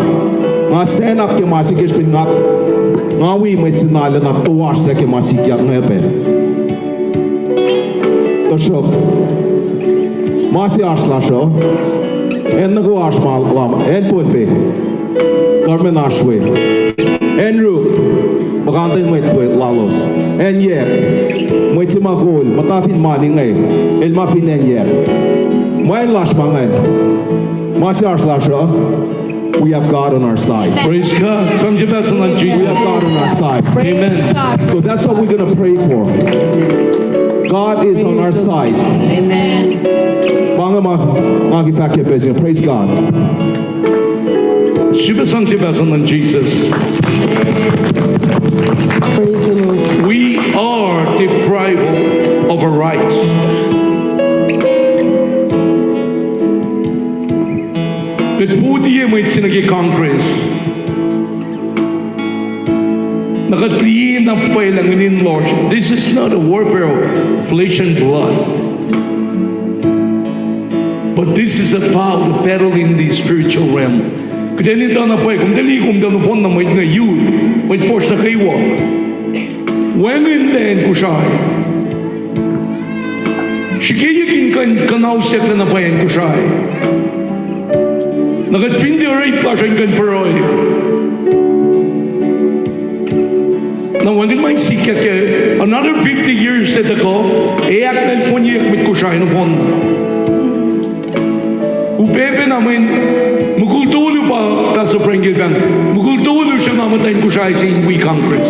nga stand up ke masikis pin nga we may sinala na tuwas na ke masikyak ngayon to show Masi Arslasho, and the Guash Malama, and Punpe, Carmen Ashway, and Rook, Bagantin with Lalos, and Yep, Mwitimakul, Matafin Maning, and Muffin and Yep. Mine Lash Mangan, Masi Arslasho, we have God on our side. Praise God. Some of us on Jesus. We have God on our side. Amen. So that's what we're going to pray for. God is on our side. Amen. Praise God. On Jesus. Praise the Lord. We are deprived of our rights. The 40 years in Congress. This is not a warfare of flesh and blood. But this is about battle in the spiritual realm. Kaya nito na po, kung dali kung dali po na may you, may force na kayo. When in then ko siya, sigayakin kanausap na nabayan ko siya. Nagat-finderate ka siya kan peroy. Na wala may sikat ka, another 50 years na ako, aklan po niya mit ko siya na po. Upepe namin, mugultulo pa ka sa Prenggil Bank. Mugultulo siya mamatayin ko siya sa we Congress.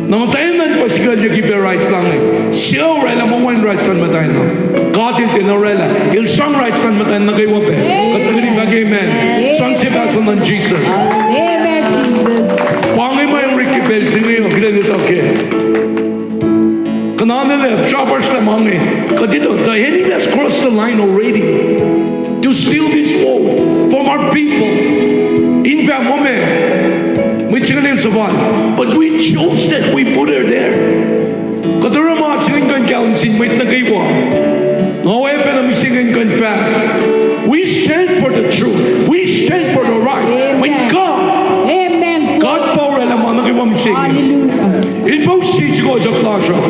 Namatayan nan pa sigal yung gibe rights lang eh. Siya rela mo one rights lang matayan no. God yung tinarela. Il song rights lang matayan na kayo wape. Katagin ka amen. Song si Basel ng Jesus. Amen, Jesus. Pangay mo yung Ricky Bell. Sige yun. Ginanito okay. Kananilip. Shoppers na mangay. Kadito. The enemy has crossed the line already. To steal this vote from our people. In that moment. But we chose that, we put her there. Kadara mga singin kan wait na kayo. However, na singin kan pa. We stand for the truth. We stand for the right. When God, Amen. God power alam mo na kayo singin. Hallelujah. It both sees ko sa plasya.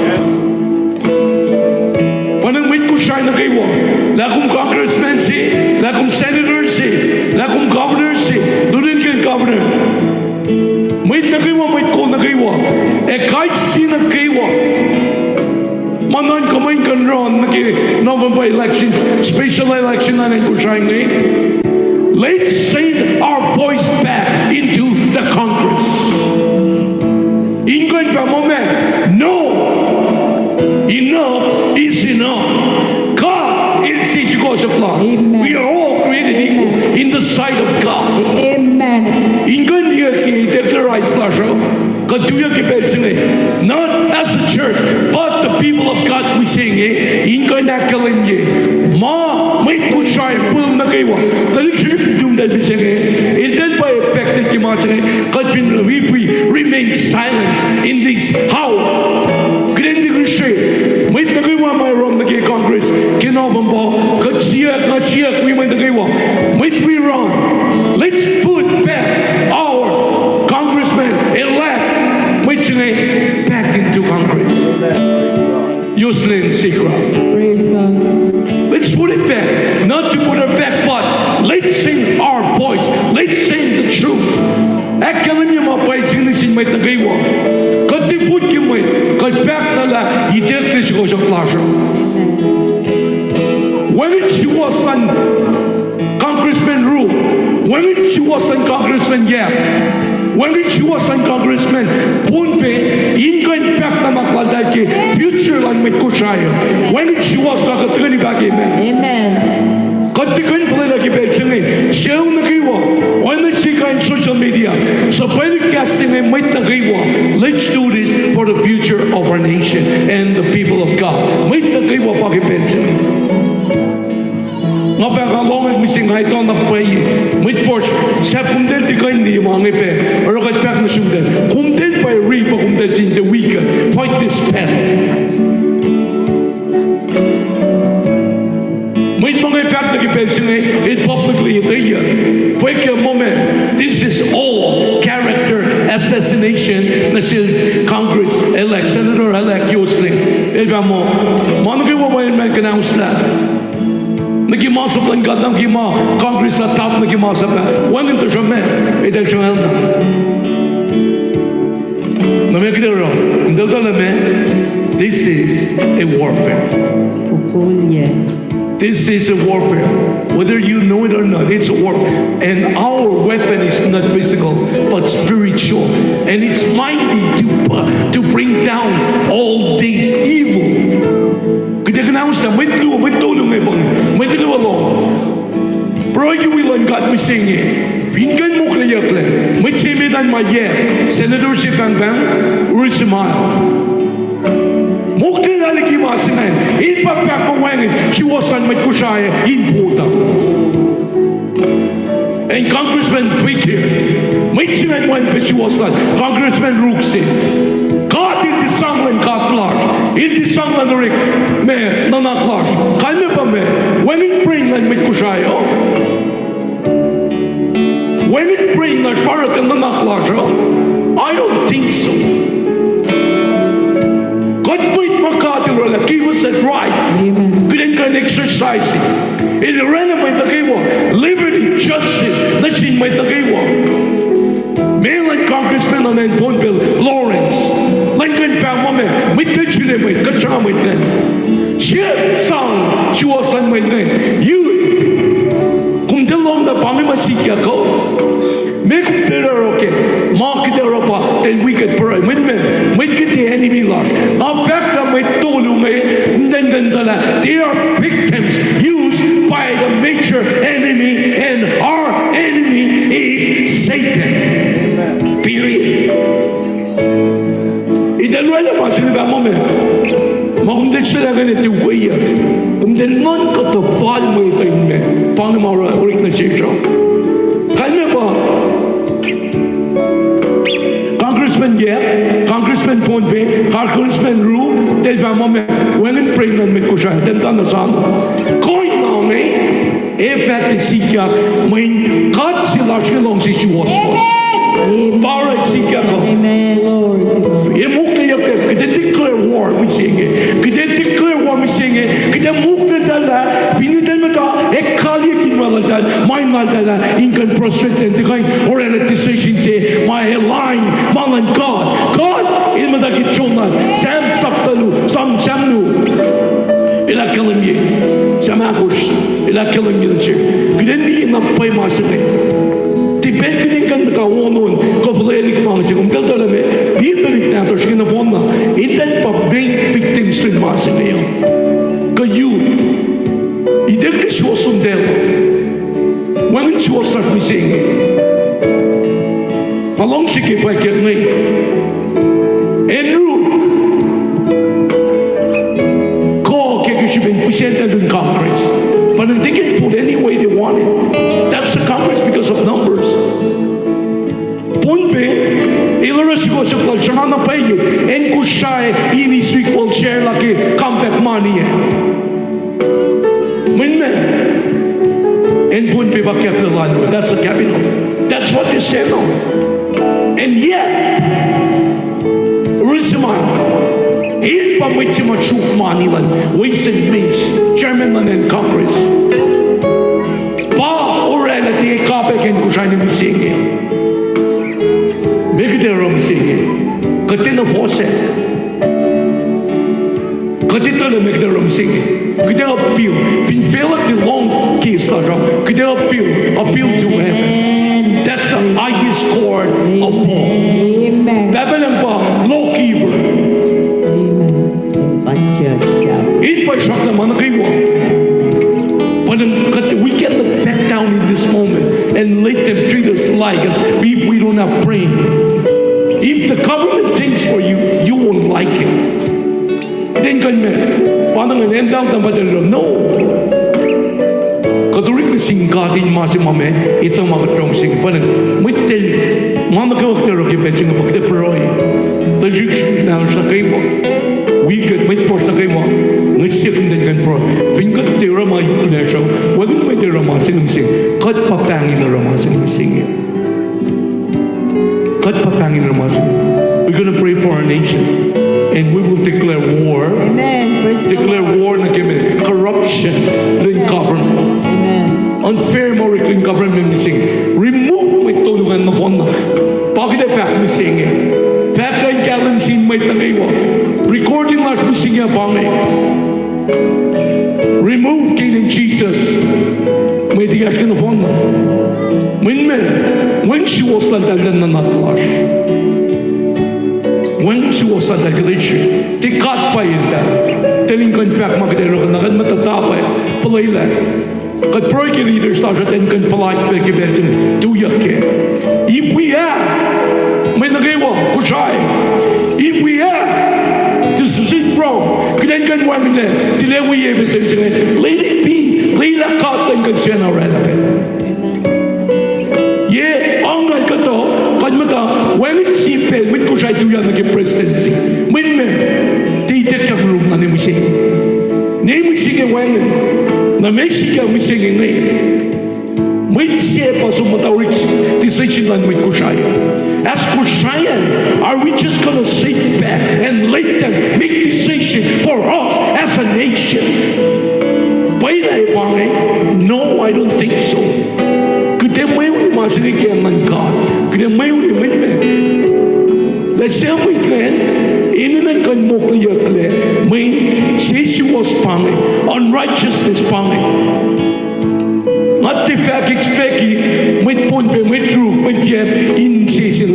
Panang wait ko siya na kayo. Lakong congressman si, lakong senator si, lakong governor si, doon kayo governor. Wait na kayo, wait ko na kayo. Kahit sino kayo. Manan kamay kan ron, November election, special election na ko siya ngayon. Let's send our voice back into the Congress. England for a moment. No. Enough is enough. God is his cause of law. We are all created equal in the sight of God. Amen. England rights not as a church, but the people of God we sing England ma may put try pull na kayo doom that we sing it then by effective we remain silent in this house. May tagawa may wrong na Congress kinobang po katsiyak we may tagawa may we wrong. Let's put back our congressman-elect back into Congress. Useless secret. Praise God. Let's put it back. Not to put her back, but let's sing our voice. Let's sing the truth. Akalan niya mapaisin ni sin may tagaywa. Katiput ki mo kat back na la ideklis ko sa plasya. When she was on Congressman Rule, when she was on Congressman Yap, when she was on Congressman Punpe, England back na makladay ki future lang may kusaya. When she was on Katrini Bagay, Amen. Katikan pala lagi bedsingin. Siya na kiwa. When they see in social media, so podcasting ay may nakiwa. Let's do this for the future of our nation and the people of God. May nakiwa pakipensingin. Nga pagkalongan mising nga ito na payin. May force, sa kumdel di ka hindi mga ipe. Pero kahit pag na sumdel. Kumdel pa yung ripa kumdel in the weekend. Fight this pen. May mga impact na kipensin it publicly ito yan. Fake a moment. This is all character assassination na si Congress-elect, Senator-elect Yosling. Ika mo, mga nagawa ba yung mag-announce na? Nagimasa pa ang gadang kima, Congress at top nagimasa pa. When ito siya me, ito siya helda. Namigdaro, hindi dala me, this is a warfare. This is a warfare. Whether you know it or not, it's a warfare. And our weapon is not physical, but spiritual. And it's mighty to bring down all these evil. Kita announce them, may tulong ay bang, may tulong. Pero you will on God we sing it. Fingan mo klayak lang. May simitan ma yeah. Senator si Bang Bang, Urisimaya. Mukha na lagi masinay. Ipapak mo wangin. She was on my kushaya in Puta. And Congressman Fikir. May sinay mo she was on. Congressman Ruxi. God in the sanglan katlar. In the sanglan rik. Me nanaklar. Kaya pa me. When it bring like may kushaya. When it bring like parat and nanaklar. I don't think so. God put Makati He was said right. Couldn't go exercising. It ran away the game. Liberty, justice. Let's see my game. Mainland Congressman on Pontville, Lawrence. Lincoln found woman. We touch you with good job with them. She song. She was on my name. You come along the Pami Masika. Make it okay. Mark it up. Then we could pray. When major enemy, and our enemy is Satan. Period. Idan wala ba sila ba mo men? Makumdek sila ganit yung kuya. Kumden non ka to fall mo ito yung men. Paano urik na siya? Kanya ba? Congressman Yep, Congressman Ponpe, Congressman Ru, del va moment, when in pregnant me kusha, den tan san. Koi na me, effect sika, mein God sila long si was. Para sika ko. Amen, Lord. Emukle yake, kite declare war we sing it. Kite declare war we sing it. Kite mukle dala, pinidal mata, ekali kinwala dal, my dala, incan prostrate and decline or electrician say, my line, malan God, in madaki chona, Sam Saptalu, Sam Samnu, ila killing ye, Samakush, ila killing ye the chair. Kite ni na pay masite. Tipet kini kan ka wonon ko playing mga sigum dala me dito lit na to siya na ponna intent pa big victims to mass niyo ka you idek ka siya sundel when it was start missing along she keep like me Andrew ko ke she been presented in Congress but they can put any way they want it. That's the Congress because of numbers. Punpe, ilaro si ko sa kultura na payo, en kushay inis equal share laki compact money. Minme, en punpe ba capital? That's the capital. That's what they stand on. And yet, Rusiman. In pamitsima chuk manilan, ways and means, Chairman and Congress. Pa orela ti kapek en kushay ni misingi. Maybe they're misingi. Katina fose. Katita le make their misingi. Could they appeal? Fin fail at the long case, could they appeal to heaven? That's the highest court of all. Amen. Dabelang pa, law keeper. It by shock the manakaiwa. But we can look back down in this moment and let them treat us like us if we don't have brain. If the government thinks for you, you won't like it. Then can me, parang an end out ng no. Katurik na singkatin masi mame, ito mga trong sing parang mitel, mga kawagtero kipetsing pagteperoy. Tajuk na sa kayo. We could wait for the game. Let's see if they can pro. Finger the Rama International. We're going to wait the Rama sing. Cut papang in the Rama sing. Cut papang in the Rama sing. We're going to pray for our nation. And we will declare war. Amen. Declare war against corruption in government. Amen. Unfair moral in government missing. Remove with tulungan na phone. Bakit fact missing? Fact ay galang sin may tagaywa. Recording like missing a bangay. Remove King in Jesus. May tigas ka na phone. When she was landalan na natlash. When she was at the glitch, they got by in that. Telling ko in fact, makitero ka na kan matatapay. Falayla. Kat project leaders started and can polite pagkibensin. Tuyak ke. If we have, may nagawa, kushay. If we have, to sit from, kailan kan wang nila, tilewi even say, let it be, lila kat and kan siya na relevant. Yeah, angay ka to, kanmata, when it's simple, when kushay tuya nag-presidency, when me, titit kang room na ni Mising. Ni Mising when na Mexico Mising ngay. May siya pa sumatawid decision lang with kushayan. As kushayan, are we just going to sit back and let them make decision for us as a nation? No, I don't think so. Kaya may masigigyan ng God. Kaya may ulit. Let's say we can, inunan kan mo kaya kaya, may sensuous pangit, unrighteousness pangit. At the fact expecti, may punpe, may true, may yep, in season.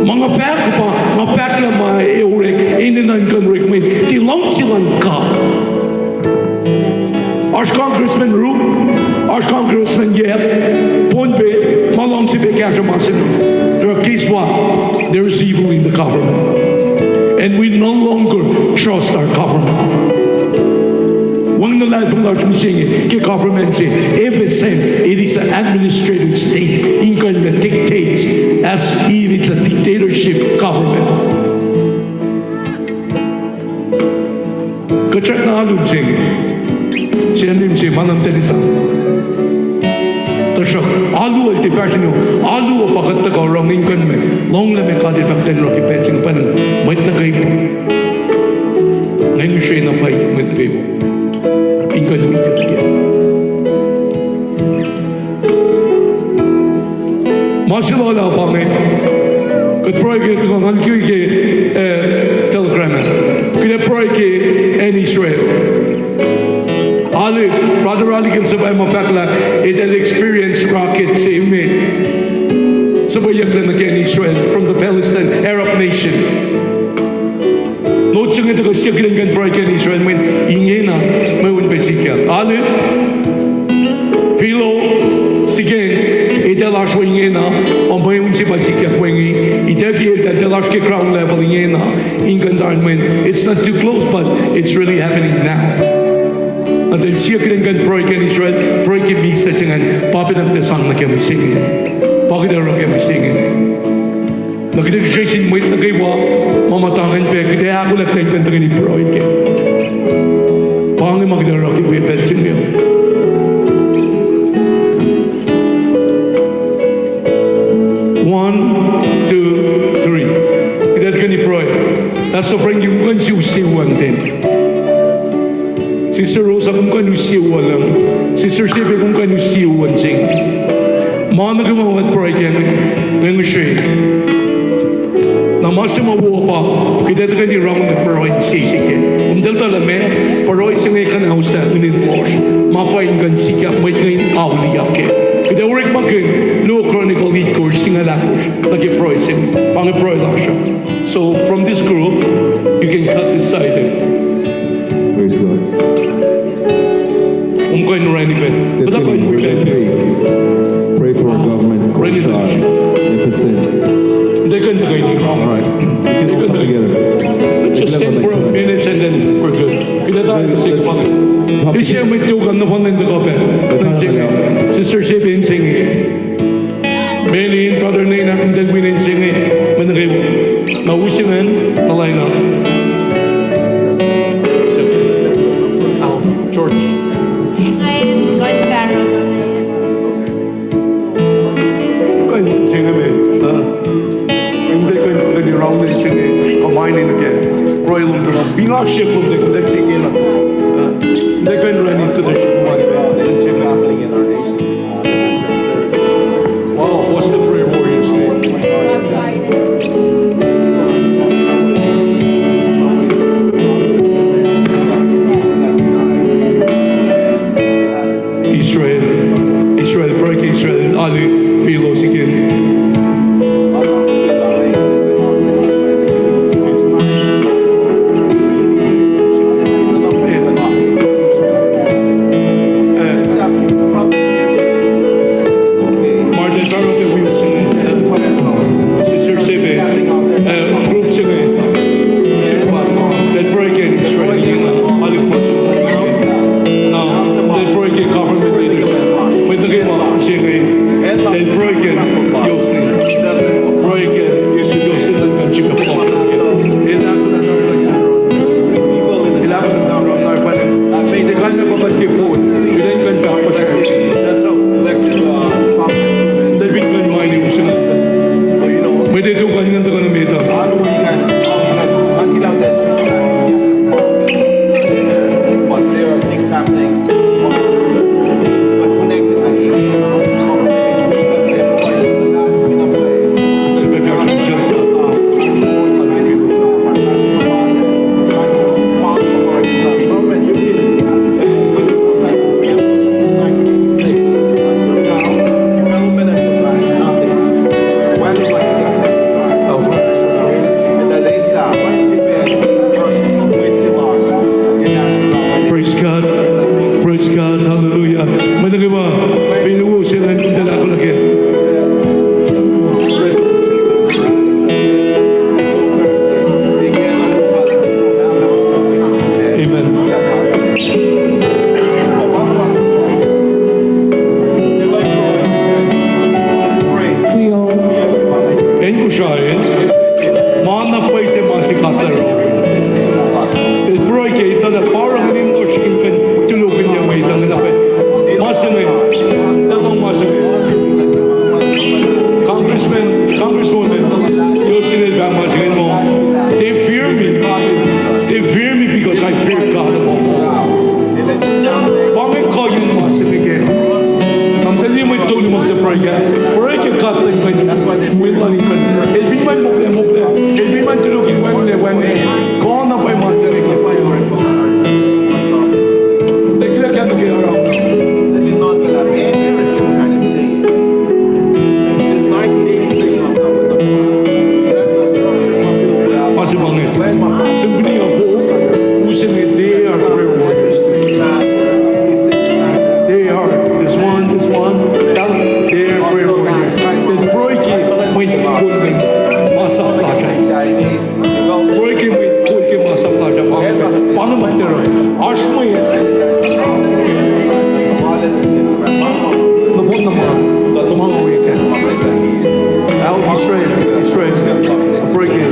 Mga fact pa, mga fact na mga eurek, inunan kan rek, may tilong silang God. Our Congressman Ru, our Harsh Congressman yet, point be, malong si guess what? There is evil in the government. And we no longer trust our government. One the life of our saying, the government it is an administrative state. England dictates as if it's a dictatorship government. Kacak na alun sige. Siya nim siya manam telisa. Tasha alu al diversion alu o pakat ta gorong England me long le me kadir fakten ro kipetsing pan might na kayo. Ngayon siya na pay might na kayo. England me kaya. Maşallah pa me. Kat project ko ngan kyu ke telegram. Kaya project in Israel. Ali, Brother Ali can sabay mo fakla, it had experienced rockets in me. Sabay yaklan again Israel from the Palestine Arab nation. No chung ito kasi yaklan kan break in Israel when ingena may un basic. Ali, Philo, sige, itelash wo ingena, o may un si basic wengi, itepi itelash ke ground level ingena, ingandan when it's not too close, but it's really happening now. And then siya kinanggan project in Israel, project visa singan, papinam te sang na kami singin. Bakit na kami singin? Nakita-rejection mo ito na kayo, mamatangan pa, kaya ako lang kanta ni project. Pangin magdara kami pensin niyo. One, two, three. Idat ka ni project. That's the bring you once you see one thing. Sister Rosa kung kanu siwa lang. Sister Sipe kung kanu siwa sing. Mga nagamawat project ngayon siya. Namasa mabuha pa. Kita ka ni round the paroy sisike. Dal me paroy sa ngay kanaw sa unin mosh. Mapain kan sika may kain awliya ke. Kita work magin no chronicle lead course singa lakosh. Nagi proy sin. Pangi proy lang siya. So from this group you can cut this side. Praise God. Pray for our government. Kosrae, Magnificent. All right. We can all come together. Let's just stand for a minute and then we're good. This year we do on the one in the government. Sister Sibin singing. Benny, Brother Nina, and then we didn't sing it. When they now we sing in the lineup. George. Binaship of the Dexing in they're going to run into the It's happening in our nation. wow, what's the prayer warriors name? Israel, break Israel, Ali, Philos again. break your cut like that's why they will not even. Every man mukle. Every man to look when go on up by months. They look at the around. Since 1983, Symphony of Hope, who's in it, they are prayer warriors. They are, this one, they are prayer warriors. The Broiki with Masa Plaza. Broiki with Masa Plaza. Paano magtira? Arsh mo yan. Nabot naman. Tumang weekend. Israel. Broiki.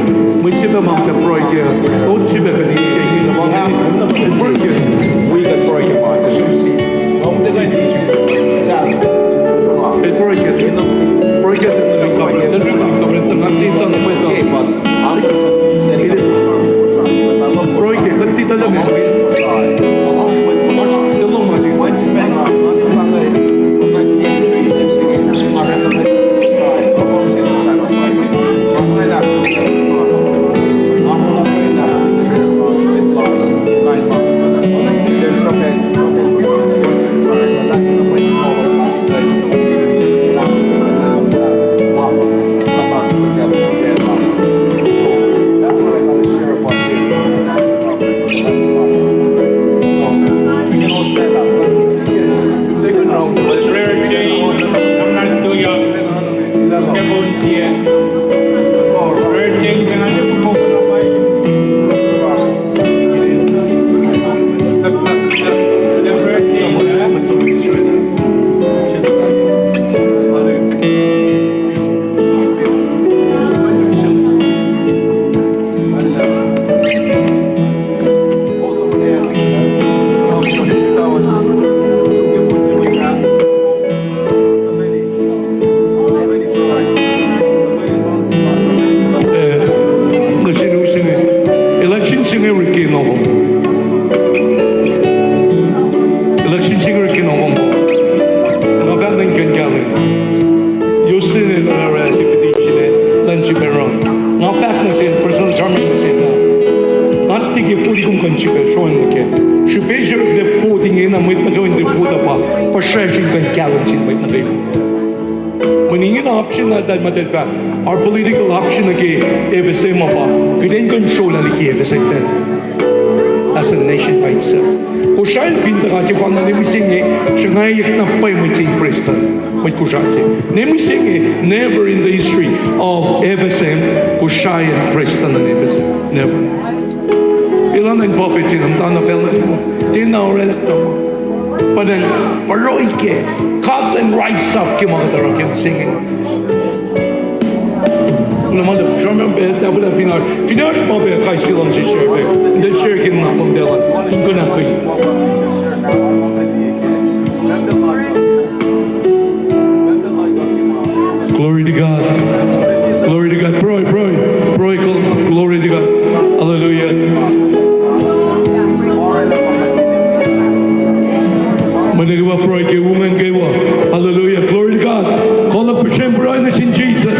May chiba mang ka Broiki. Don't chiba ka ni Israel. Broiki. we got breaking masses. Our political option again, every same of we didn't control every same thing. As a nation by itself. Kushail pinta kasi pang nanimising shanghai na pay mo ting Preston. May kushail. Nanimising never in the history of FSM Kushail and Preston and FSM. Never. Ilan ang puppet ang tanong na mo. Tinawrelak na mo. But then, paroy ke, cut and rise up ke mga tarang ke singing. Naman da jammer be da bula final pa be kai silang si share be the share kin na pong delan ko na ko glory to God glory glory to God hallelujah managawa proy ke woman ke wa hallelujah glory to God call up Hashem brightness in Jesus.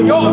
Yo,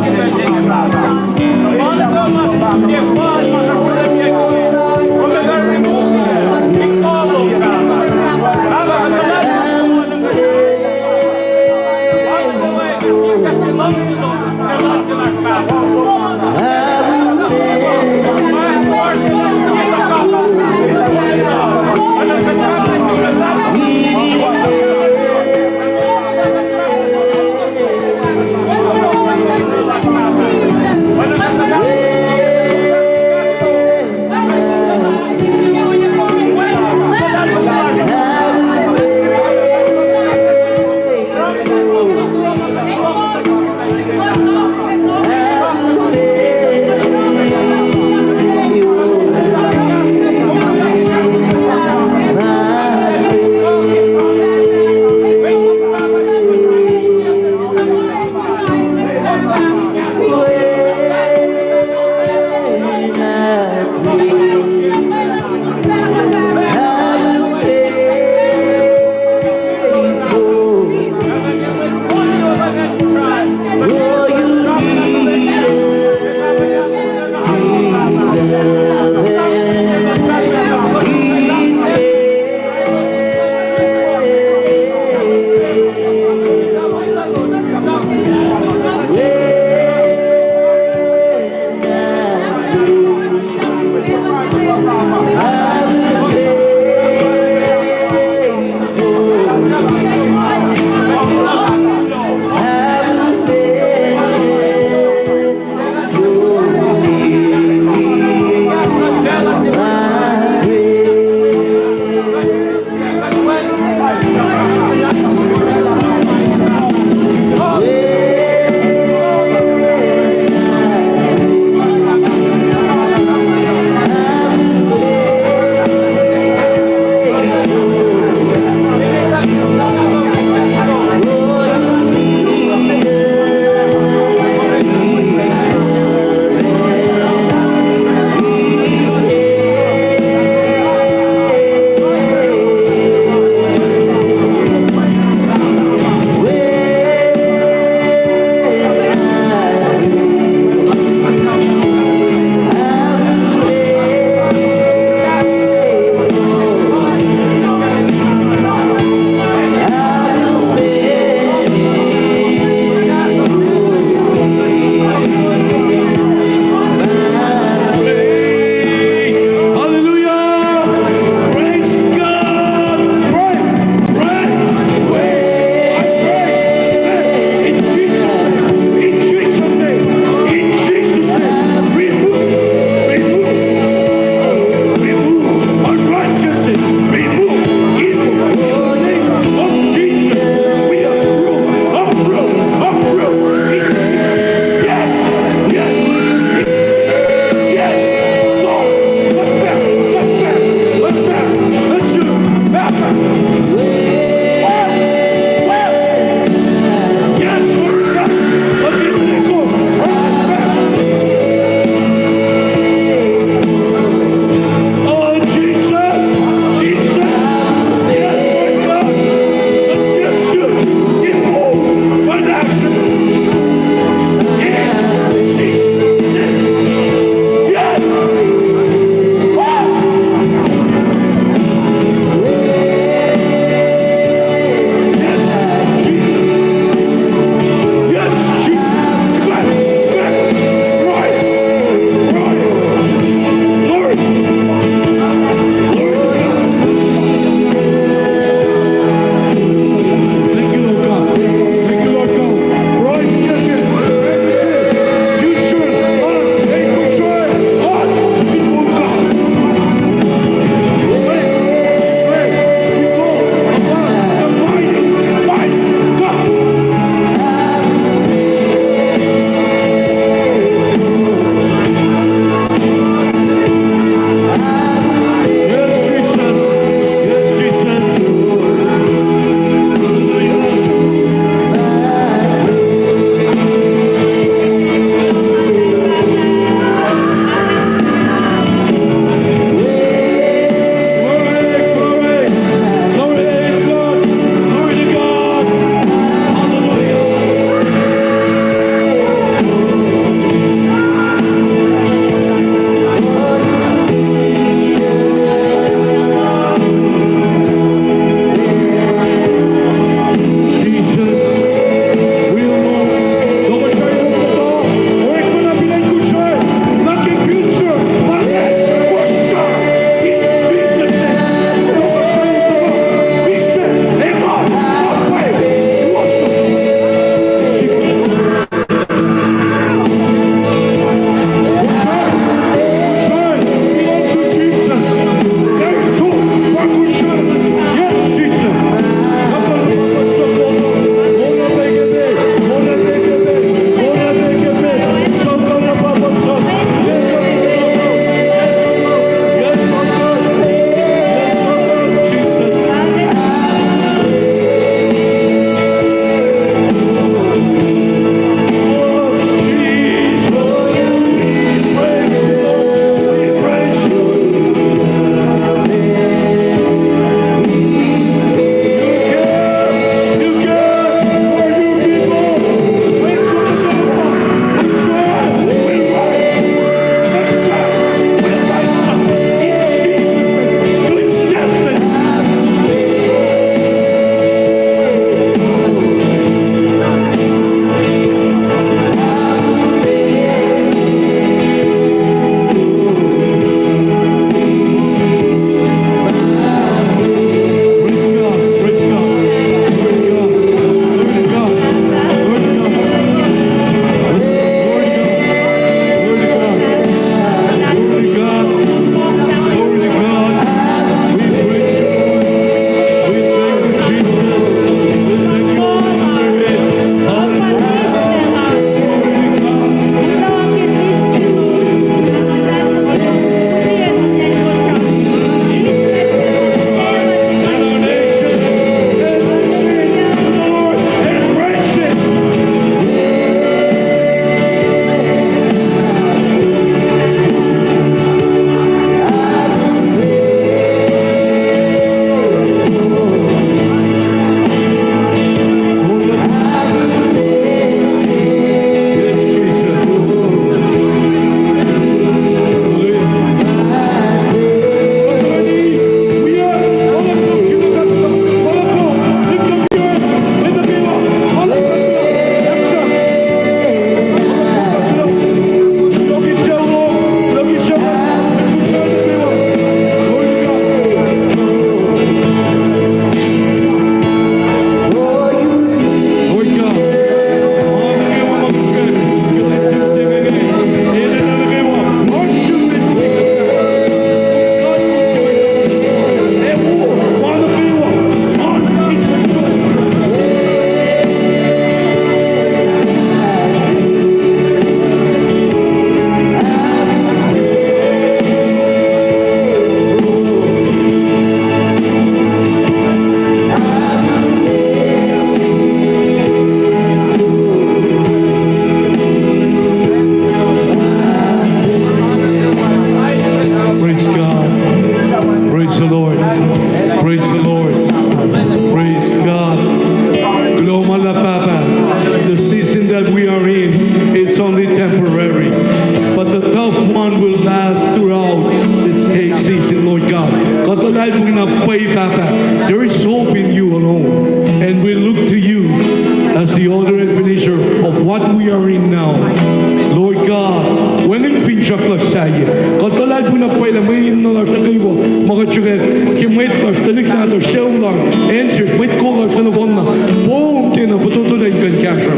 Masaya. Katolad mo na pala, may inalar na kayo, mga tsuket, kimait ka, stalik na ito, seular, answers, may kulas ka na na, boom, tina, patutuloy ka kasha.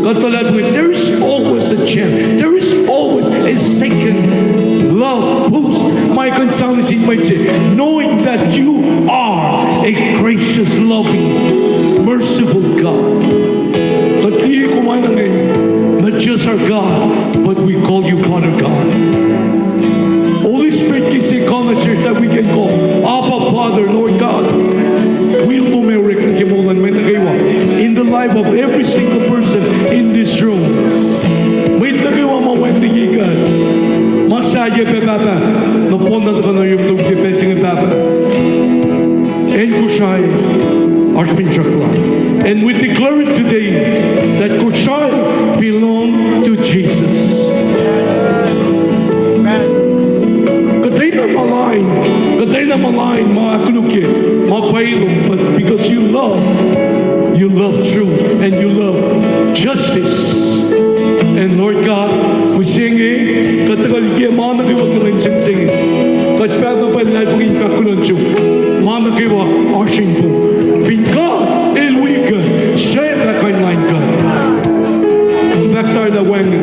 Katolad mo, there is always a chance, there is always a second love boost. My concern is in my say, knowing that you are a gracious, loving, merciful God. But di kumain na not just our God, but we call you Father God. Holy Spirit can say conversations that we can call Abba Father, Lord God. We'll in the life of every single person in this room. May tagawa mawendigigan. Masaya pe Papa. Naponda ka na yung tugtipetting Papa. En Kosrae, Archbishop. And we declare it today that Kosrae belongs to Jesus. Katay na malain, mga kluke, mga pailong, but because you love truth, and you love justice. And Lord God, we sing it, katakalike, mga nakiwag na lang sing it. Katpad na pa nila paging kakulan siya, mga nakiwag, arsing po. Pinka, elwiga, siya na kainlain ka. Baktar na wang,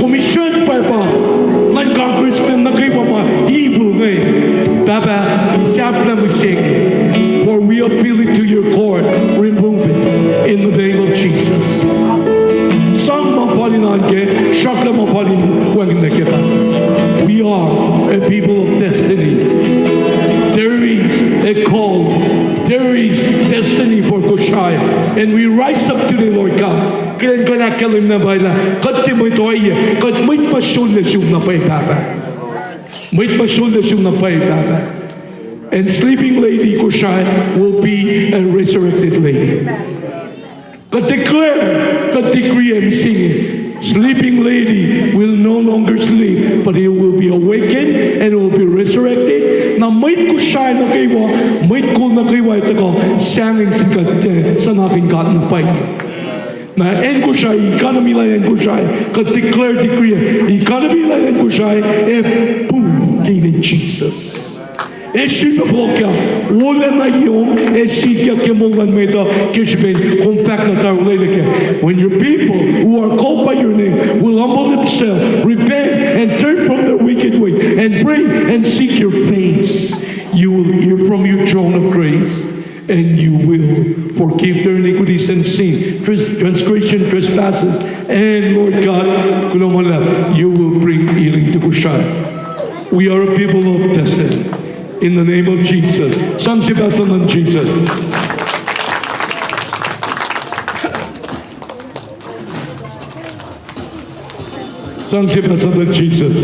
komisyon pa pa, like congressman nakiwag pa, evil ngayon. Papa, for we appeal it to your court, remove it in the name of Jesus. We are a people of destiny. There is a call. There is destiny for Kosrae. And we rise up today, Lord God. Kailan ko nakalim na ba na, kat mo ito ay, kat mo'y masyulasyon na pa'y Papa. Mo'y masyulasyon na pa'y Papa. And sleeping lady Kosrae will be a resurrected lady. God declare, God decree and sing it. Sleeping lady will no longer sleep, but it will be awakened and it will be resurrected. Na may Kosrae na kayo, may kul na kayo ito ko, sangin sa naking God na pay. Na en Kosrae, economy lang en Kosrae, God declare, decree, economy lang en Kosrae, boom, in Jesus. When your people who are called by your name will humble themselves, repent, and turn from their wicked way, and pray and seek your face, you will hear from your throne of grace, and you will forgive their iniquities and sin, transgression, trespasses, and Lord God, you will bring healing to Kosrae. We are a people of destiny. In the name of Jesus. Sansibasan ng Jesus. Sansibasan ng Jesus.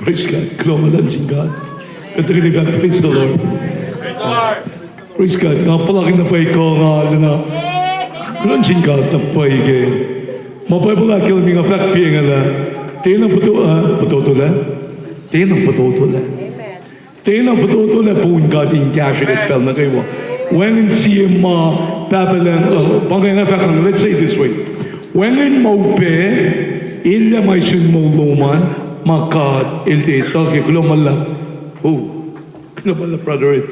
Praise God. Glory God. Praise the Lord. Praise God. Nga palaki na pa ikaw nga na. Lansing God na pa ikaw. Mapay pala kila mga fakpi nga la. Tayo na puto la. Tayo na puto la. Tayo na puto la po yung God yung cash at pel na kayo. When siya papalan, pangay nga fakang, let's say this way. When maupe, illa may sinmuluman, makad, ilti, tagi, kulamala. Oh, kulamala, brother.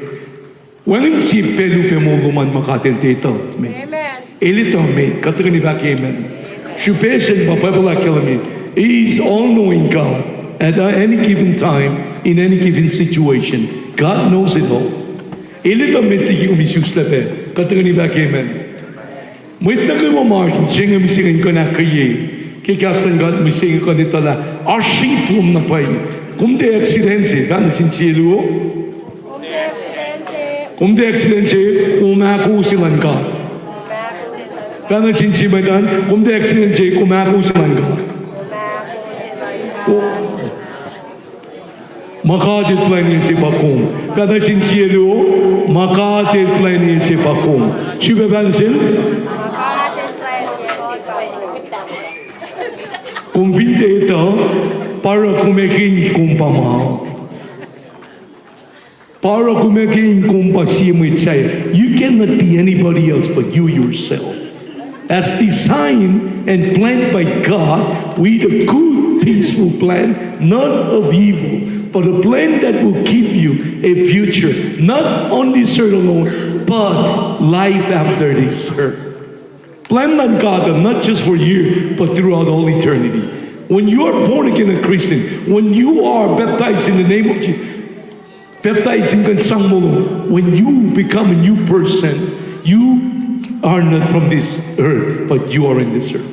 When si pelupe muluman, makad, ilti, ito. Amen. Ilito, me, katrini baki, amen. Shupesen, papabala, kilami. He is all-knowing God at any given time, in any given situation. God knows it all. Ilito, me, tiki umisuslepe, katrini baki, amen. Muita ka mo margin, siya nga misingin ko na kriye. Kikasan God, misingin ko nito la. Arshiplum na pa'y. Kung de aksidente, gana sinsielo? Kung de aksidente, kumakusilan ka. Gana sinsiba kan, kung de aksidente, kumakusilan ka. Makadit plani si Bakong. Kada sinsielo, makadit plani si Bakong. Siya ba nasin? Convinte ito para kumaking kumpama. Para kumaking kumpasimit sa'yo. You cannot be anybody else but you yourself. As designed and planned by God, with a good, peaceful plan, not of evil, but a plan that will give you a future, not on this earth alone, but life after this earth. Plan on God, not just for you, but throughout all eternity. When you are born again a Christian, when you are baptized in the name of Jesus, baptized in Kansangmolo, when you become a new person, you are not from this earth, but you are in this earth.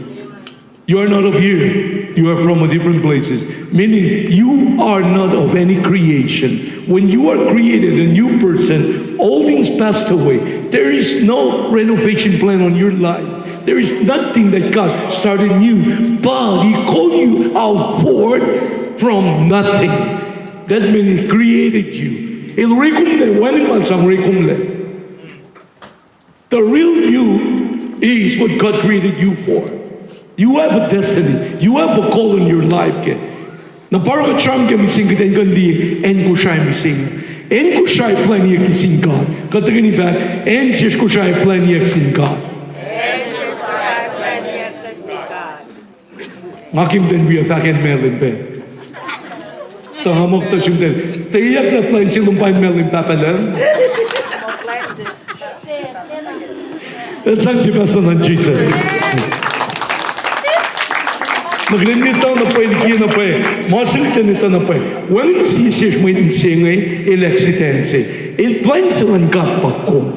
You are not of here. You are from a different places. Meaning, you are not of any creation. When you are created a new person, all things passed away. There is no renovation plan on your life. There is nothing that God started new, but He called you out forth from nothing. That means He created you. The real you is what God created you for. You have a destiny. You have a call in your life. Na parang ka-charm ka mising kita yung kandi, en ko siya mising. En ko siya plan niya kising God. Katagin iba, en siya ko siya plan niya kising God. Ngakim din biya takin melin pe. Tahamok ta siyong din. Tayak na plan siya lumpain melin papalan. That's how she passed on Jesus. Maglinitaw na pa, hindi na pa, masalita nito na pa. Walang sisir mo yung singay, il-accidence. Il-plan silang kapakong.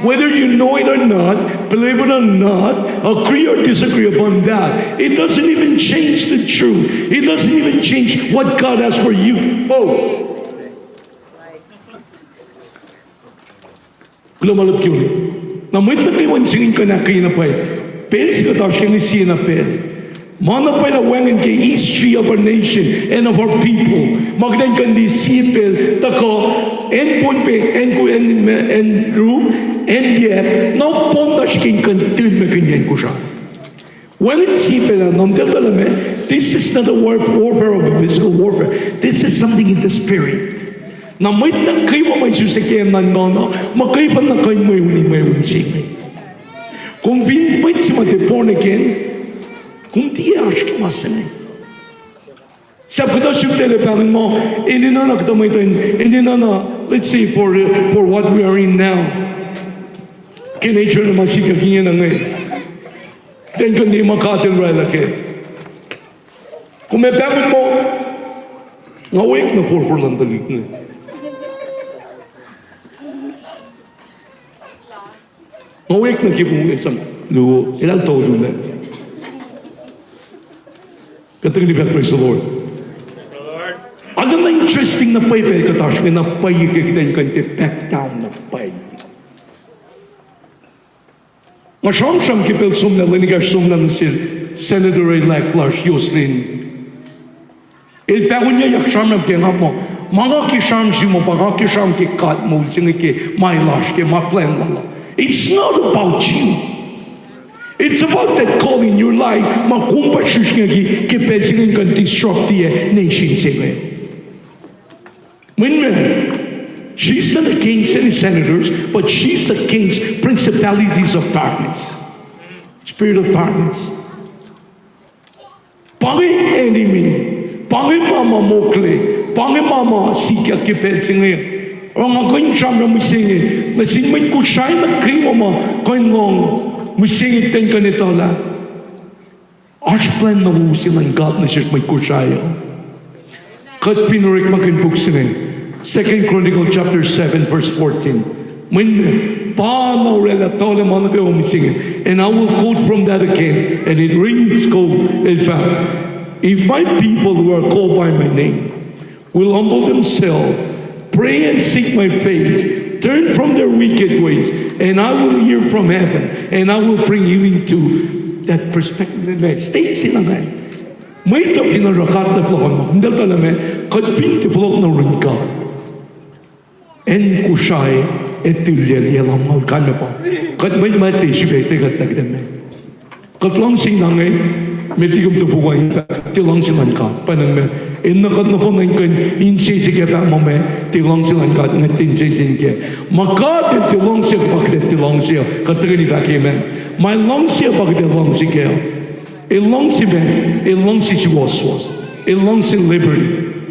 Whether you know it or not, believe it or not, agree or disagree upon that, it doesn't even change the truth. It doesn't even change what God has for you. Oh! Kulamalap yun. Namit na kayo ang singin ka na kayo na pa. Pensi ka tapos kayo siya na pa. Mana pa na wengen kay history of our nation and of our people. Magdan kan di sipel tako en ponpe en ko en ru en yet no pondas kin kan tin me kanyen ko siya. When sipel nam tatalame, this is not a warfare of a physical warfare. This is something in the spirit. Na may na kayo may susikin na nono, makaipan na kayo may unsing. Kung vinpait si matipon again, kung di aşk masene. Sa kada sütele paling mo, hindi na nakita hindi na let's say for what we are in now. Kinature na masika kinyan na ngayon. Then kung di makatil ray laki. Kung may paling mo, ngawik na for lang talik na. Ngawik na kipong isang luo, ilang todo na. Katong libat, praise the Lord. Alam na interesting na pay, pero katash nga na pay, kita yung kanti, back down na pay. Masyam-syam kipil sum na linigar sum na nasir, Senator-elect Lars Yoslin. Bago niya yaksham ng kaya mo, mga kisham si mo, mga kisham ki kat mo, sing ki my lash, ki my plan lala. It's not about you. It's about that call in your life, makumpa shush nga ki pensing kan disrupt the nation sebe. When she's not against any senators, but she's against principalities of darkness, spirit of darkness. Panging enemy. Pangi mama mokle, pangi mama sikya kipet singe. Orang ako'y siyam na musingi, nasing may kusay na kriwa mo, ko'y long, musingi ten ka nito la. Arch plan na mo silang God na siya may kusay. Kat pinurik makinpuk singe. 2 Chronicle chapter 7 verse 14. When paano relatole mo na kayo musingi. And I will quote from that again, and it rings gold, in fact. If my people who are called by my name will humble themselves, pray and seek my face, turn from their wicked ways, and I will hear from heaven, and I will bring healing to that perspective. Stay sila nga. May ito pinarakat na vlog mo. Hindi ito namin, kadpinti vlog na rin ka. En kusay, etilya liyalang mga kanya pa. Kad may mati, siya itigat nagdami. Kad lang sinangay, metigum tu bukan tilang silan ka panang me in na kat na phone kan inse sige pa mo me tilang silan ka na tinse sige maka tilang sig bakit tilang sig katri ba kemen my long sig bakit long sig a long sig a long sig was a long sig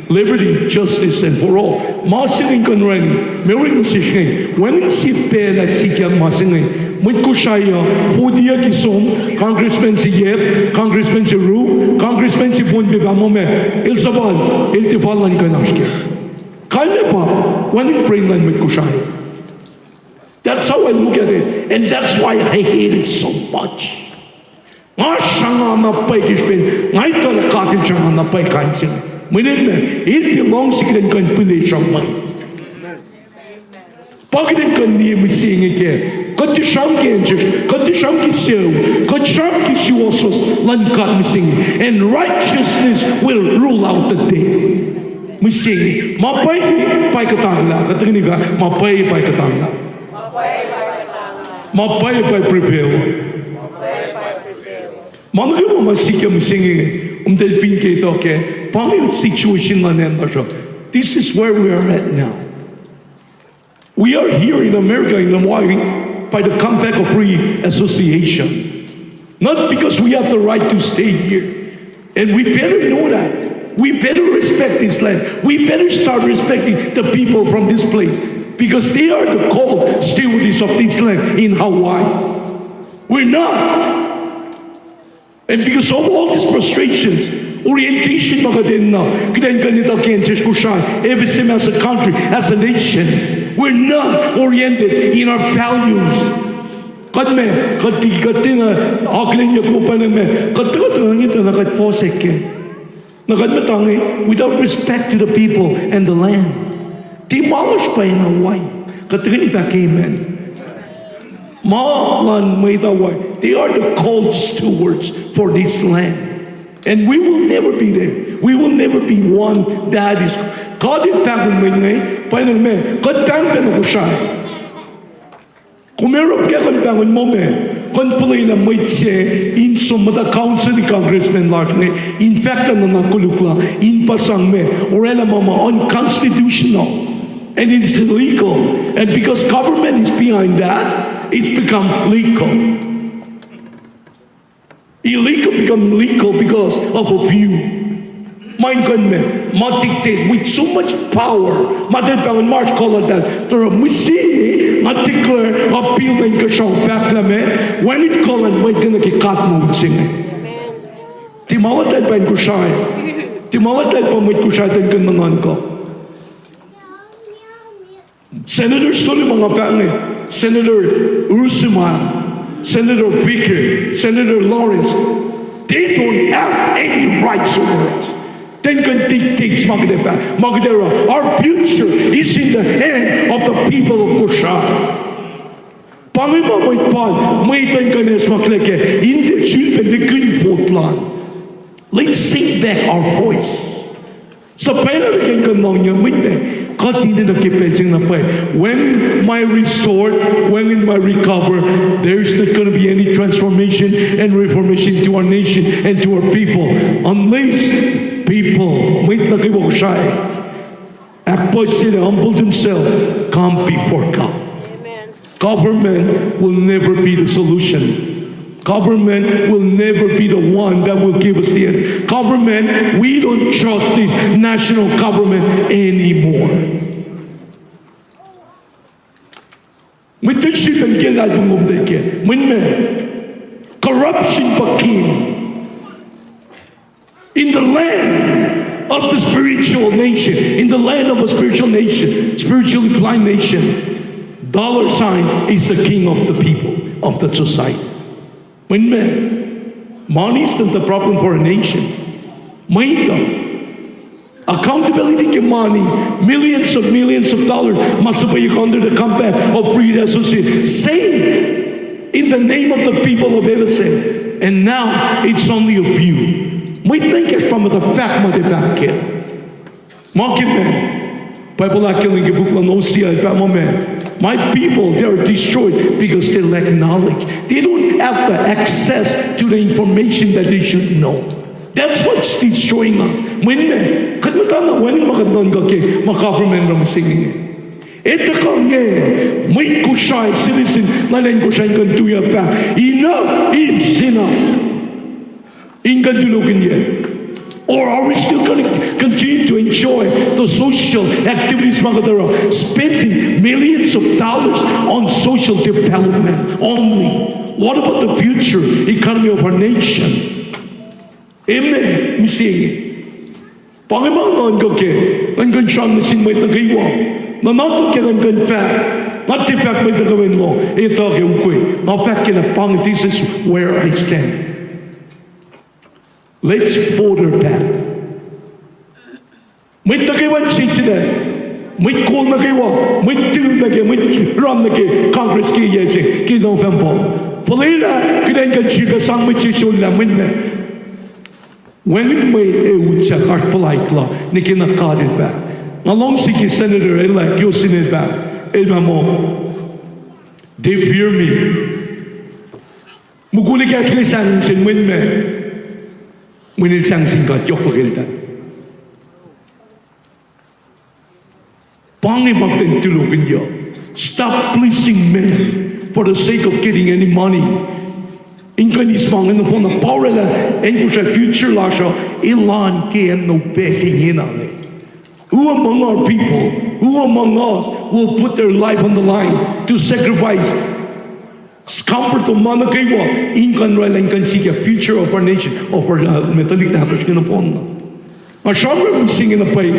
liberty, justice, and for all. Masing kan rani, meron si Shane. When si pela si kya masing, may kusaya, fudiya kisom, Congressman si Yep, Congressman si Ru, Congressman si Bunbe Bamome, Il Sabal, Il Tifalan kanashke. Kanya pa, when in Brainland may kusaya. That's how I look at it, and that's why I hate it so much. Nga siya na pay kishpin, nga ito lakatin siya na pay kansin. Menen me, iti long sikren kan pili siyang may. Pagden kan niya misingi ke, kati siyang kensish, kati siyang kisew, kati siyang kisiwosos, lankat misingi. And righteousness will rule out the day. Misingi, mapay pay katangla, katangin ka, mapay pay katangla. Mapay pay prevail. Managin mo masikya misingi. Delphin kito ke, pangil situation na nenda siya. This is where we are at now. We are here in America, in Hawaii, by the Compact of Free Association. Not because we have the right to stay here. And we better know that. We better respect this land. We better start respecting the people from this place. Because they are the called stewards of this land in Hawaii. We're not. And because of all these frustrations, orientation mga din na, kita yung ganito kensis ko siya, every time as a country, as a nation, we're not oriented in our values. Kad me, kati na, aklin niya ko pa na me, kati ito na kat fosek ke. Na kat matangi, without respect to the people and the land. Demolish pa in Hawaii. Kati ganito amen. They are the called stewards for this land. And we will never be there. We will never be one that is. God in tagong ngay, paano me, God tanggan ako siya. Kung meron kaya kang tangon mo me, konfulay na may tse, in sumata council ni Congressman Lark me, in fact na nakulukla, in pasang me, or mama unconstitutional. And it's illegal. And because government is behind that, it's become legal. Illegal become legal because of a few. My goodness, ma-dictate with so much power. Ma-dictate, March call it that. Pero misi, ma-declare, appeal ng kasyong fact na me, when it call it, may ganakikat mo sing. Timawatay pa yung kusyay. Timawatay pa may kusyay tayong ganangan ko. Senators to mga family, Senator Urusima, Senator Vicker, Senator Lawrence, they don't have any rights over us. They can dictate our future is in the hand of the people of Kosrae. Pangima mo'y pan, may tayo kanes makleke, hindi children the green fourth land. Let's sing back our voice. Sa pera na kayo kanong niya, wait there. Continue to keep pensing na pray. When my restored, when in my recover, there's not going to be any transformation and reformation to our nation and to our people. Unless people, wait na kayo ko siya eh. Act sila, humble themselves, come before God. Amen. Government will never be the solution. Government will never be the one that will give us the end. Government, we don't trust this national government anymore. Corruption became in the land of the spiritual nation, in the land of a spiritual nation, spiritually blind nation. Dollar sign is the king of the people, of the society. When money is not the problem for a nation. Accountability to money, millions of dollars must be under the compact of free association. Saved in the name of the people of innocent. And now it's only a few. We think it's from the fact of the fact. Market man. Bible are killing the book on OCI, man. My people, they are destroyed because they lack knowledge. They don't have the access to the information that they should know. That's what's destroying us. When government singing. Ito kang may kushay citizen na lang kushay kan tuya pa. Enough is enough. Ingan tulugin yan. Or are we still going to continue to enjoy the social activities, spending millions of dollars on social development only? What about the future economy of our nation? Amen. Pangimangan ko ke, nanggan siyang nasin may tagaiwa. Nanato ke nanggan fact. Not the fact may tagawin mo. Ito ke ukwe. Na fact ke na pang, this is where I stand. Let's further back. May tagaiwan siya sila. May call na kayo. May til na kayo. May run na kayo. Congress kayo yasi. Kayo November. Falila, kinain ka chika sang may sisyon namin na. When may eud siya karpalay kla, ni kinakadit ba. Ngalong si Senator-elect, yung sinid ba. Elma mo, they fear me. Mugulik at kay sang sin win me. Winil sang singkat, yok pagilta. Pangibagtin tulugin niyo. Stop pleasing men for the sake of getting any money. Inkan ismangan na po na power la, and yung sa future la siya, ilan kaya no besing hinang. Who among our people, who among us will put their life on the line to sacrifice comfort of manakaywa, inkan rela inkan sige future of our nation, of our metalik na halos kinapon. Masyamre mo singin na pay,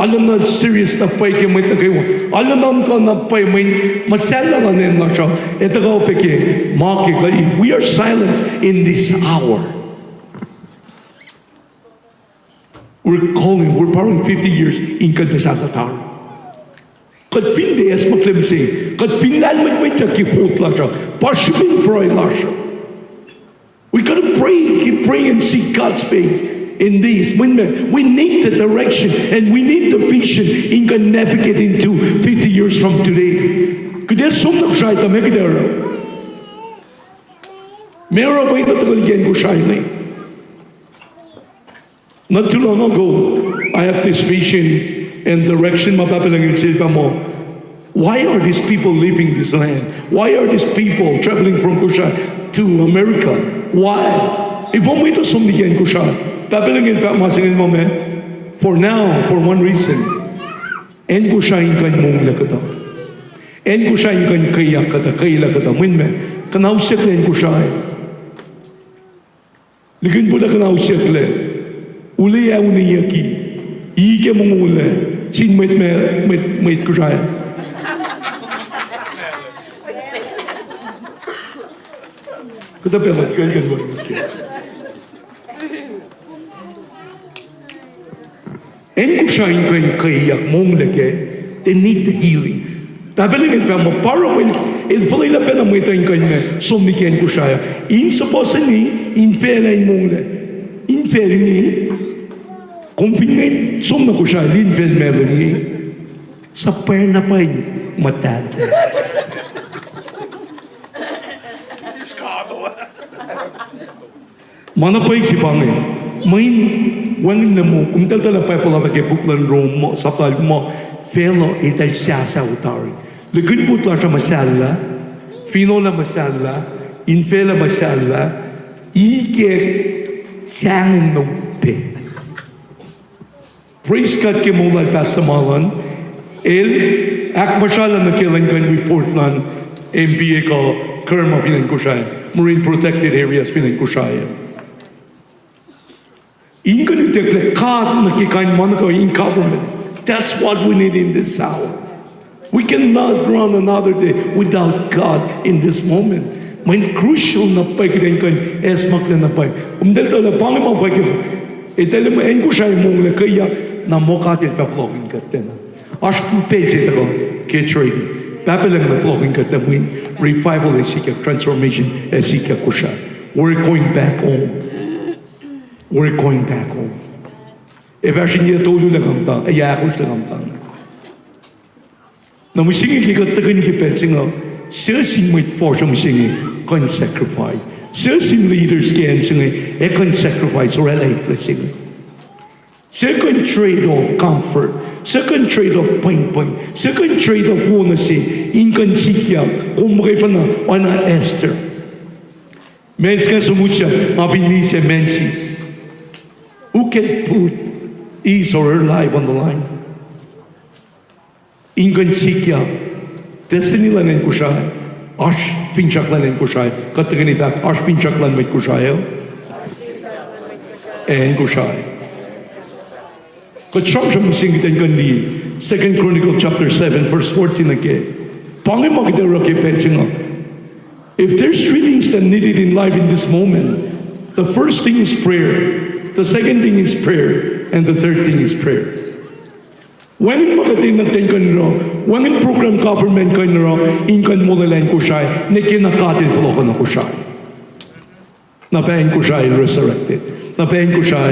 alam na serious na pay kaya may nagaywa. Alam na ka na pay, may masela na nila siya. Ito ka peke, maki ka, if we are silent in this hour, we're powering 50 years inkan na sa katar. Kad fin de es maklemse, kad finlan may kifot la siya, pashumin pray la siya. We gotta pray, keep praying and seek God's face in this. We need the direction and we need the vision in can navigate into 50 years from today. Could there some of shy to maybe there? Mera wait at the again go shy. Not too long ago, I have this vision and direction. Why are these people leaving this land? Why are these people traveling from Kusha to America? Why? If I'm waiting some again Kusha, for now, for one reason, and Kusha inkan mong lakata, and Kusha inkan kaya lakata. When me kanausyak na Kusha, likin po na kanausyak le, uli ya uniyaki, ike mong uli, sin may Kusha. Kita pelat kan En kushain kan kayak mong leke, they need the healing. Tabeling in famo para when il fallait la peine à mettre un gagne, son week-end couchaya. In se passe ni, in fait la monde, in fait ni, confiné, son na couchaya, in fait le ni, sa peine na pas matade. Mana pa si pangai, main wangin na mo, kung tala pa pala ba kay buklan Rome sa tal mo, fellow ital siya sa utari. Legun putla siya masala, fino la masala, infela masala, ike siyang nugte. Praise God ke mo lang pasamalan, ak masala na kailan kan report lan, MBA ko, Kerma pinan ko siya, Marine Protected Areas pinan ko siya. In government. That's what we need in this hour. We cannot run another day without God in this moment. May crucial na pagkain kan esmak na pag. Dito na pangamo pagkain. Itali mo en ko siya mong na kaya na mokatil pa vlogging ka tena. As page ito ko kay trading. Papalang na vlogging ka tena. Revival esika transformation esika ko siya. We're going back home. We're going back home. If actually niya tolo lang ang tang, ayakos lang ang tang. Na musingin kaya taga ni kipetsing o, sing may force ang musingin, kan sacrifice. Sing leaders kaya musingin, kan sacrifice or LA blessing. Second trade-off comfort. Second trade-off pain. Second trade-off wonasi, inkan sikya, kung makaipa na, wana Esther. Mens ka sumutya, mafinisa mensis. Who can put his or her life on the line? Ingan sikya, destiny lan en kushaya, ash finchak lan en kushaya, katagani back, ash finchak lan met kushaya, en kushaya. Kacham sham singit en kandi, 2 Chronicle chapter 7, verse 14 again. Pangimag dero ke pensinga. If there's three things that needed in life in this moment, the first thing is prayer. The second thing is prayer, and the third thing is prayer. When makatinagtin ka nila, when in program government ka nila, inkan mo lalang ko siya, na kinakatin ko na ko siya. Napahin ko siya resurrected. Napahin ko siya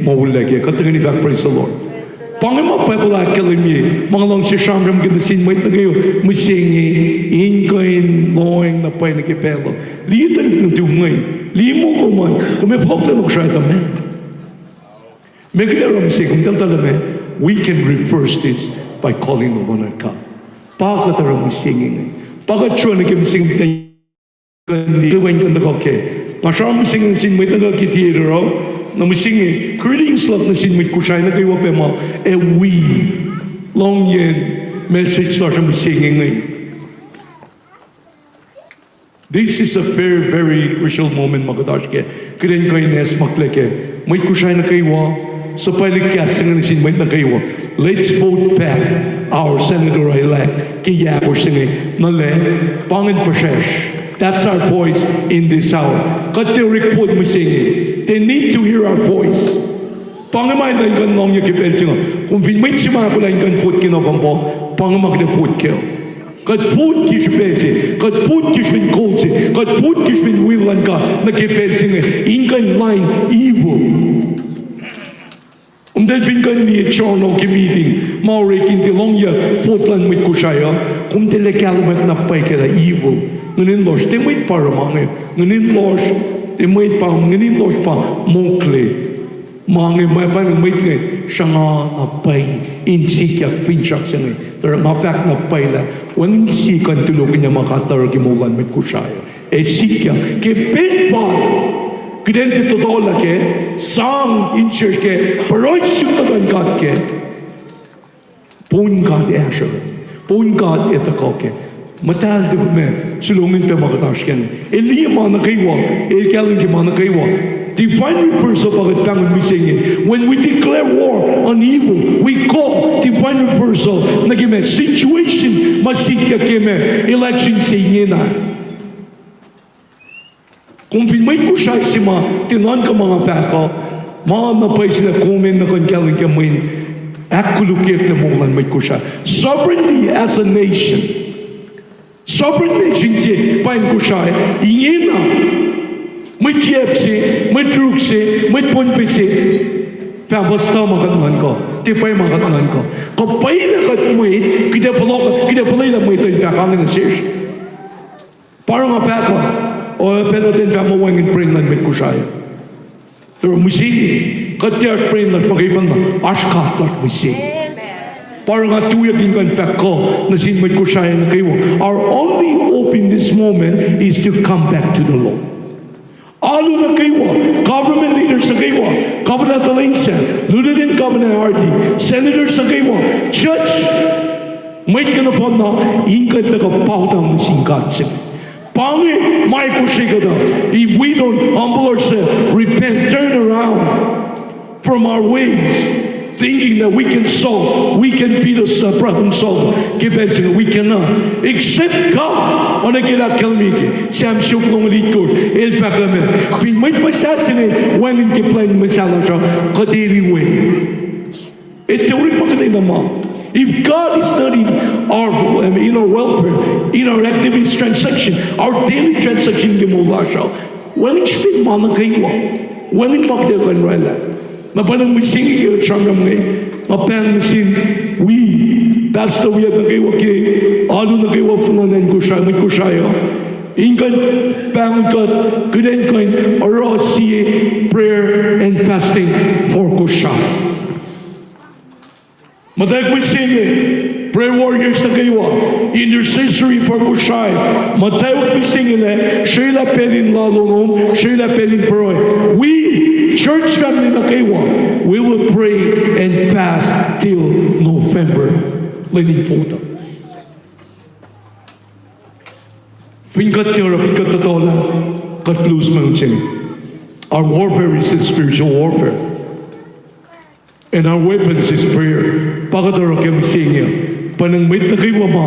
mawulagi. Katagani back, praise the Lord. Pangima pa pala kalimi, mga lang si Shamram ginasin mo ito kayo, musingi, inkain, loing, na pa nakipelo. Litan ng tumay, limo ko man, kung may vlog lang ako siya ito, man. May kaya ramsay, kung taltalame, we can reverse this by calling upon our God. Bakit ramsay bakit siya nagkamising gawin ko na kake? Masyaraang singin mo ito kakitira raw, na musingin, greetings lang na sinmit ko siya, na kayo wapema, we, long yan, message na siya musingin ngayon. This is a very, very crucial moment, mga katashke. Kailan kayo nes makleke, may ko siya na kayo, sa palikasing na sinmit na kayo, let's vote back our Senator-elect, kaya ko singin, nale, pangin pashesh. That's our voice in this hour. Kat they report mo singing. They need to hear our voice. Pangamay na yung long yung kipensin. Kung may sima ko lang yung food kinopampo, pangamag na food kill. Kat food kishpensi, kat food kishpen kolsi, kat food kishpen willan ka, na kipensin inkan line evil. Dahil pinkan ni Chorno meeting, maurekin ti long ya footland mit kushaya, kung telekalamat na pay kala evil. Nganin losh, te wait para mange. Nganin losh, te wait pa, nganin losh pa, mokle. Mange, may pa nang wait ngay, siya nga na pay, insikyak, finchak siya ngay. Pero ma-fact na pay la, walang insikan tulogin niya makatar kimulan mit kushaya. E sikyak, ke pinfal, kidente totoo la ke, sang inchers ke, paroy siyutatan kat ke, pun God asher, pun God etako ke, matal de me, sulungin pe makatashken, eliya mana kaywa, elkalin ki mana kaywa, divine reversal pagkat tangan mi singin. When we declare war on evil, we call divine reversal, nagime situation, masikya keme, election singin na. Kung pinmay ko siya sima, tinan ka mga fako, mga napay sila komen na kankaling kamuin, akulukip na mong may ko siya. Sovereignty as a nation, Sovereign nation je pain Kosrae ingina mai tiepse mai trukse mai ponpese fa basta makan ko te pai makan ko pai na kat mai kita pelai la mai tu fa kang na sesh parang apa ko o penoten fa mo wangin bring lan mit Kosrae ter musi kat dia bring lan magipan na ashka lat musi parang atuya din kan fa ko na sin mit Kosrae na kayo. Our only hope in this moment is to come back to the Lord. Alu na kayo, government leaders na kayo, Governor Talinsa, Lieutenant Governor Hardy, Senators na kayo, Judge, may kanapon na ingkat na kapautang na singkat. Pangi, may kusika na, if we don't humble ourselves, repent, turn around from our ways, thinking that we can solve, we can beat us problem solve. We cannot. Except God. On a kila kalmiki. Sam shuklong likur. El parlament. Fin may pasasine when in kiplan magsala siya. Kadiri way. Ito rin magkatay naman. If God is not in our welfare, in our activities transaction, our daily transaction gimula siya. When it's been managaywa. When in magdagan rela. Mapanang misingi kayo siyang ngay, mapang misin, that's the way na kayo kay, alo na kayo punanan ko siya, may ko siya. Ingan, pangat, kudan kain, aro siye, prayer and fasting for ko siya. Madag misingi, prayer warriors na kayo, intercessory for ko siya. Matayog misingi na, siya la pelin lalong, siya la pelin proy. Church family na kayo, we will pray and fast till November. Lenin photo. Fingat tira, fingat tatola, kat blues mountain. Our warfare is a spiritual warfare. And our weapons is prayer. Pakadara kami singa. Panang may na kayo ma,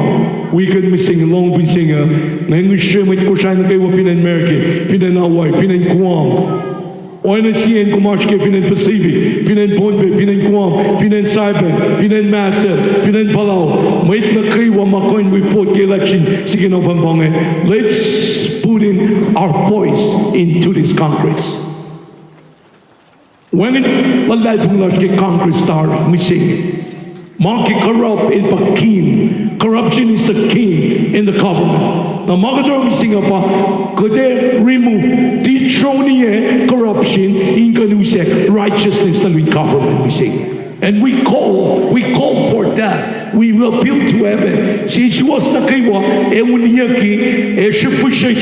we can missing long bin singa. Ngayon siya may kusya na kayo pinan America, pinan Hawaii, pinan Guam. Oina siyan kumash ke finan Pacific, finan Ponbe, finan Guam, finan Saipan, finan Massa, finan Palau. Wait na kriwa makoin we put the election. Sige no pambange. Let's put in our voice into this Congress. When it lalai punglash ke Congress star missing. Monkey corrupt is the king. Corruption is the king in the government. Now, Magador missing apa? Could they remove detroning corruption in Ganusek righteousness and government missing? And we call for that. We will appeal to heaven. Since was na kaywa, uniaki, shipusha,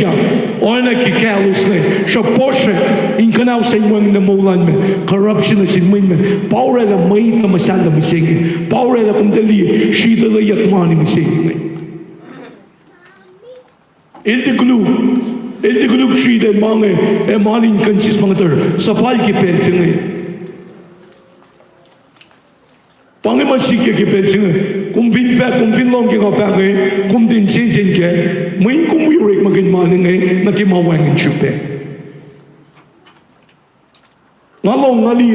ona kikalos ne, shaposha, in kanaw sa iwang na maulan me, corruption is in min, power na may na masanda mising, power na kumdali, shida la yakmani mising. Iltigulug shida mange, maling kansis mga ter, sapal ki pensing. Pangaman sikya ki pensing, kumpin long ki nga pangay, kumpin sin ke, main kumwirik magin maning ay, nakimawangin syupe. Ngalong ngali,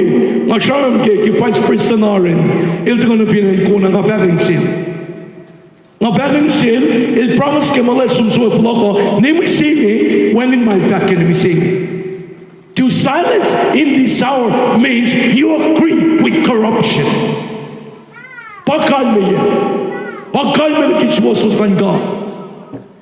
nga siyam ke, ki vice presidentarin, ilto ka na pinay ko na nga pangin sin. Nga pangin sin, il promise ke malay sumsuwa floko, ni mi singi, when in my fact can mi singi. To silence in this hour means you agree with corruption. Pagkalme yan. Pagkalme na kiswaso san ka.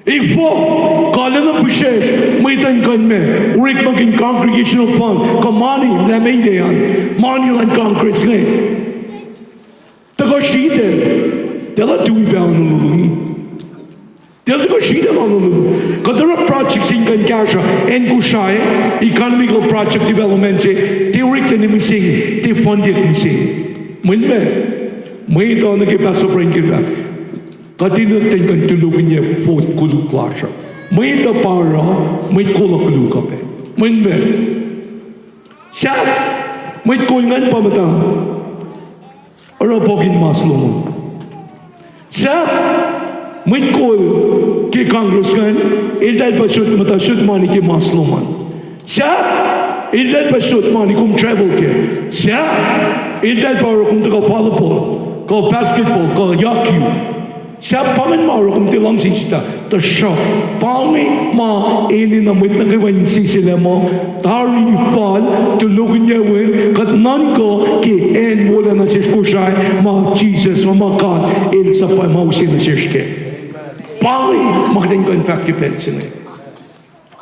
Ifo, kala na pushesh, may tangkan me, urik maging congregational fund, kamani, lamay na yan, money lang congress ngayon. Taga shiden, tela tuwi pa ang nulungi. Tela taga shiden ang nulungi. Kadara projects in Kankasha, and Kosrae, economical project development, they urik na nimising, they funded nimising. Mwinme, may ito na kipasa pa rin kita. Katinatay kang tulugin niya food kuluk klasya. May ito para, may kulak-kuluk ka pa. May me. Siya, may kulingan pa mata. Arapagin maslo mo. Siya, may kul kay congressman, ilal pa shoot mata, shoot money kay maslo man. Siya, ilal pa shoot money kung travel ke. Siya, ilal pa rin kung taga volleyball, ko basketball, ko hockey. Siya pangin mauro kung tilang sisita. To siya, pangin ma ini na mwit na kiwan sisila mo, tari fall, tulukin niya win, kat nan ko, ki en wala na sis kusay, ma Jesus, ma God, il sa pa mausin na sis ke. Pangin, makadeng ko in fact kipet sila.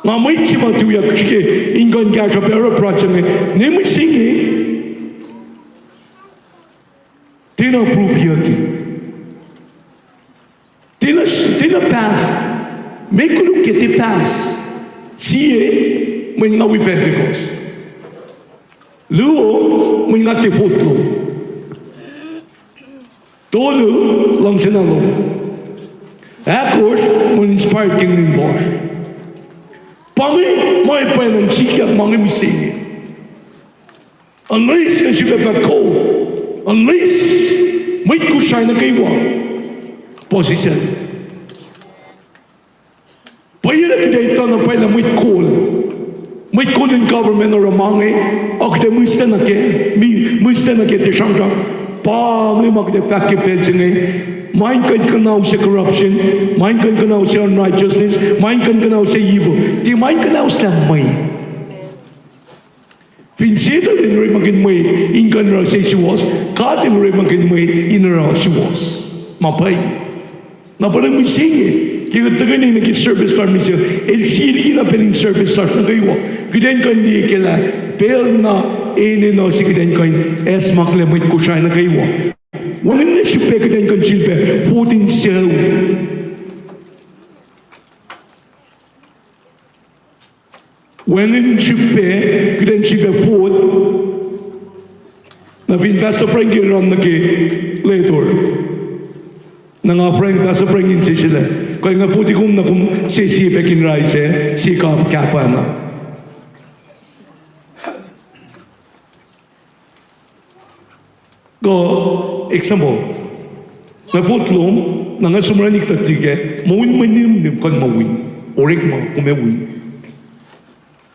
Nga may si matuya kishke, ingon kaya siya pero project me, ne may singi, tina-prove yaki. Tina pass. May kulong kiti pass. Siye, may nga wi Pentecost. Luo, may nga tifutlo. Tolo, lang sinalo. Akos, may inspired king ng Bosch. Pangi, may pa ng sikat mga misingi. Unless, as you have called, unless, may kusay na kaywa. Position. Pwede kita ito na pwede may call. May call in government or amangi. O kita musta na ke. Musta na ke te siyang Pangi magde fakki pelsi ngay. Main kan kanaw sa corruption. Main kan kanaw sa unrighteousness. Main kan kanaw sa evil. Di main kanaw sa may. Finsita din rin magin may. Ingan ra sa si was. Kating rin magin may. Inara si was. Mapay. Na parang may sige. Kaya taga na yung nag-service start mo siya. El sili na peling service start na kayo. Kaya kan di kila. Pel na ene no si kaya kan es maklemit ko siya na kayo. Walang na siya pe kaya kan silpe. 14 sel. Walang siya pe kaya silpe 4. Na pinasa prang kiran na kay later. Na nga friend, nasa prangin si sila. Kaya nga puti kong na kung si pekin rice, si kapa na. Go, example. Nga putlong, na nga sumranik tatlige, mawin manim kan mawin. Orik ma, kumewin.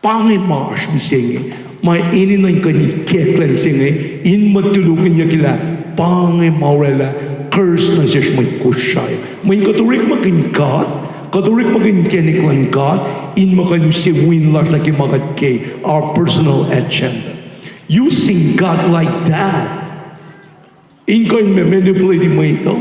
Pangin maash misengi. May ininay ka ni keklan singi, in matulukin niya kila, pangin maurela, curse na siya may kusay. May katurik maging God, katurik maging keniklan God, in makanu si winlar na kimagat kay our personal agenda. Using God like that, in ko yung manipulate mo ito.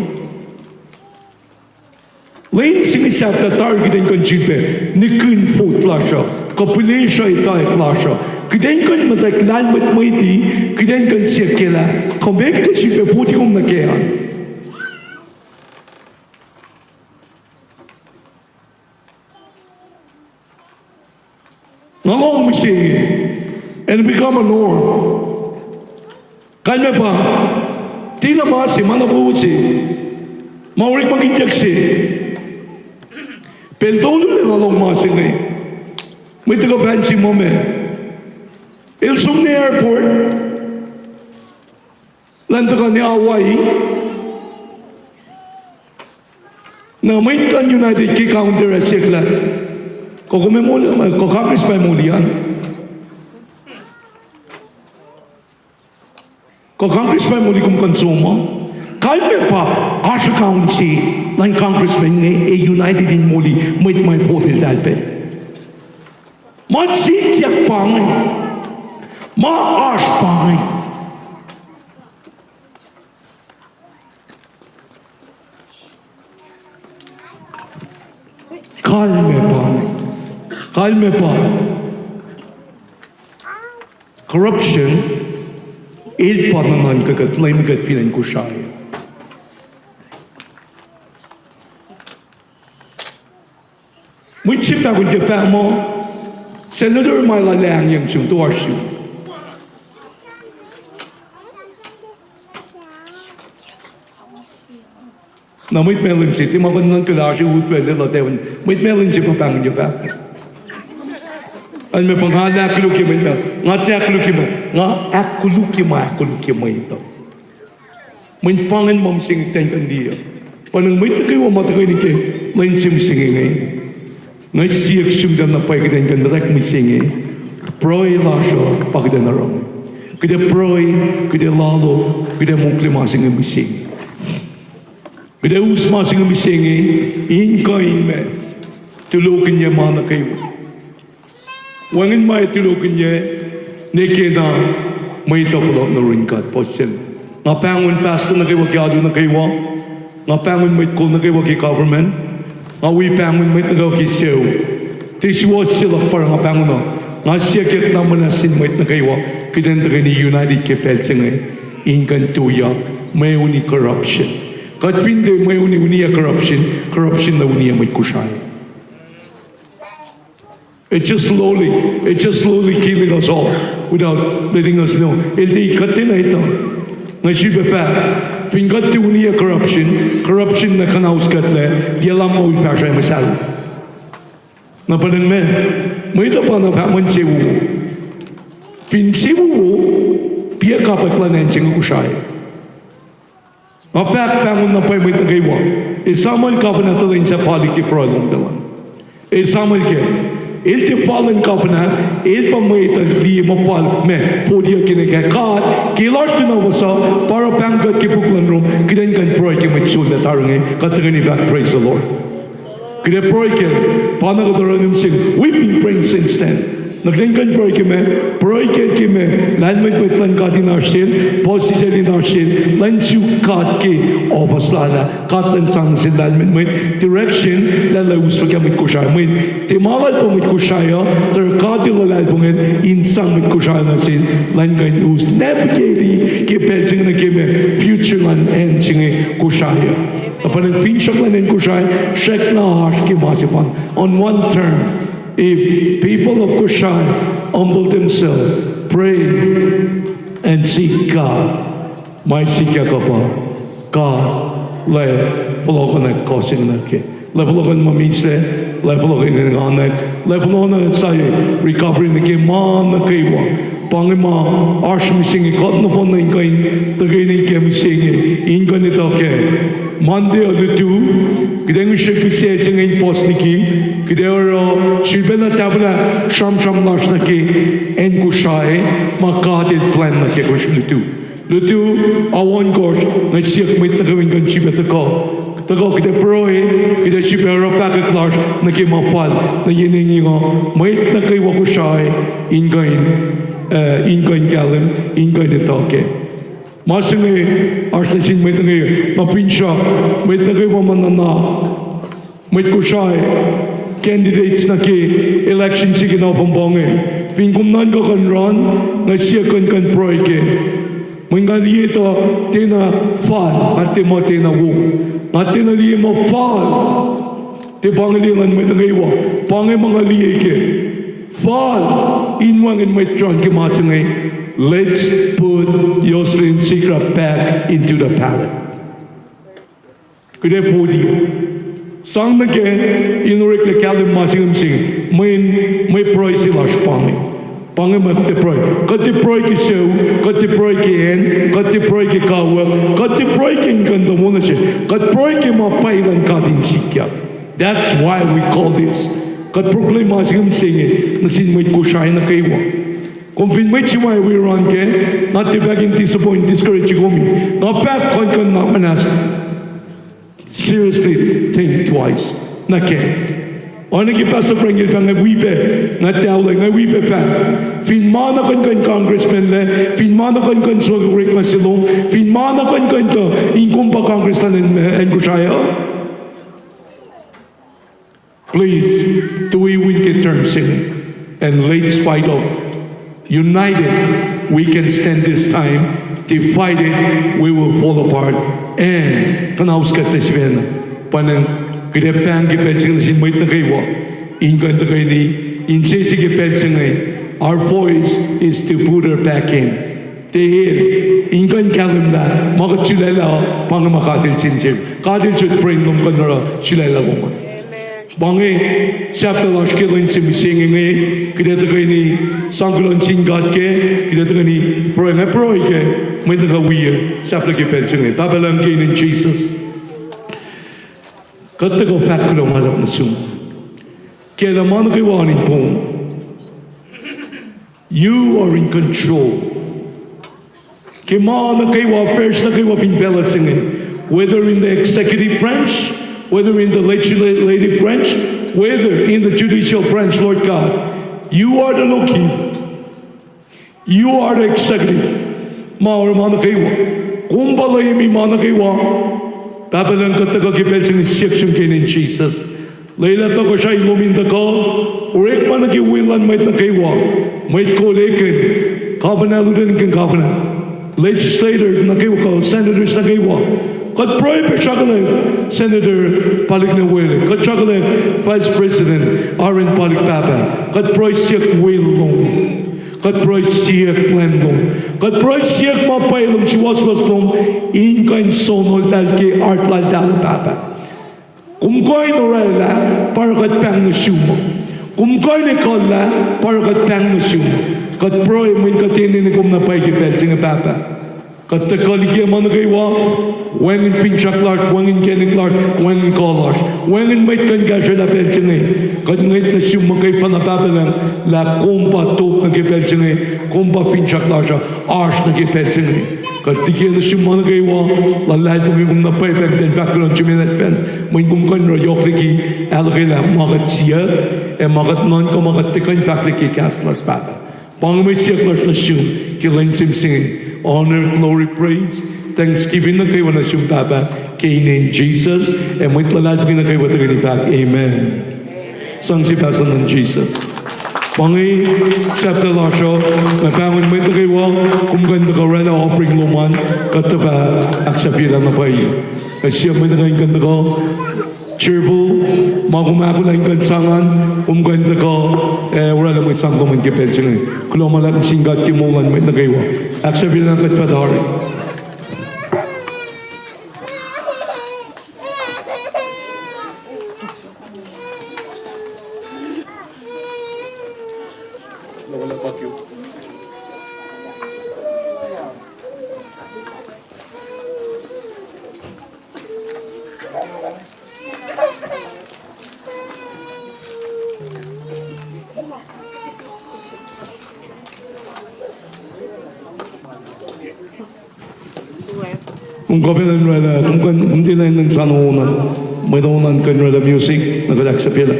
Lain sinisap na targetin ko jipe, ni kun foot la siya, kapulin siya itay la siya. Kidain ko yung mataklan mo iti, kidain ko siya kila, kumbe kita siya puti kong nakihan. Ngalong misi, and become a norm. Kanya pa, tila masi, manabusi, maurik mag-injeksi. Peltolo na ngalong masi na eh. May taga-fancy mo me. Ilsum ni airport, lanta ka ni Hawaii, na may kan United key counter as sikla. Ko Congress pa mulian. Ko Congress pa muli kung konsumo. Kaya pa, Asha County, lang Congressman nga, United in muli, may hotel dalpe. Masikyak pangay. Maash pangay. Kalme pangay. Kalme pa. Corruption, il pa naman kagat, lay magat filan ko siya. May chip ako yung mo, Senator Malalang yung siyong siya. Na may melon siya, di makanang kala siya utwele la tewan. May melon siya papangin niya pa. Ano may panghala akuluki mo ito? Nga te akuluki mo. Nga akuluki mo ito. May pangan mo sing tenkan diya. Panang may takay mo matakay ni kayo, may simsingin ngayon. Ngay siyak siyang na pa'y kita yung natak may singi. Proy la siya, pakita na rin. Kita proy, kita lalo, kita mong klimasing ang mising. Kida usma sing misingi in kain me tulukin niya mana kayo. Wangin may tulukin niya nekeda may takulok na rin kat posel. Nga pangun pastor na kayo wakyado na kayo. Nga pangun may kul na kayo waky government. Nga wi pangun may na kayo kisew. Tiswa sila para nga pangun na. Nga siya kit naman na sinmait na kayo. Kidenta kayo ni United Kipet singay. Inkan tuya may uni corruption. Kat finde may uni corruption na uni may kusay. It's just slowly killing us all without letting us know. Hindi katin na ito. Ngayon pa, fingat ti uni corruption na kanaus katle, di alam mo ipasya masal. Napanan may ito pa na paman siwu. Fin siwu, piya kapat lanen sing kusay. Mapak pangun na pa'y may tagaywa. Isaman kapan na talin sa paliki problem dalan. Isaman ke. Ilti fallen kapan il pa may tagdi mapal me. Fodia kinagakat. Kilas din na wasa para pangkat kipuklan rom. Kinangkan proy ki may tsul na tarangay. Katagani back, praise the Lord. Kina proy ki. Panagadaranum sing. We've been praying since then. Naglingkan proy ki me, lan may kwetlan ka din arsil, posi sa din arsil, lan siu kat ki ofas lala, kat lan sang sin lan may direction, lalawus pa kami kusay, may timalal pa may kusaya, ter kat ilalal po ngayon, insang may kusaya na sin, lan kain us, navigating, kipetsing na kime, future lan and singi kusaya. Kapag nag-finshak lan and kusaya, shek na harsh ki masipan, on one term, if people of Kosrae humble themselves, pray and seek God, may sikya ka pa. God, level na kosin na ke. Level na mamisle, level na anak, level na sayo, recovery na ke man na kaywa. Pangima, arsh misingi, kot na fon na inkain, tagay na ike misingi, inka nito ke. Monday or the two, kaya ngi ship se ngayon post niki, kaya shilbe na tabla sham lash na ki en kushay makadid plan na ki kush lutu awan gosh na siyak may tagawin kan ship tako kita proe kita ship ero pack clash na ki mapal na yiningi ngo may na kay wa kushay ingain kalim ingain toke. Masingi arshnasin may tagay mapinsha may tagay wamanana may kushay candidates na ki election sige na pambonge fin kumnan ka kan ron na siya kan proy ke may nga liito tina fall at mo tina wuk at tina liye mo fall ti pangalingan may tagaywa pangay mga liye ke fall inwangin may tron ki masingi. Let's put Yoselin Sikra back into the pallet. Kaya po di. Sang na ke, inurik na kalim masing sing. May proy sila spangi. Pangi mati proy. Kati proy ki sew, kati proy ki en, kati proy ki kawa, kati proy ki inganda muna siya. Kati proy ki mapailan katin sikya. That's why we call this. Kat proclaim masing sing na sinmay kushay na kaywa. Kung finwait si why we run ke, not to back in disappoint, discourage you me. Not back kon na manas. Seriously, think twice. Na ke. O nagipasa prang yung nga wipe, nga tawla, nga wipe pa. Finmana kon congressman le, finmana kon sogurek na silong, finmana kon to, inkumpa congressman en Kosrae. Please, do we wicked term singing, and let's fight out. United, we can stand this time. Divided, we will fall apart. And panauskat na siya na. Panang kidepang kipetsing na siya may tagaywa. Ingan tagay ni insisi kipetsing na. Our voice is to put her back in. Tehir, ingan kalim na. Mga chilala, pang makatil sinsim. Katil should bring them kanara chilala woman. Bangi chapter lash kilin sim singing me kida tagay ni sangkulon singat ke kida tagay ni proy ke may tagawiya chapter ke pension ni tabalang ke in Jesus katago fakulo malap na sum kaya man kay wanin po you are in control kaya man kay wa first na kay wa finvela singing whether in the executive branch, whether in the legislative branch, whether in the judicial branch, Lord God. You are the lawkeeper. You are the executive. Maor mana kaiwa. Kumpalay mi mana kaiwa. Babalang kataga kipelsin section in Jesus. Leila to ko siya iluminda ko. Urek mana ki wilan may nakaiwa. May ko leken. Kabanaludin ken kabanan. Legislator nakaiwa ko. Senators nakaiwa. God pray for Shagalang, Senator Palik Nawele. God Shagalang, Vice President Aaron Palik Papa. God pray siyak Will Long. God pray siyak Glenn Long. God pray siyak Mapay Long Chiwas Long. Inkain Sonol Dalke Art Lal Dal Papa. Kumkoy Norela, para God pang na sumo. Kumkoy ni Kola, para God pang na sumo. God pray mo yung katinin ni kum na pay kipel singa Papa. Katakalikia managaywa, when in Finchak when in Kenik when in Kolars, when in Mait kan gasha la pelchine, kat ngait na sumagay fa na papalang la kompa top na kipelchine, kompa Finchak arsh na kipelchine. Kat dikia na sumanagaywa, la lahat mo yung napay pagden background chuminet fence, mo yung kan rayok liki, alakila magat siya, magat non ko magat tikain fakliki kaslar papa. Pang may siya klas na siyum, kilain singing. Honor, glory, praise, thanksgiving na kayo na siyong Papa, kay in Jesus, and may talalagin na kayo watagin ipak. Amen. Sang si Pasan ng Jesus. Pangi, chapter lasyo, napangon mo ito kayo, kung ganda ka rin na offering luman, kataka, aksapilan na pa iyo. Kasi may naging ganda ko, cheerful, magumako na yung kansangan, ganda ko, wala lang may isang kuman kipel siya. Kung malang singgat kimungan, may nagaywa. Actually, lang kat Fadari. Wala pa kayo. Kung kapilan nila, kung hindi na yun sa nuunan, may nuunan ka nila music, nagadak sa pila.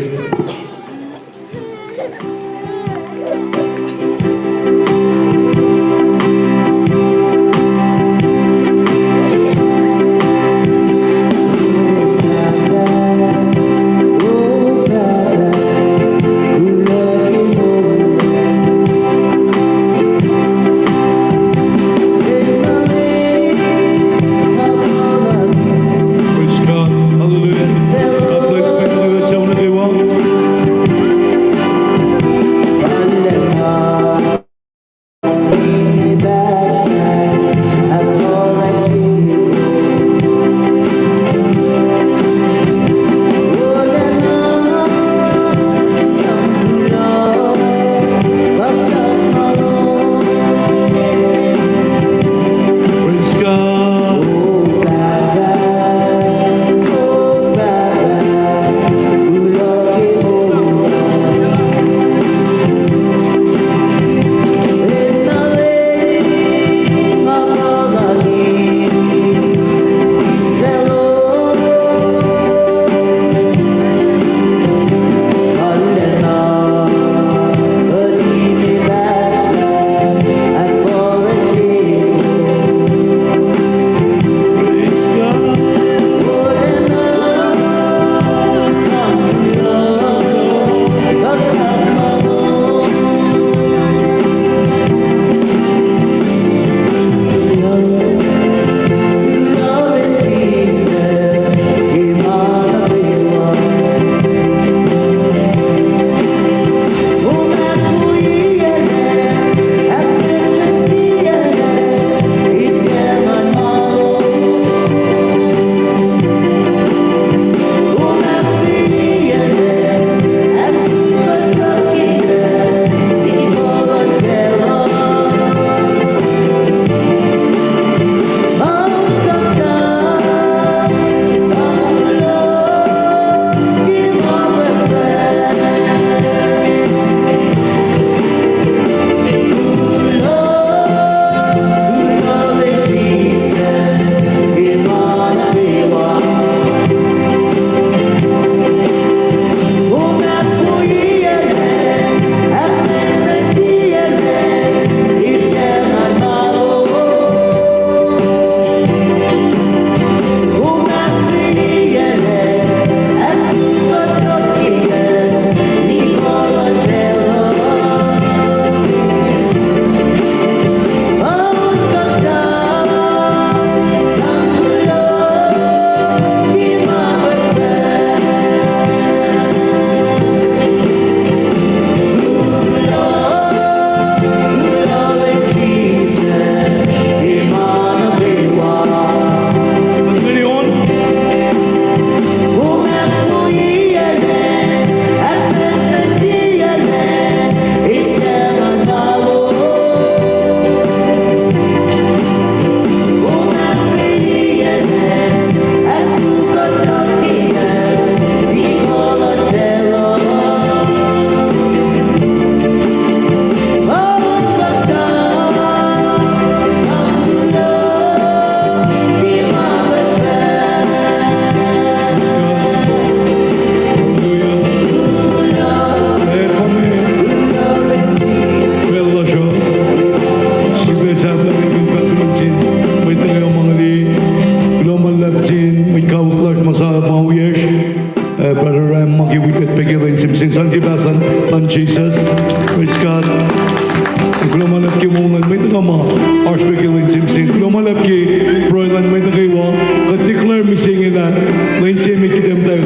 speaking in Jim Lomalap ki Proylan may nagaywa ka declare mi singin na lain siya mi kitem tayo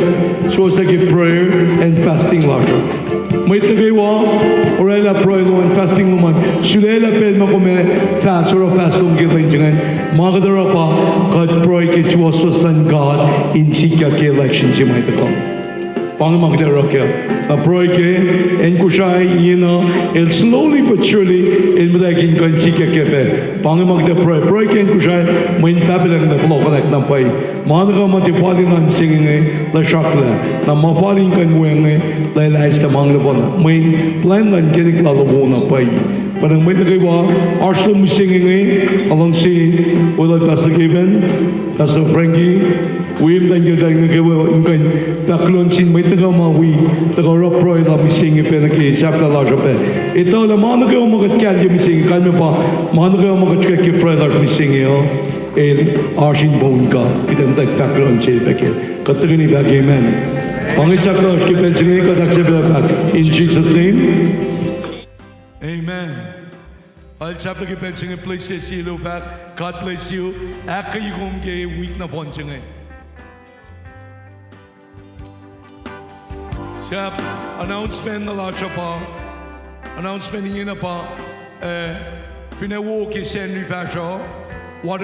so sa ki prayer and fasting lasha may nagaywa orela Proylan and fasting naman sulela pel makume fast or fast lung kilain jangan magadara pa ka Proy ki chuwaso san God in chika ki election siya may takam Pangamagdara kya Proy ke en kushay yina el slowly but surely el madakin kan chika kepe Pangamagda Proy ke en kushay main tabilang na flow connect na pay Managa matipali na singing la shakla na mafaling kan mueng la ilais na mang labona main plan lan kenik la labona pay Parang may nagaywa Arslo mi singing along si Ulad Pastor Kevin Pastor Frankie William dan kita nagawa ingkan taklon sin may tagamawi tagarap Proy la mi singing pe naki sapla la jope ito la mana kayo magatkyal mi singing kalme pa mana kayo magatkyal ki Proy la mi singing el Arshin Bonga itam tak taklon sin peke katagini back amen pangisakla ki pe singing katakse back in Jesus name amen I'll chapter ki pe singing please say see you back God bless you akayi gum ke week na pon singing Siap, announcement na lang siya pa. Announcement niya na pa. Pinawo kay Henry Pasha.